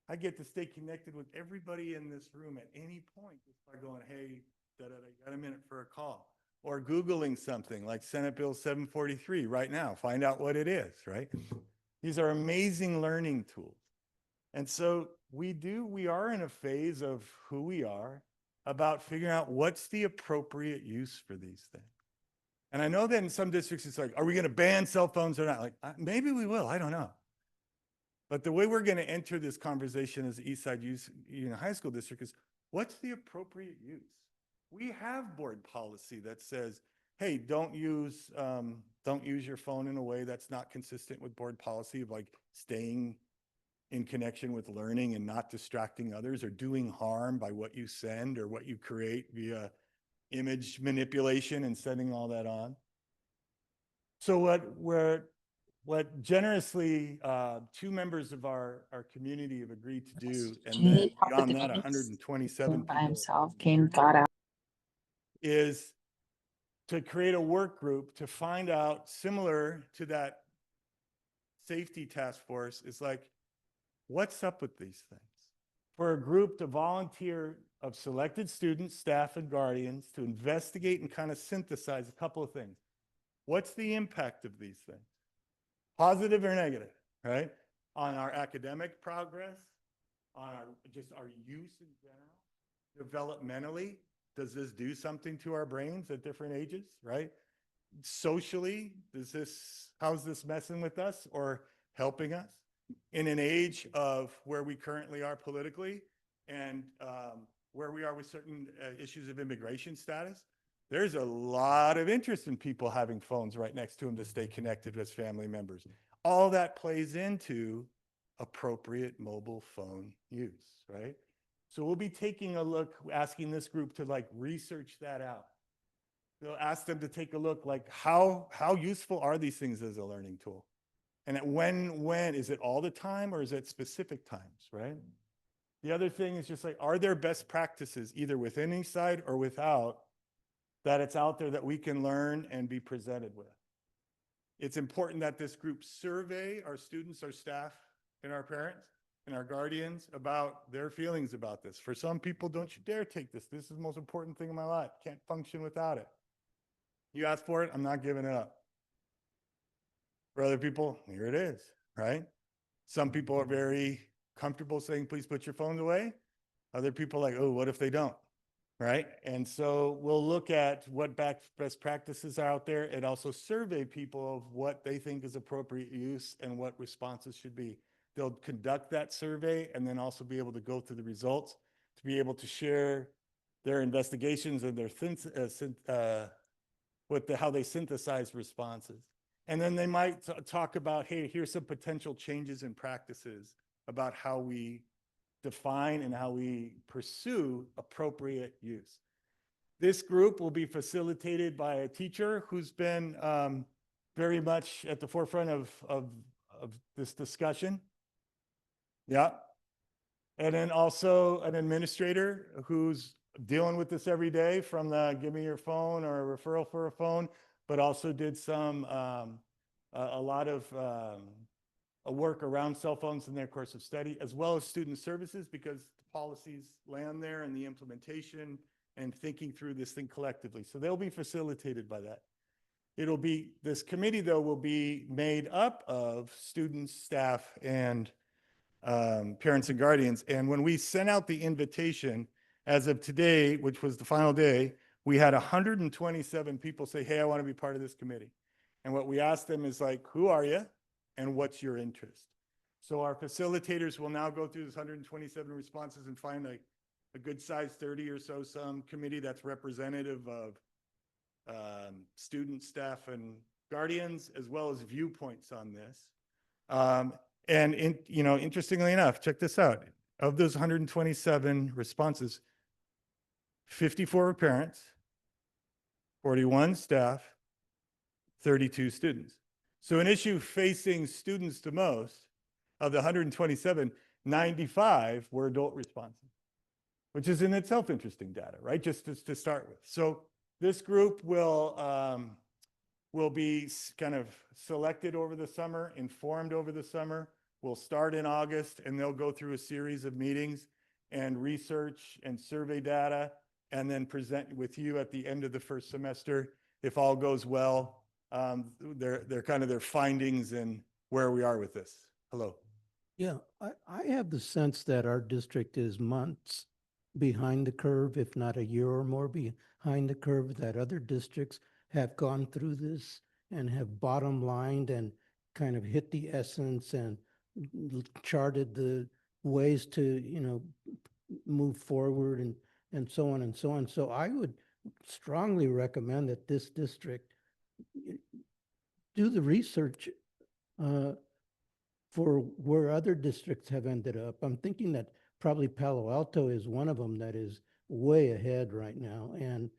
I get to stay connected with everybody in this room at any point just by going, hey, got a minute for a call. Or Googling something like Senate Bill 743 right now, find out what it is, right? These are amazing learning tools. And so we are in a phase of who we are about figuring out what's the appropriate use for these things. And I know that in some districts, it's like, are we going to ban cell phones or not? Like, maybe we will, I don't know. But the way we're going to enter this conversation as the Eastside High School District is, what's the appropriate use? We have board policy that says, hey, don't use your phone in a way that's not consistent with board policy of like staying in connection with learning and not distracting others or doing harm by what you send or what you create via image manipulation and sending all that on. So what generously two members of our community have agreed to do, and then beyond that, 127 people, is to create a work group to find out, similar to that safety task force, is like, what's up with these things? For a group to volunteer of selected students, staff, and guardians to investigate and kind of synthesize a couple of things. What's the impact of these things? Positive or negative, right? On our academic progress, on our use in general, developmentally, does this do something to our brains at different ages, right? Socially, how's this messing with us or helping us? In an age of where we currently are politically and where we are with certain issues of immigration status, there's a lot of interest in people having phones right next to them to stay connected as family members. All that plays into appropriate mobile phone use, right? So we'll be taking a look, asking this group to like research that out. We'll ask them to take a look, like how useful are these things as a learning tool? And when is it all the time or is it specific times, right? The other thing is just like, are there best practices either within Eastside or without that it's out there that we can learn and be presented with? It's important that this group survey our students, our staff, and our parents and our guardians about their feelings about this. For some people, don't you dare take this. This is the most important thing in my life. Can't function without it. You asked for it, I'm not giving it up. For other people, here it is, right? Some people are very comfortable saying, please put your phones away. Other people are like, oh, what if they don't? Right? And so we'll look at what best practices are out there and also survey people of what they think is appropriate use and what responses should be. They'll conduct that survey and then also be able to go through the results to be able to share their investigations and their how they synthesize responses. And then they might talk about, hey, here's some potential changes in practices about how we define and how we pursue appropriate use. This group will be facilitated by a teacher who's been very much at the forefront of this discussion. Yeah. And then also an administrator who's dealing with this every day, from the give me your phone or a referral for a phone, but also did some a lot of work around cell phones in their course of study, as well as student services, because the policies land there and the implementation and thinking through this thing collectively. So they'll be facilitated by that. This committee, though, will be made up of students, staff, and parents and guardians. And when we sent out the invitation, as of today, which was the final day, we had 127 people say, hey, I want to be part of this committee. And what we asked them is like, who are you and what's your interest? So our facilitators will now go through this 127 responses and find a good size 30 or so some committee that's representative of students, staff, and guardians, as well as viewpoints on this. Interestingly enough, check this out. Of those 127 responses, 54 were parents, 41 staff, 32 students. So an issue facing students the most, of the 127, 95 were adult responses, which is in itself interesting data, right? Just to start with. So this group will be kind of selected over the summer, informed over the summer. We'll start in August, and they'll go through a series of meetings and research and survey data, and then present with you at the end of the first semester. If all goes well, they're kind of their findings and where we are with this. Hello. Yeah, I have the sense that our district is months behind the curve, if not a year or more behind the curve, that other districts have gone through this and have bottom lined and kind of hit the essence and charted the ways to, move forward and so on and so on. So I would strongly recommend that this district do the research for where other districts have ended up. I'm thinking that probably Palo Alto is one of them that is way ahead right now, and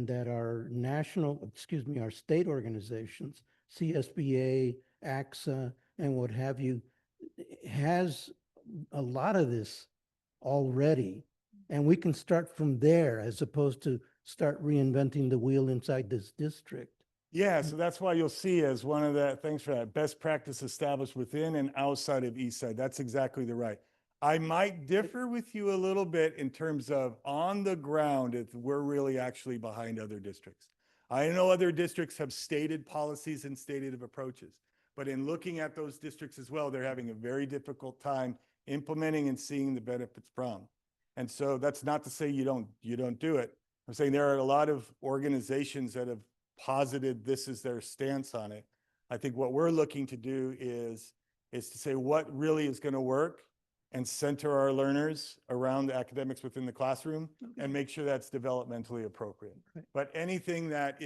that our our state organizations, CSBA, AXA, and what have you, has a lot of this already. And we can start from there as opposed to start reinventing the wheel inside this district. Yeah, so that's why you'll see as one of the, thanks for that, best practice established within and outside of Eastside. That's exactly the right. I might differ with you a little bit in terms of on the ground, if we're really actually behind other districts. I know other districts have stated policies and stated approaches, but in looking at those districts as well, they're having a very difficult time implementing and seeing the benefits from. And so that's not to say you don't do it. I'm saying there are a lot of organizations that have posited this is their stance on it. I think what we're looking to do is to say what really is going to work and center our learners around the academics within the classroom and make sure that's developmentally appropriate. Right. But anything that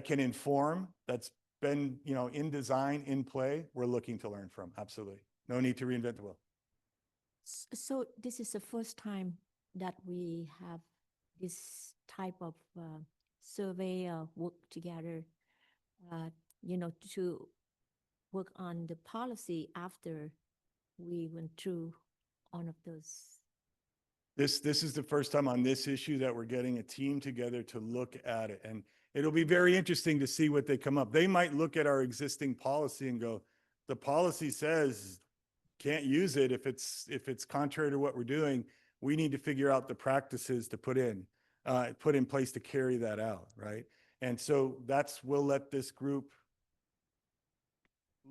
can inform, that's been, in design, in play, we're looking to learn from. Absolutely. No need to reinvent the wheel. So this is the first time that we have this type of survey work together, to work on the policy after we went through all of those. This is the first time on this issue that we're getting a team together to look at it. And it'll be very interesting to see what they come up. They might look at our existing policy and go, the policy says can't use it if it's contrary to what we're doing. We need to figure out the practices to put in. put in place to carry that out, right? And so we'll let this group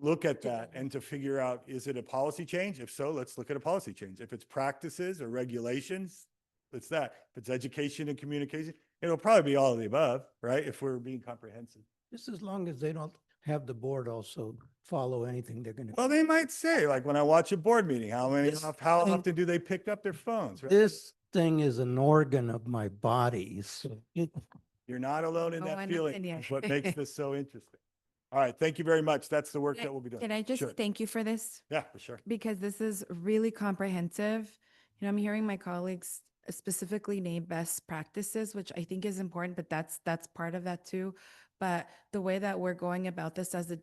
look at that and to figure out, is it a policy change? If so, let's look at a policy change. If it's practices or regulations, it's that. If it's education and communication, it'll probably be all of the above, right? If we're being comprehensive. Just as long as they don't have the board also follow anything they're going to. Well, they might say, like when I watch a board meeting, how This how thing- often do they pick up their phones? Right? This thing is an organ of my body. So You're not alone in Oh, that I feeling. understand, That's yeah. what makes this so interesting. All right, thank you very much. That's the work Can I- that we'll be doing. Can I just Sure. thank you for this? Yeah, for sure. Because this is really comprehensive. You know, I'm hearing my colleagues specifically name best practices, which I think is important, but that's part of that too. But the way that we're going about this as a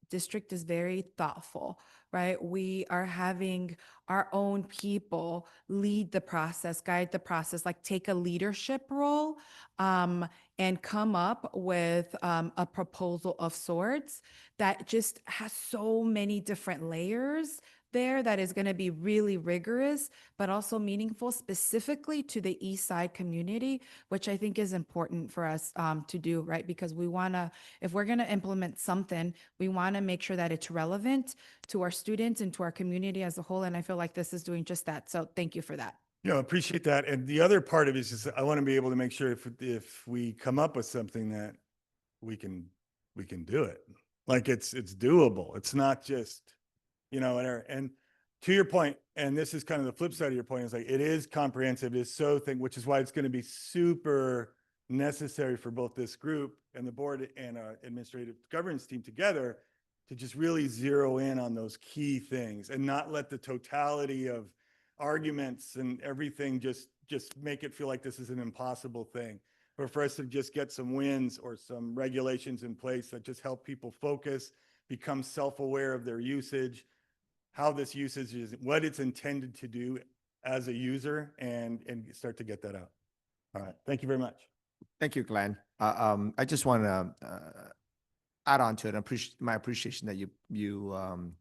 district is very thoughtful, right? We are having our own people lead the process, guide the process, like take a leadership role, and come up with a proposal of sorts that just has so many different layers there that is going to be really rigorous, but also meaningful specifically to the East Side community, which I think is important for us to do, right? Because we want to, if we're going to implement something, we want to make sure that it's relevant to our students and to our community as a whole. And I feel like this is doing just that. So thank you for that. Yeah, appreciate that. And the other part of it is just, I want to be able to make sure if we come up with something that we can do it. Like it's doable. It's not just, and to your point, and this is kind of the flip side of your point, is like, it is comprehensive, it is so which is why it's going to be super necessary for both this group and the board and our administrative governance team together to just really zero in on those key things and not let the totality of arguments and everything just make it feel like this is an impossible thing. Or for us to just get some wins or some regulations in place that just help people focus, become self-aware of their usage, how this usage is, what it's intended to do as a user, and start to get that out. All right, thank you very much. Thank you, Glenn. I just want to add on to it. My appreciation that you and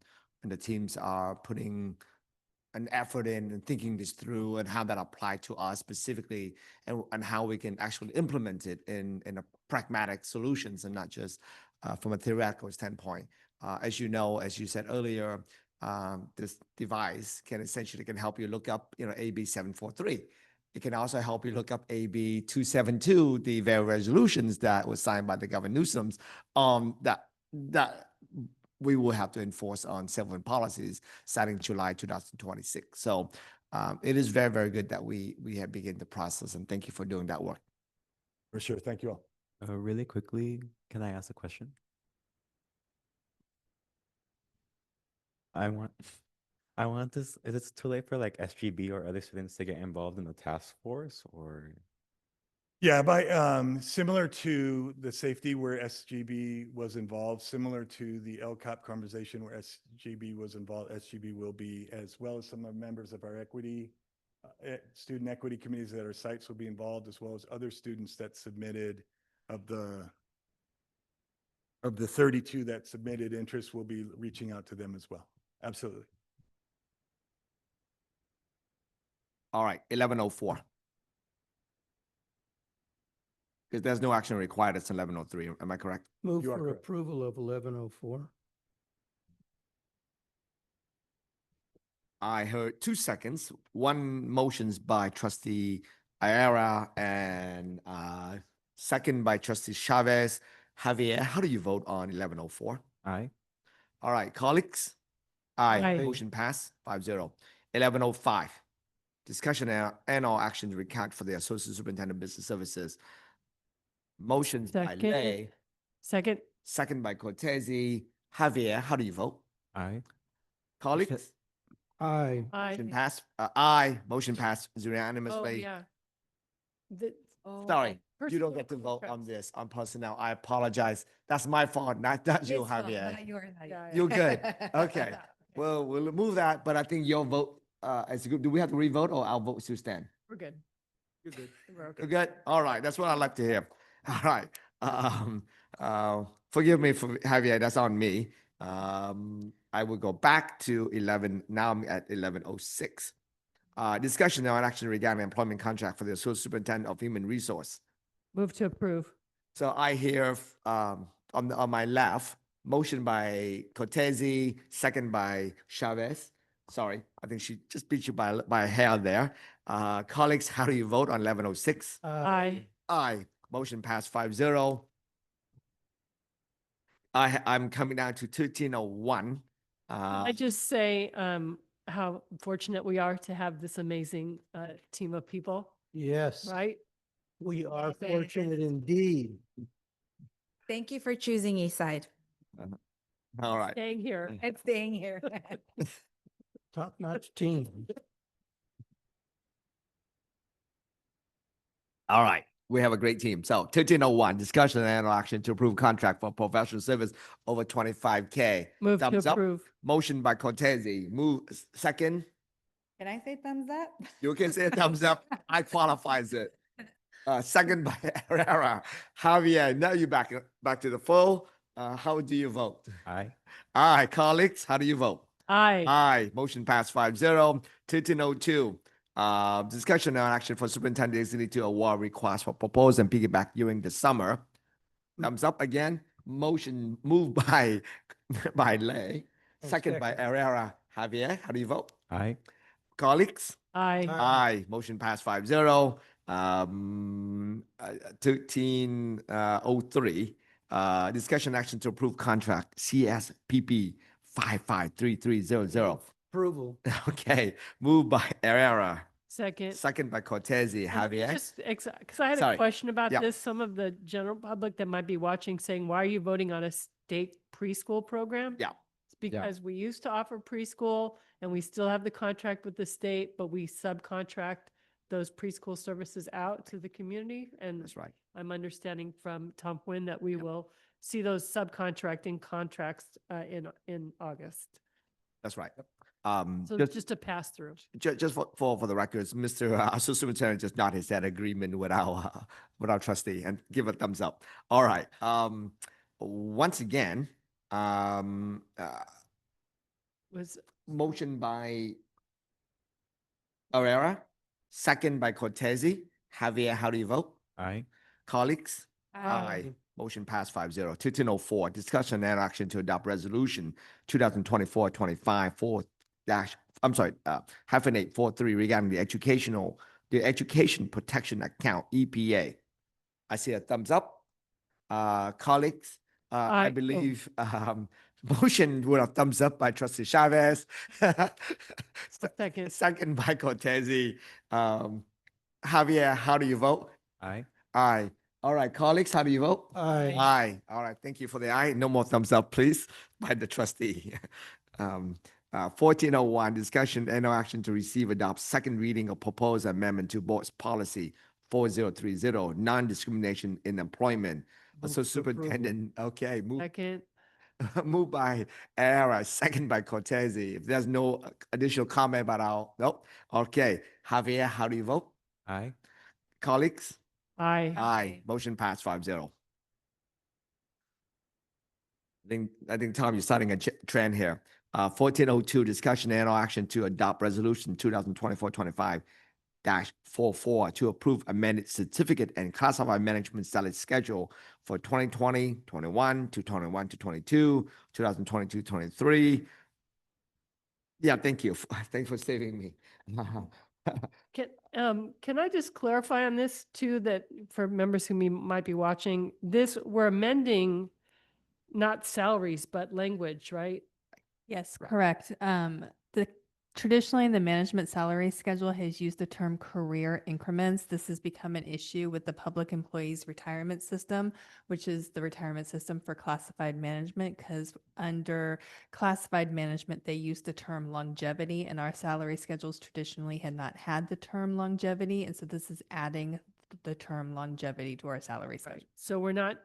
the teams are putting an effort in and thinking this through and how that apply to us specifically, and how we can actually implement it in a pragmatic solutions and not just from a theoretical standpoint. As you know, as you said earlier, this device can essentially help you look up, AB 743. It can also help you look up AB 272, the very resolutions that was signed by the Governor Newsom, that we will have to enforce on several policies starting July 2026. So it is very, very good that we have begun the process, and thank you for doing that work. For sure, thank you all. Really quickly, can I ask a question? I want this, is it too late for like SGB or other students to get involved in the task force, or? Yeah, similar to the safety where SGB was involved, similar to the LCAP conversation where SGB was involved, SGB will be, as well as some of members of our student equity committees at our sites will be involved, as well as other students that submitted of the 32 that submitted interest. Will be reaching out to them as well. Absolutely. All right, 1104. Because there's no action required, it's 1103. Am I correct? Move You are for correct. approval of 1104. I heard 2 seconds. One motions by Trustee Ayala and second by Trustee Chavez. Javier, how do you vote on 1104? Aye. All right, colleagues. Aye. Aye. Motion pass 5-0. 1105. Discussion and/or action to recount for the Associate Superintendent of Business Services. Motions by Second. Lay, Second. second by Cortese. Javier, how do you vote? Aye. Colleagues? Aye. Motion Aye. pass. Aye. Motion pass Oh, unanimously. yeah. Sorry, you don't Personal get to vote on preference. this on personnel. I apologize. That's my fault, not you, It's fine, Javier. not yours. Yeah, You're good. Okay. Well, we'll move that, but I think your vote as a group, do we have to re-vote or our vote still stand? We're good. You're good. We're okay. You're good? All right. That's what I like to hear. All right. Forgive me for Javier. That's on me. I will go back to 11. Now I'm at 1106. Discussion on action regarding employment contract for the Associate Superintendent of Human Resource. Move to approve. So I hear on my left, motion by Cortese, second by Chavez. Sorry, I think she just beat you by a hair there. Colleagues, how do you vote on 1106? Aye. Aye. Motion passed 5-0. I'm coming down to 1301. I just say how fortunate we are to have this amazing team of people, Yes, right? we are fortunate indeed. Thank you for choosing Eastside All right. Staying here. and staying here. Top-notch team. All right. We have a great team. So 1301, discussion and action to approve contract for professional service over 25K. Move to Thumbs up. approve. Motion by Cortese. Move second. Can I say thumbs up? You can say thumbs up. I qualifies it. Second by Herrera. Javier, now you back to the full. How do you vote? Aye. Aye. Colleagues, how do you vote? Aye. Aye. Motion passed 5-0. 1302. Discussion on action for superintendent designee to award request for proposed and piggyback during the summer. Thumbs up again. Motion moved by Lay. Second by Herrera. Javier, how do you vote? Aye. Colleagues? Aye. Aye. Motion passed 5-0. 1303. Discussion action to approve contract CSPP 553300. Approval. Okay. Moved by Herrera. Second. Second by Cortese. Javier? Just because I had Sorry. a question about Yeah. this. Some of the general public that might be watching saying, why are you voting on a state preschool program? Yeah. It's because we used to offer preschool and we still have the contract with the state, but we subcontract those preschool services out to the community. And That's right. I'm understanding from Tom Quinn that we will see those subcontracting contracts in August. That's right. So just a pass through. Just for the records, Mr. Associate Superintendent just nodded that agreement with our trustee and give a thumbs up. All right. Once again, Was motion by Herrera, second by Cortese. Javier, how do you vote? Aye. Colleagues? Aye. Motion passed 5-0. 1304, discussion and action to adopt resolution 2024-25 -843 regarding the education protection account, EPA. I see a thumbs up. Colleagues, I Aye. believe motion with a thumbs up by Trustee Chavez. Second. Second by Cortese. Javier, how do you vote? Aye. Aye. All right, colleagues, how do you vote? Aye. Aye. All right, thank you for the aye. No more thumbs up, please, by the trustee. 1401, discussion and no action to receive, adopt second reading of proposed amendment to board's policy 4030, non-discrimination in employment. So superintendent, okay, Second. moved by Era, second by Cortese. If there's no additional comment about nope. Okay, Javier, how do you vote? Aye. Colleagues? Aye. Aye. Motion passed 5-0. I think Tom, you're starting a trend here. 1402, discussion and no action to adopt resolution 2024-25-44 to approve amended certificate and classified management salary schedule for 2020-21 to 21-22, 2022-23. Yeah, thank you. Thanks for saving me. Can I just clarify on this too, that for members who might be watching, we're amending not salaries, but language, right? Yes, correct. Traditionally, the management salary schedule has used the term career increments. This has become an issue with the public employees retirement system, which is the retirement system for classified management, because under classified management, they use the term longevity, and our salary schedules traditionally had not had the term longevity. And so this is adding the term longevity to our salary schedule. So we're not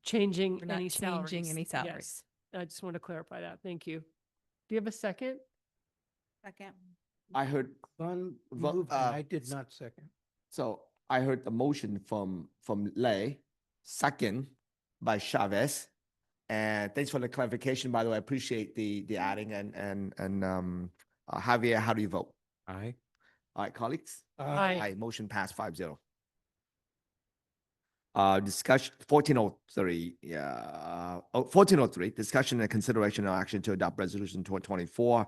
changing We're not any changing salaries. any salaries. Yes. I just want to clarify that. Thank you. Do you have a second? Second. I heard, Fun Vo- moved, and I did not second. so I heard the motion from Lay, second by Chavez. And thanks for the clarification, by the way. I appreciate the adding and Javier, how do you vote? Aye. All right, colleagues? Aye. Motion passed 5-0. Discussion 1403, 1403, discussion and consideration of action to adopt resolution 24,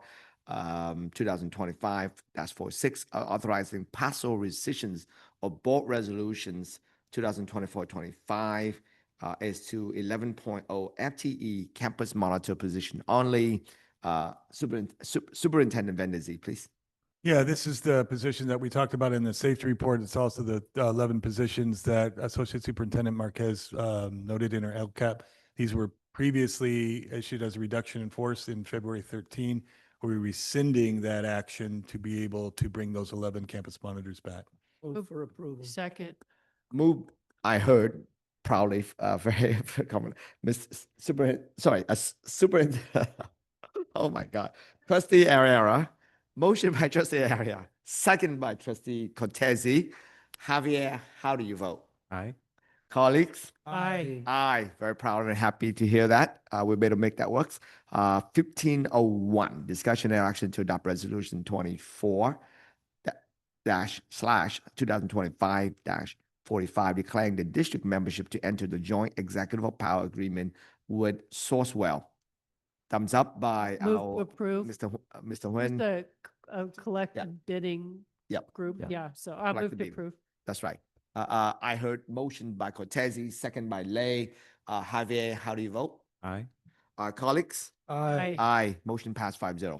2025, that's 46, authorizing partial rescissions of board resolutions 2024-25, is to 11.0 FTE campus monitor position only. Superintendent Van der Zee, please. Yeah, this is the position that we talked about in the safety report. It's also the 11 positions that Associate Superintendent Marquez noted in her LCAP. These were previously issued as a reduction in force in February 13. We're rescinding that action to be able to bring those 11 campus monitors back. Move for approval. Second. Move, I heard proudly, very common, Super, oh my God. Trustee Ariera, motion by Trustee Ariera, second by Trustee Cortese. Javier, how do you vote? Aye. Colleagues? Aye. Aye, very proud and happy to hear that. We better make that work. 1501, discussion and action to adopt resolution 24 2025 45, declaring the district membership to enter the joint executive power agreement with Sourcewell. Thumbs up by Move to our approve. Mr. Just Nguyen. a collective bidding Yep. group. Yeah. Yeah, so I'll move Collective to bidding. approve. That's right. I heard motion by Cortese, second by Lay. Javier, how do you vote? Aye. Colleagues? Aye. Aye. Motion passed 5-0.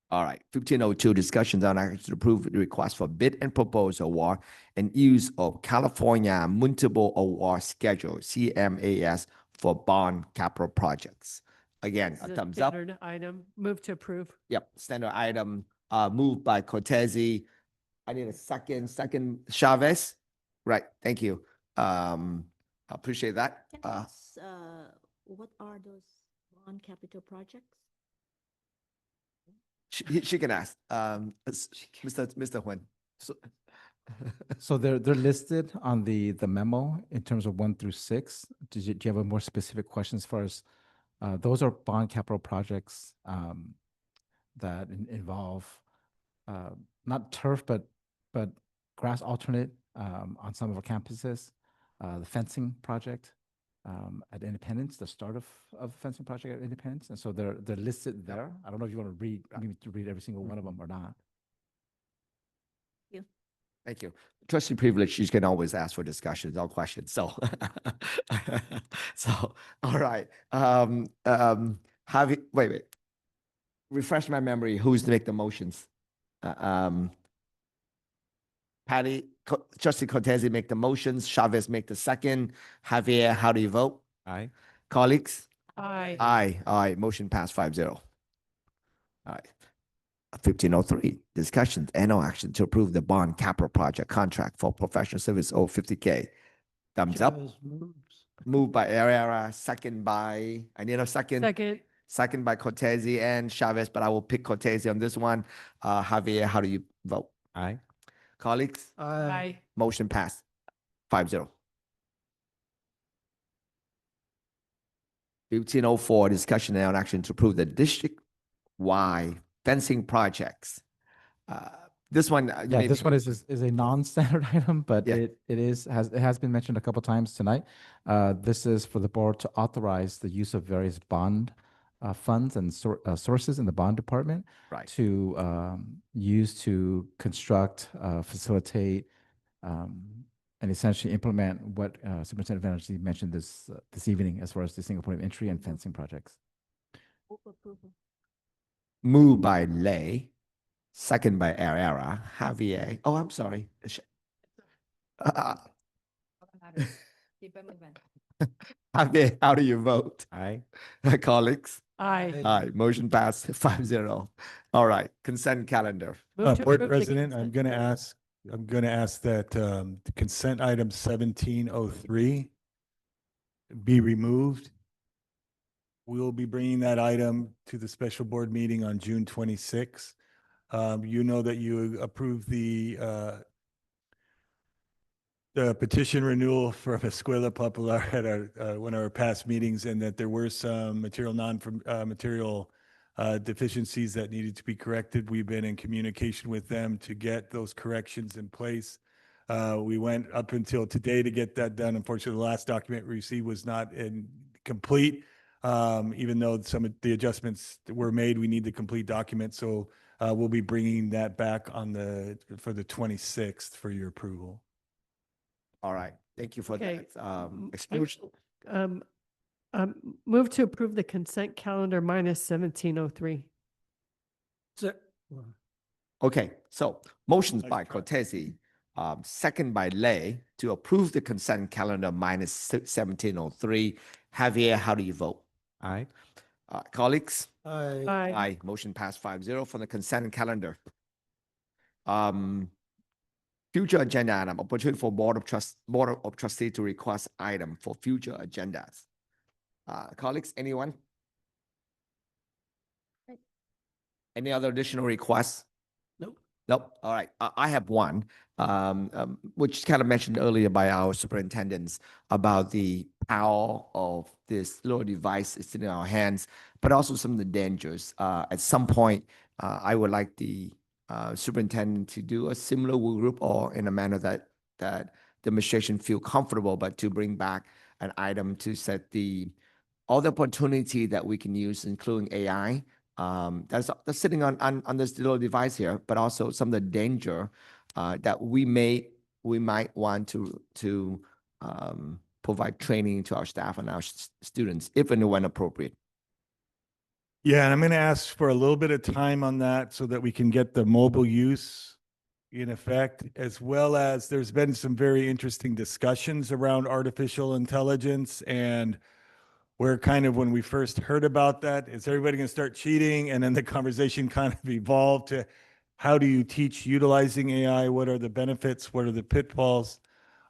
All right, 1502, discussions on action to approve the request for bid and proposal award and use of California Municipal Award Schedule, CMAS, for bond capital projects. Again, This a is thumbs up. standard item. Move to approve. Yep, standard item, moved by Cortese. I need a second, Chavez. Right, thank you. I appreciate that. Can I ask, what are those bond capital projects? She can ask, Mr. Nguyen. So, So they're listed on the memo in terms of 1 through 6. Do you have a more specific question as far as those are bond capital projects that involve not turf but grass alternate on some of our campuses. The fencing project at Independence, the start of fencing project at Independence, and so they're listed there. I don't know if you want to read every single one of them or not. Thank you. Trustee privilege, you can always ask for discussions, all questions, so. So, all right. Wait. Refresh my memory, who's to make the motions? Patty, Trustee Cortese make the motions, Chavez make the second. Javier, how do you vote? Aye. Colleagues? Aye. Aye, motion passed 5-0. All right. 1503, discussions and no action to approve the bond capital project contract for professional service over 50K. Thumbs up. Chavez moves. Moved by Ariera, second by, I need a second. Second. Second by Cortese and Chavez, but I will pick Cortese on this one. Javier, how do you vote? Aye. Colleagues? Aye. Motion passed 5-0. 1504, discussion and action to approve the district-wide fencing projects. This one. Yeah, this one is a non-standard item, but Yeah. it has been mentioned a couple times tonight. This is for the board to authorize the use of various bond funds and sources in the bond department Right. to use to construct, facilitate, and essentially implement what Superintendent Banerjee mentioned this evening as far as the single point of entry and fencing projects. Moved by Lay, second by Ariera. Javier. Oh, I'm sorry. Javier, how do you vote? Aye. Colleagues? Aye. Aye. Motion passed 5-0. All right. Consent calendar. Move to Board approve the President, I'm consent going to ask that the consent item 1703 be removed. We will be bringing that item to the special board meeting on June 26th. You know that you approved the petition renewal for Escuela Popular at one of our past meetings, and that there were some material deficiencies that needed to be corrected. We've been in communication with them to get those corrections in place. We went up until today to get that done. Unfortunately, the last document we received was not complete. Even though some of the adjustments that were made, we need the complete document. So we'll be bringing that back for the 26th for your approval. All right, thank you for Okay. that. Explanation. Move to approve the consent calendar minus 1703. Okay, so motions by Cortese, second by Lay to approve the consent calendar minus 1703. Javier, how do you vote? Aye. Colleagues? Aye. Aye. Motion passed 5-0 for the consent calendar. Future agenda item, opportunity for Board of Trustees to request item for future agendas. Colleagues, anyone? Any other additional requests? Nope. Nope. All right. I have one, which kind of mentioned earlier by our superintendents about the power of this little device that's in our hands, but also some of the dangers. At some point, I would like the superintendent to do a similar work group or in a manner that the administration feel comfortable, but to bring back an item to set all the opportunity that we can use, including AI, that's sitting on this little device here, but also some of the danger that we might want to provide training to our staff and our students, if and when appropriate. Yeah, and I'm going to ask for a little bit of time on that so that we can get the mobile use in effect, as well as there's been some very interesting discussions around artificial intelligence and where kind of when we first heard about that, is everybody going to start cheating? And then the conversation kind of evolved to how do you teach utilizing AI? What are the benefits? What are the pitfalls?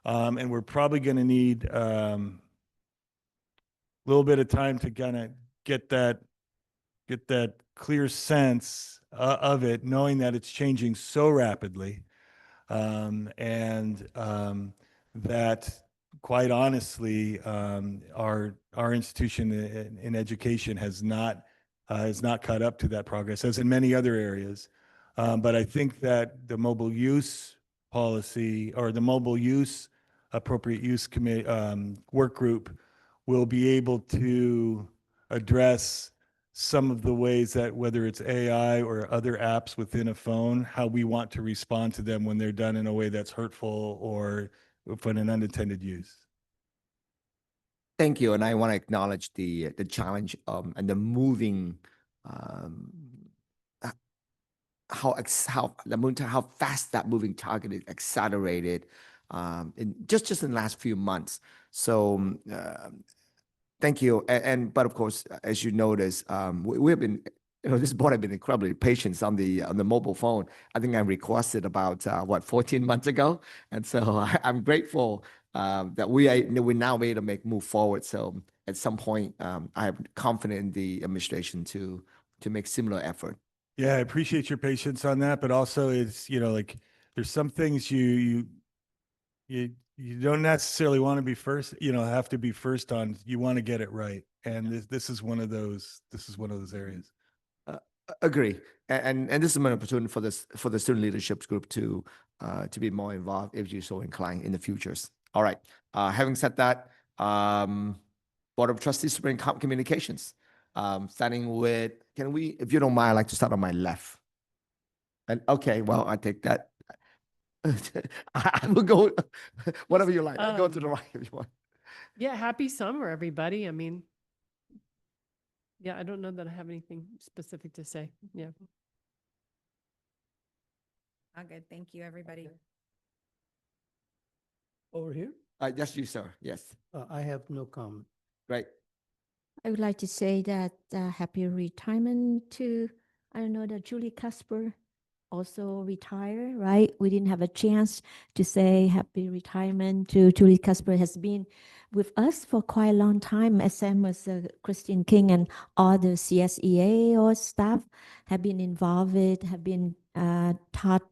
And we're probably going to need a little bit of time to kind of get that clear sense of it, knowing that it's changing so rapidly, and that quite honestly, our institution in education has not caught up to that progress, as in many other areas. But I think that the mobile use policy or the mobile use appropriate use committee work group will be able to address some of the ways that whether it's AI or other apps within a phone, how we want to respond to them when they're done in a way that's hurtful or for an unintended use. Thank you, and I want to acknowledge the challenge and the moving how fast that moving target is accelerated in just in the last few months. So thank you, but of course, as you notice, we've been. This board have been incredibly patient on the mobile phone. I think I requested about 14 months ago, and so I'm grateful that we're now able to move forward. So at some point, I am confident in the administration to make similar effort. Yeah, I appreciate your patience on that, but also it's, like there's some things you don't necessarily want to be first, have to be first on. You want to get it right, and this is one of those. This is one of those areas. Agree, and this is an opportunity for the student leadership group to be more involved if you're so inclined in the futures. All right. Having said that, Board of Trustees Spring Communications. Starting with, can we, if you don't mind, I'd like to start on my left. And okay, well, I take that. I will go whatever you like. I'll go to the right if you want. Yeah, happy summer, everybody. I mean, yeah, I don't know that I have anything specific to say. Yeah. All good. Thank you, everybody. Over here? Yes, you, sir. Yes. I have no comment. Great. I would like to say that happy retirement to, I don't know, that Julie Casper also retired, right? We didn't have a chance to say happy retirement to Julie Casper, has been with us for quite a long time, as same as Christine King and all the CSEA or staff have been involved with, have been taught,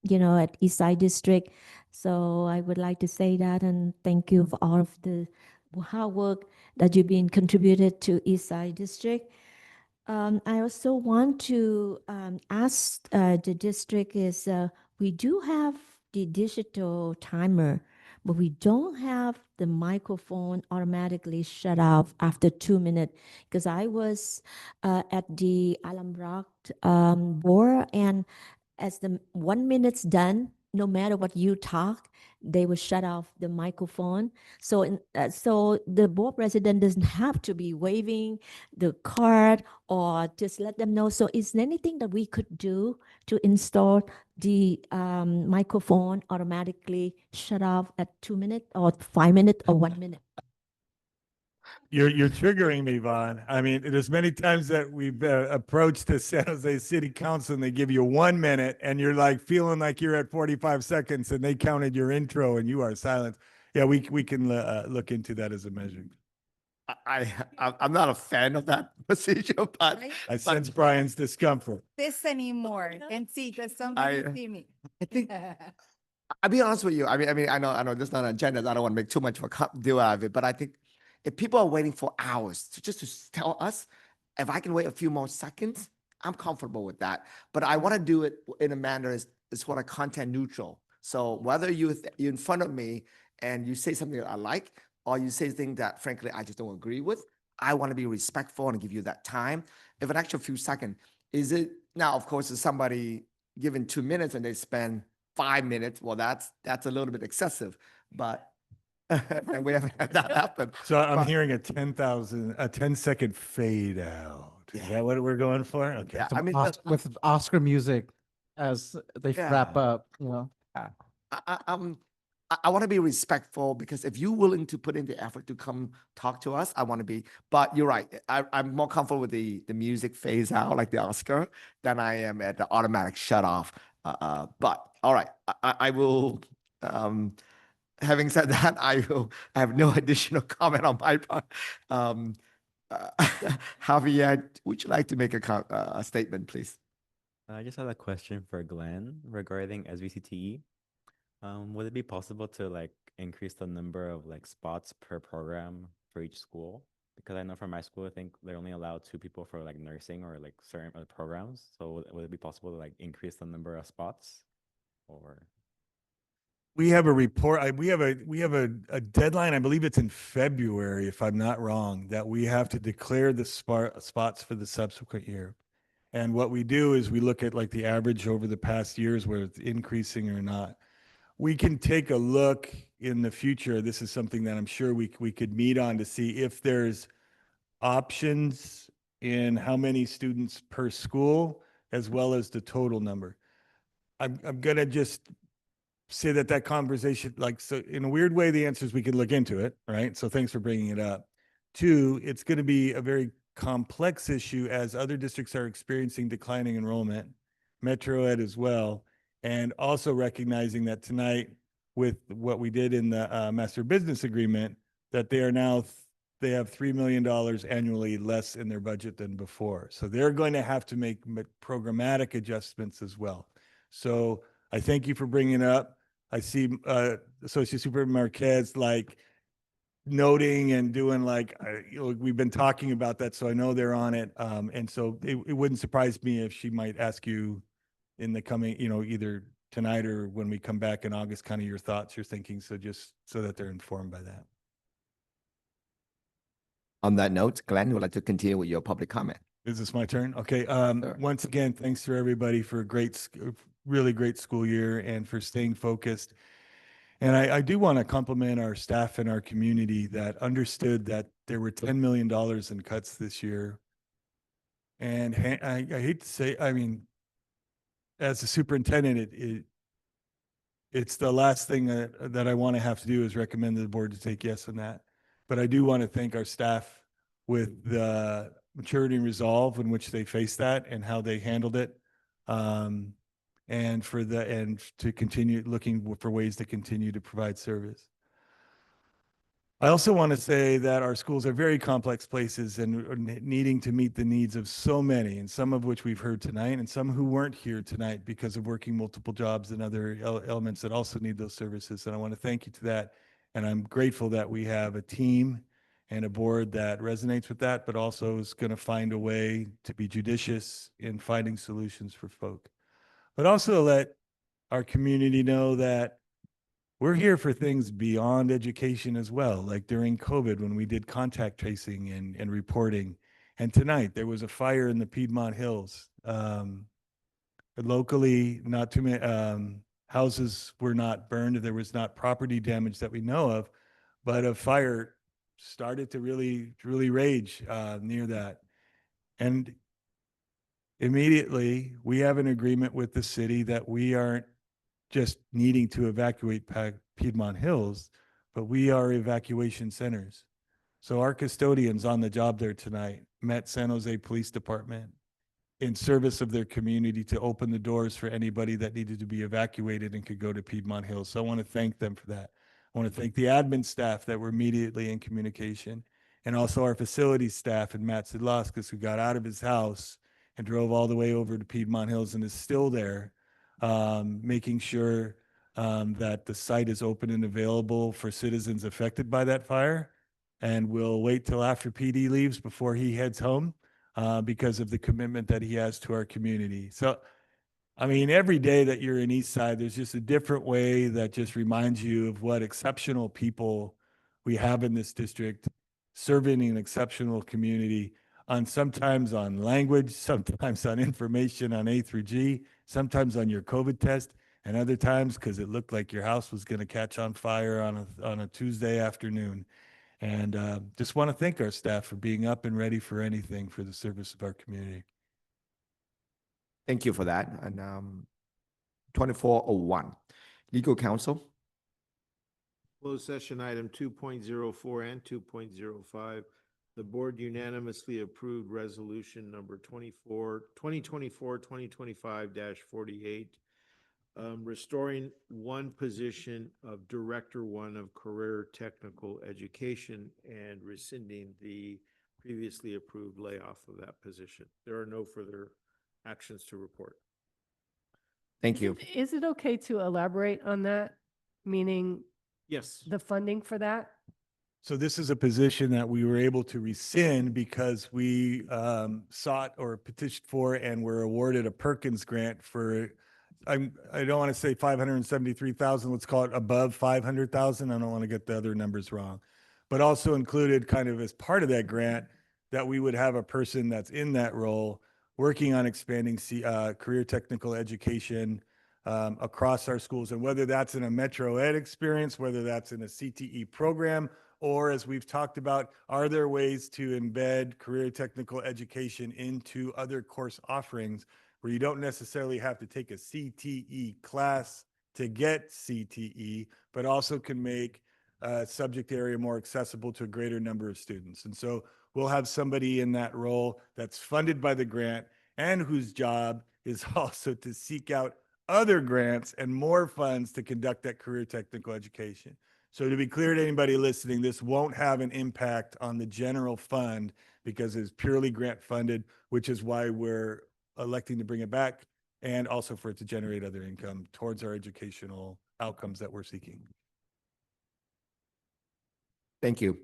at Eastside District. So I would like to say that and thank you for all of the hard work that you've been contributed to Eastside District. I also want to ask the district is we do have the digital timer, but we don't have the microphone automatically shut off after 2 minutes. Because I was at the Alambra board, and as the 1 minute's done, no matter what you talk, they will shut off the microphone. So the board president doesn't have to be waving the card or just let them know. So is there anything that we could do to install the microphone automatically shut off at 2 minutes or 5 minutes or 1 minute? You're triggering me, Vaughn. I mean, there's many times that we've approached the San Jose City Council and they give you 1 minute and you're like feeling like you're at 45 seconds and they counted your intro and you are silent. Yeah, we can look into that as a measure. I'm not a fan of that procedure, but I sense Brian's discomfort. This anymore and see, does I- somebody see me? I think I'll be honest with you. I mean, I know this is not an agenda. I don't want to make too much of a deal out of it, but I think if people are waiting for hours to tell us, if I can wait a few more seconds, I'm comfortable with that. But I want to do it in a manner is sort of content neutral. So whether you're in front of me and you say something that I like, or you say things that frankly I just don't agree with, I want to be respectful and give you that time. If an extra few seconds, is it now? Of course, is somebody given 2 minutes and they spend 5 minutes? Well, that's a little bit excessive, but and we haven't had that happen. So I'm But- hearing a 10-second fade out. Is Yeah. that what we're going for? Okay. Yeah, Some I mean, with Oscar music as they wrap Yeah. up, you know. I want to be respectful because if you're willing to put in the effort to come talk to us, I want to be. But you're right. I'm more comfortable with the music phase out like the Oscar than I am at the automatic shut off. But all right, I will. Having said that, I have no additional comment on my part. Javier, would you like to make a statement, please? I just had a question for Glenn regarding SVCTE. Would it be possible to like increase the number of like spots per program for each school? Because I know for my school, I think they only allow 2 people for like nursing or like certain other programs. So would it be possible to like increase the number of spots? Or We have a report, we have a deadline, I believe it's in February, if I'm not wrong, that we have to declare the spots for the subsequent year. And what we do is we look at like the average over the past years, where it's increasing or not. We can take a look in the future. This is something that I'm sure we could meet on to see if there's options in how many students per school, as well as the total number. I'm gonna just say that conversation, like, so in a weird way, the answer is we could look into it, right? So thanks for bringing it up. 2, it's going to be a very complex issue as other districts are experiencing declining enrollment, Metro Ed as well, and also recognizing that tonight with what we did in the master business agreement, that they are now they have $3 million annually less in their budget than before. So they're going to have to make programmatic adjustments as well. So I thank you for bringing it up. I see Associate Superintendent Marquez like noting and doing like, we've been talking about that, so I know they're on it. And so it wouldn't surprise me if she might ask you in the coming, either tonight or when we come back in August, kind of your thoughts, your thinking, so just so that they're informed by that. On that note, Glenn, would like to continue with your public comment. Is this my turn? Okay. Once again, thanks to everybody for a really great school year and for staying focused. And I do want to compliment our staff and our community that understood that there were $10 million in cuts this year. And I hate to say, I mean, as a superintendent, it's the last thing that I want to have to do is recommend to the board to take yes on that. But I do want to thank our staff with the maturity and resolve in which they faced that and how they handled it. And to continue looking for ways to continue to provide service. I also want to say that our schools are very complex places and are needing to meet the needs of so many, and some of which we've heard tonight, and some who weren't here tonight because of working multiple jobs and other elements that also need those services. And I want to thank you to that. And I'm grateful that we have a team and a board that resonates with that, but also is going to find a way to be judicious in finding solutions for folk. But also let our community know that we're here for things beyond education as well, like during COVID when we did contact tracing and reporting. And tonight there was a fire in the Piedmont Hills. Locally, not too many houses were not burned. There was not property damage that we know of, but a fire started to really rage near that. And immediately we have an agreement with the city that we aren't just needing to evacuate Piedmont Hills, but we are evacuation centers. So our custodians on the job there tonight met San Jose Police Department in service of their community to open the doors for anybody that needed to be evacuated and could go to Piedmont Hills. So I want to thank them for that. I want to thank the admin staff that were immediately in communication, and also our facilities staff and Matt Sidlauskas, who got out of his house and drove all the way over to Piedmont Hills and is still there, making sure that the site is open and available for citizens affected by that fire. And we'll wait till after PD leaves before he heads home because of the commitment that he has to our community. So, I mean, every day that you're in East Side, there's just a different way that just reminds you of what exceptional people we have in this district, serving an exceptional community sometimes on language, sometimes on information on A through G, sometimes on your COVID test, and other times because it looked like your house was going to catch on fire on a Tuesday afternoon. And just want to thank our staff for being up and ready for anything for the service of our community. Thank you for that. And 2401, legal counsel. Closed session item 2.04 and 2.05. The board unanimously approved resolution number 2024-2025-48, restoring one position of Director 1 of Career Technical Education and rescinding the previously approved layoff of that position. There are no further actions to report. Thank you. Is it okay to elaborate on that? Meaning Yes. the funding for that? So this is a position that we were able to rescind because we sought or petitioned for and were awarded a Perkins grant for, I don't want to say 573,000, let's call it above 500,000. I don't want to get the other numbers wrong, but also included kind of as part of that grant that we would have a person that's in that role working on expanding career technical education across our schools. And whether that's in a Metro Ed experience, whether that's in a CTE program, or as we've talked about, are there ways to embed career technical education into other course offerings where you don't necessarily have to take a CTE class to get CTE, but also can make a subject area more accessible to a greater number of students. And so we'll have somebody in that role that's funded by the grant and whose job is also to seek out other grants and more funds to conduct that career technical education. So to be clear to anybody listening, this won't have an impact on the general fund because it's purely grant funded, which is why we're electing to bring it back, and also for it to generate other income towards our educational outcomes that we're seeking. Thank you.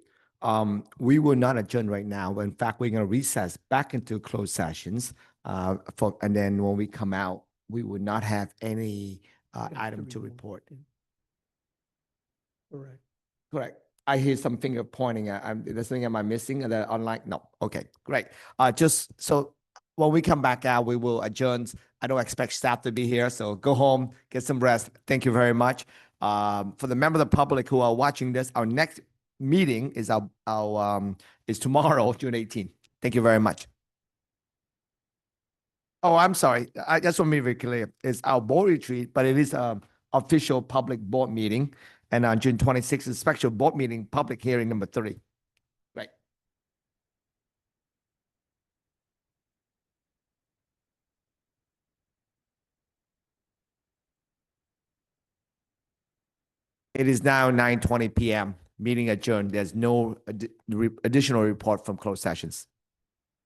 We will not adjourn right now. In fact, we're going to recess back into closed sessions. And then when we come out, we will not have any item to report. Correct. Correct. I hear some finger pointing. There's something am I missing? Are online? No. Okay, great. Just so when we come back out, we will adjourn. I don't expect staff to be here, so go home, get some rest. Thank you very much. For the member of the public who are watching this, our next meeting is is tomorrow, June 18th. Thank you very much. Oh, I'm sorry. I just want to be very clear. It's our board retreat, but it is an official public board meeting. And on June 26th is special board meeting, public hearing number 3. Right. It is now 9:20 p.m. Meeting adjourned. There's no additional report from closed sessions.